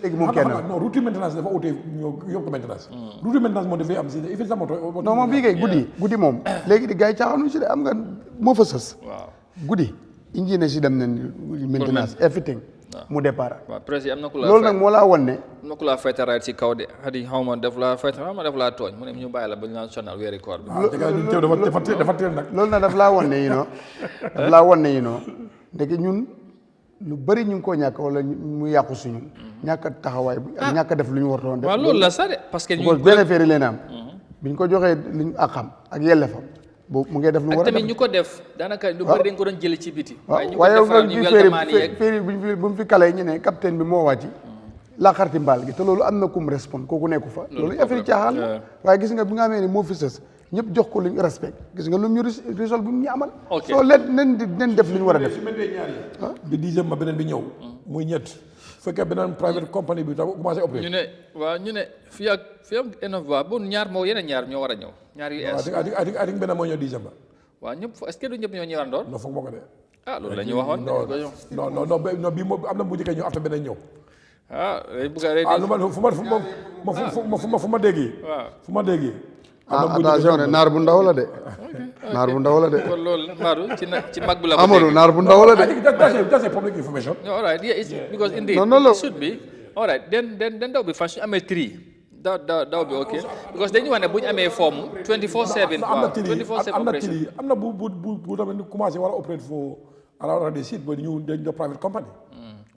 léegi moom kenn non routine maintenance dafa outé yóbbu ko maintenance routine maintenance mo defé am ci il sa moto non moom bii kay guddi moom léegi di gars yi caaxaanu ci de am nga moo fa sës waaw guddi ingénieur si dem nañ maintenance everything mu départ waaw président am na ku la loolu nag moo laa won ne am na ku la fayta raay ci kaw de xadi xawma def la fayta xawma def la tooñ mu ne ñu bàyyi la ba ñu naan sonal weeri koor bi dafa teel nag loolu nag daf laa won ne daf laa won ne ndeke ñun lu bëri ñu ngi koo ñàkk wala mu yàqu suñu ñàkk taxawaay bi ak ñàkk def lu ñu wartoon def waaw loolu la sax de parce que ñu bénéfice leen am biñ ko joxee liñ ak xam ak yellefam boobu mu ngi def lu mu war a def tamit ñu ko def daanaka lu bëri dañ ko doon jëlee ci biti waaye féeri bu mu fi kale ñu ne capitaine bi moo wàcc la xarti mbaal gi te loolu am na kum respond kooku nekku fa loolu affaire caaxaan la waaye gis nga bi nga xamee ne moo fi sës ñëpp jox ko luñ respect gis nga lu ñu résolve bu ñu amal soo nen def li ñu war a def bi 10e ma beneen bi ñëw muy ñett fekkee beneen private company bi tam commencé opéré ñu ne waaw ñu ne fii ak Innova bu ñaar moo yeneen ñaar ñoo war a ñëw ñaar yu es adik beneen moo ñëw 10e ba waaw ñëpp est-ce que du ñëpp ñoo ñëwandoon non foog moo ko de loolu la ñu waxoon non bii moom am na bu njëkkee ñëw after beneen ñëw fu ma déggee fu ma déggee attention naar bu ndaw la de naar bu ndaw la de kon loolu Maodo ci mag bi la ko Amadou naar bu ndaw la de that's a public information all right yeah it's because indeed it should be all right then that will be fine su amee 3 that will be okay because dañu wax ne bu ñu amee forme 24/7 am na tili am na bu tamit commencé war a operate for around the site ba ñu dañ do private company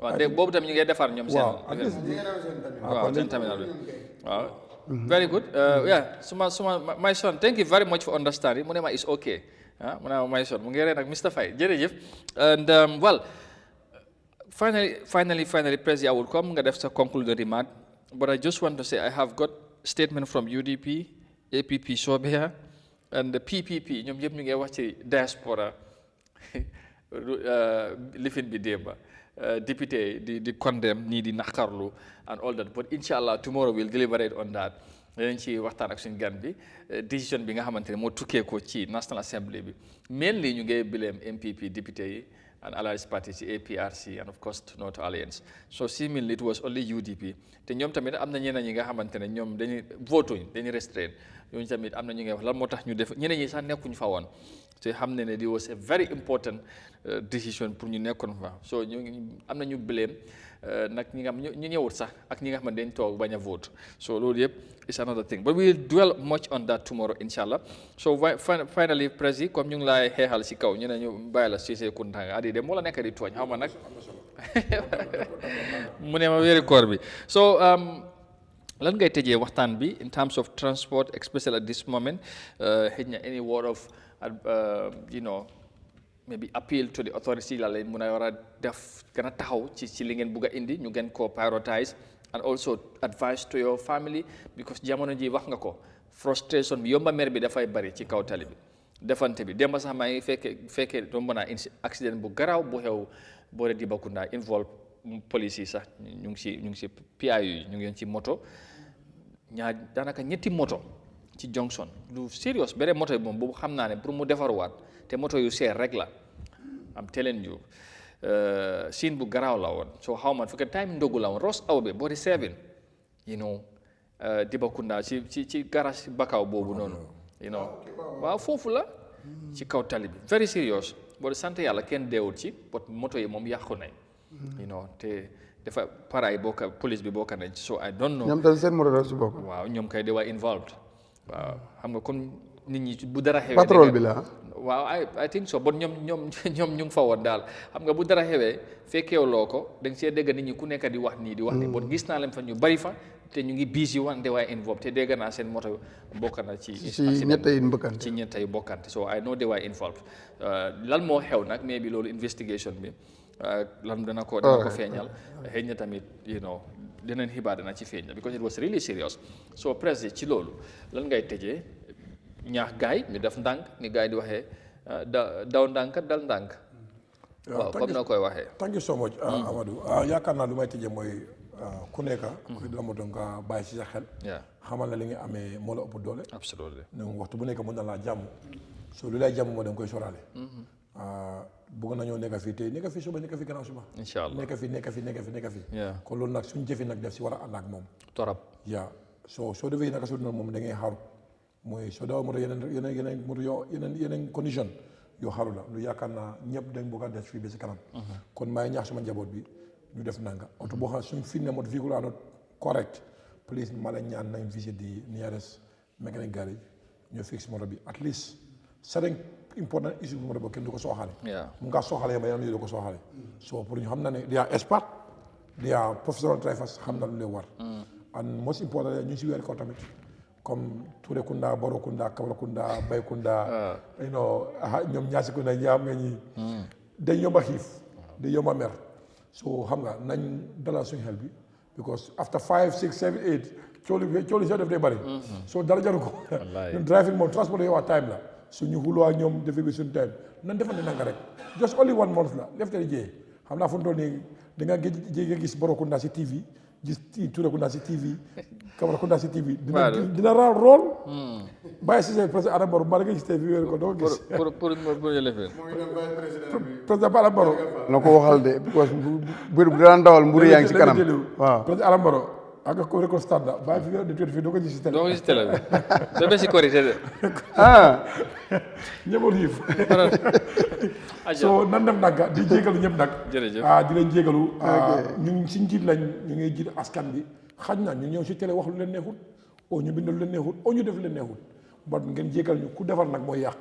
waaw dégg boobu tamit ñu ngi defar ñoom seen waaw seen terminal bi waaw very good my son thank you very much for understanding mu ne ma is okay mu ne ma my son mu ngi ree nag Mr. Faye jërëjëf and well finally President I will come nga def sa concluding remark but I just want to say I have got statement from UDP APP Sobia and the PPP ñoom yëpp ñu ngi wax ci diaspora lifin bi démba député di condemn ñii di naqarlu and all that but inshallah tomorrow we'll deliberate on that dinañ ci waxtaan ak suñu gan bi décision bi nga xamante ne moo tukkee ko ci National Assembly bi mainly ñu ngi blame MPP député yi and allied parties ci APRC and of course North Alliance so seemingly it was only UDP te ñoom tamit am na ñeneen ñi nga xamante ne ñoom dañuy votuñ dañuy restrain ñooñu tamit am na ñu ngi wax lan moo tax ñu def ñeneen ñi sax nekkuñ fa woon te xam ne it was a very important decision pour ñu nekkoon fa so ñu am na ñu blame nag ñi nga xam ñu ñëwut sax ak ñi nga xam ne dañ toog bañ a vote so loolu yëpp is another thing but we will dwell much on that tomorrow inshallah so finally Président comme ñu ngi laay xeexal si kaw ñu ne ñu bàyyi la Ceesay Kuntanga adi de moo la nekk di tooñ xaw ma nag mu ne ma weeri koor bi so lan ngay tëjee waxtaan bi in terms of transport especially at this moment xëy na any word of maybe appeal to the authorities la leen mun a war a def gën a taxaw ci li ngeen bugg a indi ñu gën koo prioritize and also advice to your family because jamono ji wax nga ko frustration bi yomba mer bi dafay bari ci kaw tali bi defante bi demba sax maa ngi fekkee domb naa accident bu garaaw bu xew boore di Bakunda involve police yi sax ñu ngi si PIU ñu ngi ci moto ñaar daanaka ñetti moto ci junction lu serious beneen moto bi moom boobu xam naa ne pour mu defaruwaat te moto yu seer rek la am telling you scene bu garaaw la woon so xaw ma fekk time ndogu la woon Ross aw bi boori 7 you know di Bakunda ci garage Bakaw boobu noonu you know waaw foofu la ci kaw tali bi very serious boori sant yàlla kenn deewul ci but moto yi moom yàqu nañ you know te dafa paraay bokka police bi bokka nañ ci so I don't know ñoom tam seen moto la ci bokk waaw ñoom kay de waa involved waaw xam nga comme nit ñi bu dara xewee patrol bi la waaw I think so but ñoom ñu ngi fa woon daal xam nga bu dara xewee fekkeewloo ko da nga see dégg nit ñi ku nekk di wax nii but gis naa leen fa ñu bari fa te ñu ngi busy wante waaye involved te dégg naa seen moto bokk na ci ñett yi bokkante so I know they were involved lan moo xew nag mais bi loolu investigation bi lan dana ko feeñal xëy na tamit you know dinañ xibaar dana ci feeñal because it was really serious so presque ci loolu lan ngay tëjee ñaax gaay ñu def ndànk ni gaay di waxee daw ndànk dal ndànk waaw comme na koy waxee thank you so much Amadou yaakaar naa lu may tëjee mooy ku nekk ku dama doon nga bàyyi ci sa xel xamal na li nga amee moo la ëpp doole absolument waxtu bu nekk mën na laa jàmm so lu lay jàmm moo da nga koy soraale bëgg nañoo nekk fii tey nekk fii suba nekk fii gannaaw suba incha allah nekk fii kon loolu nag suñu jëfi nag def si war a ànd ak moom torop soo defee naka su noonu moom da ngay xaru mooy soo dawa moto yeneen moto yeneen condition yoo xaru la lu yaakaar naa ñëpp dañ bëgg a des fii ba si kanam kon maay ñaax suma njaboot bi ñu def nanga oto boo xam suñ fi ne moto véhicule are not correct please ma la ñaan nañ visit di nearest mechanic garage ñu fix moto bi at least certain important issue bu moto boobu kenn du ko sooxaale mu ngaa sooxaale ba yeneen yi du ko sooxaale so pour ñu xam na ne they are expert they are professional drivers xam na lu leen war and most important ñu si weer ko tamit comme Touré Kunda Baro Kunda Kabra Kunda Bay Kunda you know ñoom ñaasi Kunda ñaam nga ñi dañ yomba xiif dañ yomba mer so xam nga nañ dalal suñu xel bi because after 5 6 7 8 cooli soo def day bari so dara jaru ko ñun driving moom transport yow time la suñu xuloo ak ñoom defee bi suñu time nan defante nanga rek just only 1 month la def te jiyee xam naa fu mu toll nii da nga gis Baro Kunda si TV gis Touré Kunda si TV Kabra Kunda si TV dina raar rool bàyyi si président Adama Barrow mbaa nga gis tey bi wéer ko doo gis pour président Adama Barrow na ko waxal de because bu daan dawal mburu yaa ngi si kanam waaw président Adama Barrow ak ko rek stade bàyyi fi wéer de tuuti fii doo ko gis si télé doo ko gis télé bi doo ba si korité de ñëppal xiif so nan def nag di jégalu ñëpp nag jërëjëf di leen jégalu ñu si njiit lañ ñu ngi jiit askan bi xaj na ñu ñëw si télé wax lu leen neexut oo ñu bind lu leen neexut oo ñu def lu leen neexut ba ngeen jégal ñu ku defar nag mooy yàq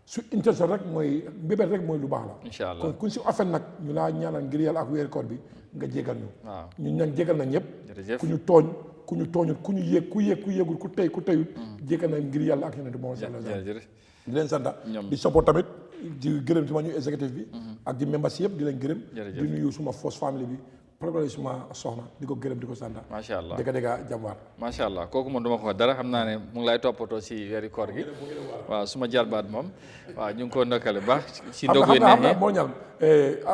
su intention rek mooy mbébét rek mooy lu baax la incha allah kon kuñ si offen nag ñu laa ñaanal ngir yàlla ak weer koor bi nga jégal ñu ñun nag jégal na ñëpp ku ñu tooñ ku ñu tooñut ku ñu yéeg ku yéegul ku teyut jégal na ngir yàlla ak yonent moom di leen sant di support tamit di gërëm suma ñu exécutif bi ak di membres yëpp di leen gërëm di nuyu suma force family bi programme suma soxna di ko gërëm di ko sant macha allah dëgg jàmbaar macha allah kooku moom duma ko wax dara xam naa ne mu ngi lay toppatoo si weeri koor gi waaw suma jarbaat moom waaw ñu ngi ko ndokkale baax si ndogu yi neexee moo ñal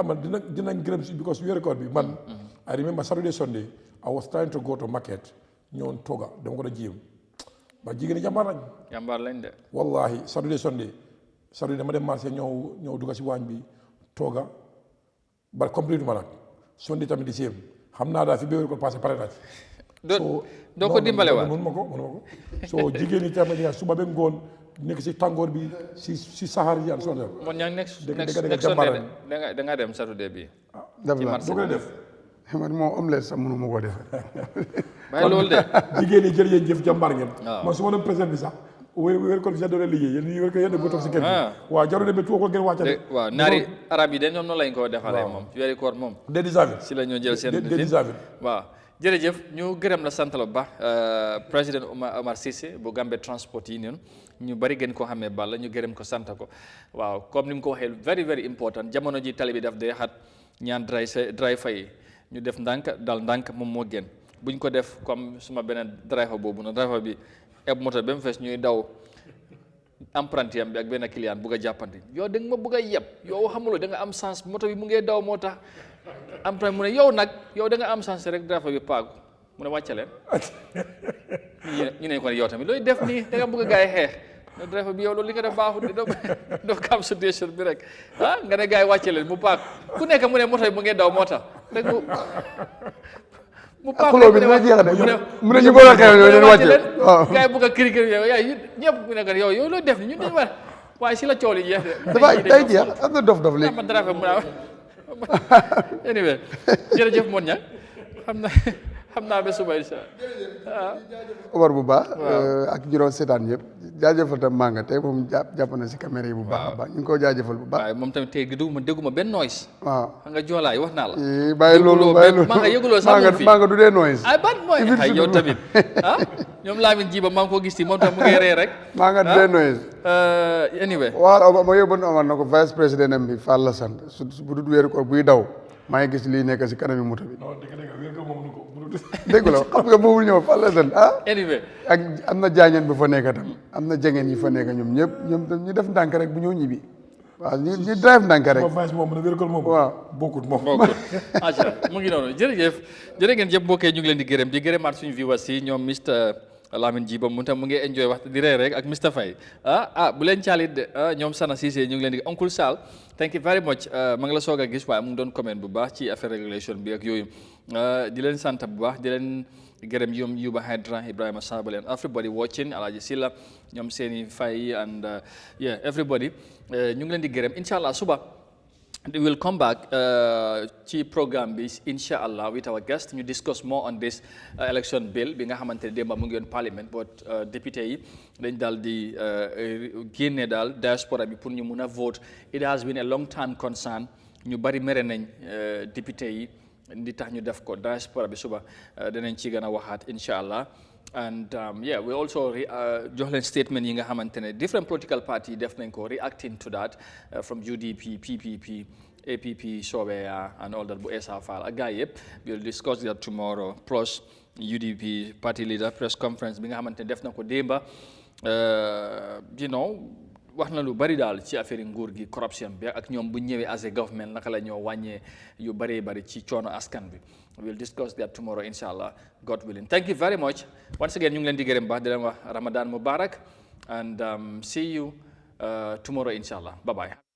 man dinañ gërëm si because weeri koor bi man I remember Saturday Sunday I was trying to go to market ñëwoon tooga dama ko da jiyam ba jigéen ñi jàmbaar lañ de wallahi Saturday Sunday dama dem marché ñëw dugga si waañ bi tooga ba complète ma nag Sunday tamit di séem xam naa daal fi béwér ko passé pare naaj doo ko dimbale waat mënu ma ko soo jigéen ñi tamit suba ba ngoon nekk si tàngoor bi si saxaar yi an sonde mon ñaa next Sunday da nga dem Saturday bi ci marché doo koy def man moom omelette sax mënu ma ko def bàyyi loolu de jigéen ñi jërëjëf jëf jàmbaar ngeen man su ma doon président bi sax wéer ko fi doon liggéey yéen wéer ko yéen toog si kër gi waaw jaru demee tuwa ko ngeen wàccale waaw naari arab yi de ñoom noonu lañ ko defalee moom weeri koor moom si la ñoo jël seen waaw jërëjëf ñu gërëm la sant la bu baax président Omar Cissé bu Gambia Transport Union ñu bari gën ko xamee Balla ñu gërëm ko sant ko waaw comme ni mu ko waxee very very important jamono ji tali bi daf day xat ñaan driver yi ñu def ndànk dal ndànk moom moo gën buñ ko def comme suma beneen driver boobu noonu driver bi eb moto ba mu fees ñuy daw apprenti am bi ak benn client bugg a jàppante yow da nga ma bugg a yeb yow xamuloo da nga am sens moto bi mu ngee daw moo tax apprenti mu ne yow nag yow da nga am sens rek driver bi paagu mu ne wàcce leen ñu ne ko ne yow tamit looy def nii da nga bugg a gaay xeex ne driver bi yow loolu li nga def baaxul doo kam situation bi rek nga ne gaay wàcce leen mu paak ku nekk mu ne moto bi mu ngee daw moo tax rek mu paak xuloo bi dina jeex de mu ne ñu bëgg a xeex yooyu leen wàcce gaay bugg a kiri kiri yow yaay ñëpp mu ne ko yow looy def ni ñun dañu war waaye si la coow li jeex de dafa day jeex am na dof léegi ma driver mu anyway jërëjëf Mon Ñang xam naa ba suba incha allah Omar bu baax ak juróom seetaan yëpp jaajëfal tam maa nga tey moom jàpp na si caméra yi bu baax a baax ñu ngi ko jaajëfal bu baax waaye moom tamit tey dégguma benn noise waaw xam nga joolaay wax naa la bàyyi loolu maa nga yëguloo sax moom fii maa nga du dee noise ay ban mooy ay yow tamit ñoom Lamine Jiba maa ngi ko gis ci moom tam mu ngi ree rek maa nga du dee noise anyway waaw ma yóbboon Omar na ko vice président am bi Fall la sant su bu dul wéeru ko buy daw maa ngi gis lii nekk si kanami moto bi dégg la xam nga boobu ñëw Fall la sant anyway ak am na jaañeen bu fa nekk tam am na jangeen yi fa nekk ñoom ñëpp ñoom ñu def ndànk rek bu ñëw ñibbi waaw ñu drive ndànk rek waaw bokkut moom mu ngi noonu jërëjëf jërë ngeen jëf mbokkee ñu ngi leen di gërëm di gërëmaat suñu viewers yi ñoom Mr Lamine Jiba mu tam mu ngi enjoy wax di ree rek ak Mr Faye bu leen caalit de ñoom Sana Cissé ñu ngi leen di Uncle Sal thank you very much ma ngi la soog a gis waaye mu ngi doon comment bu baax ci affaire régulation bi ak yooyu di leen sant bu baax di leen gërëm ñoom Yuba Hydra Ibrahima Sabali and everybody watching Alaji Silla ñoom Seni Faye and everybody ñu ngi leen di gërëm incha allah suba we will come back ci programme bi incha allah with our guest ñu discuss more on this election bill bi nga xamante ne démba mu ngi yoon parliament but député yi dañ daal di génne daal diaspora bi pour ñu mun a vote it has been a long time concern ñu bari mere nañ député yi di tax ñu def ko diaspora bi suba danañ ci gën a waxaat incha allah and we also jox leen statement yi nga xamante ne different political party def nañ ko reacting to that from UDP PPP APP Sobeya and all that bu Essa Faal ak gars yëpp we will discuss that tomorrow plus UDP party leader press conference bi nga xamante ne def na ko démba wax na lu bari daal ci affaire nguur gi corruption bi ak ñoom bu ñëwee as a government naka la ñoo wàññee yu bari ci coono askan bi we'll discuss that tomorrow inshallah God willing thank you very much once again ñu ngi leen di gërëm baax di leen wax Ramadan Mubarak and see you tomorrow inshallah bye bye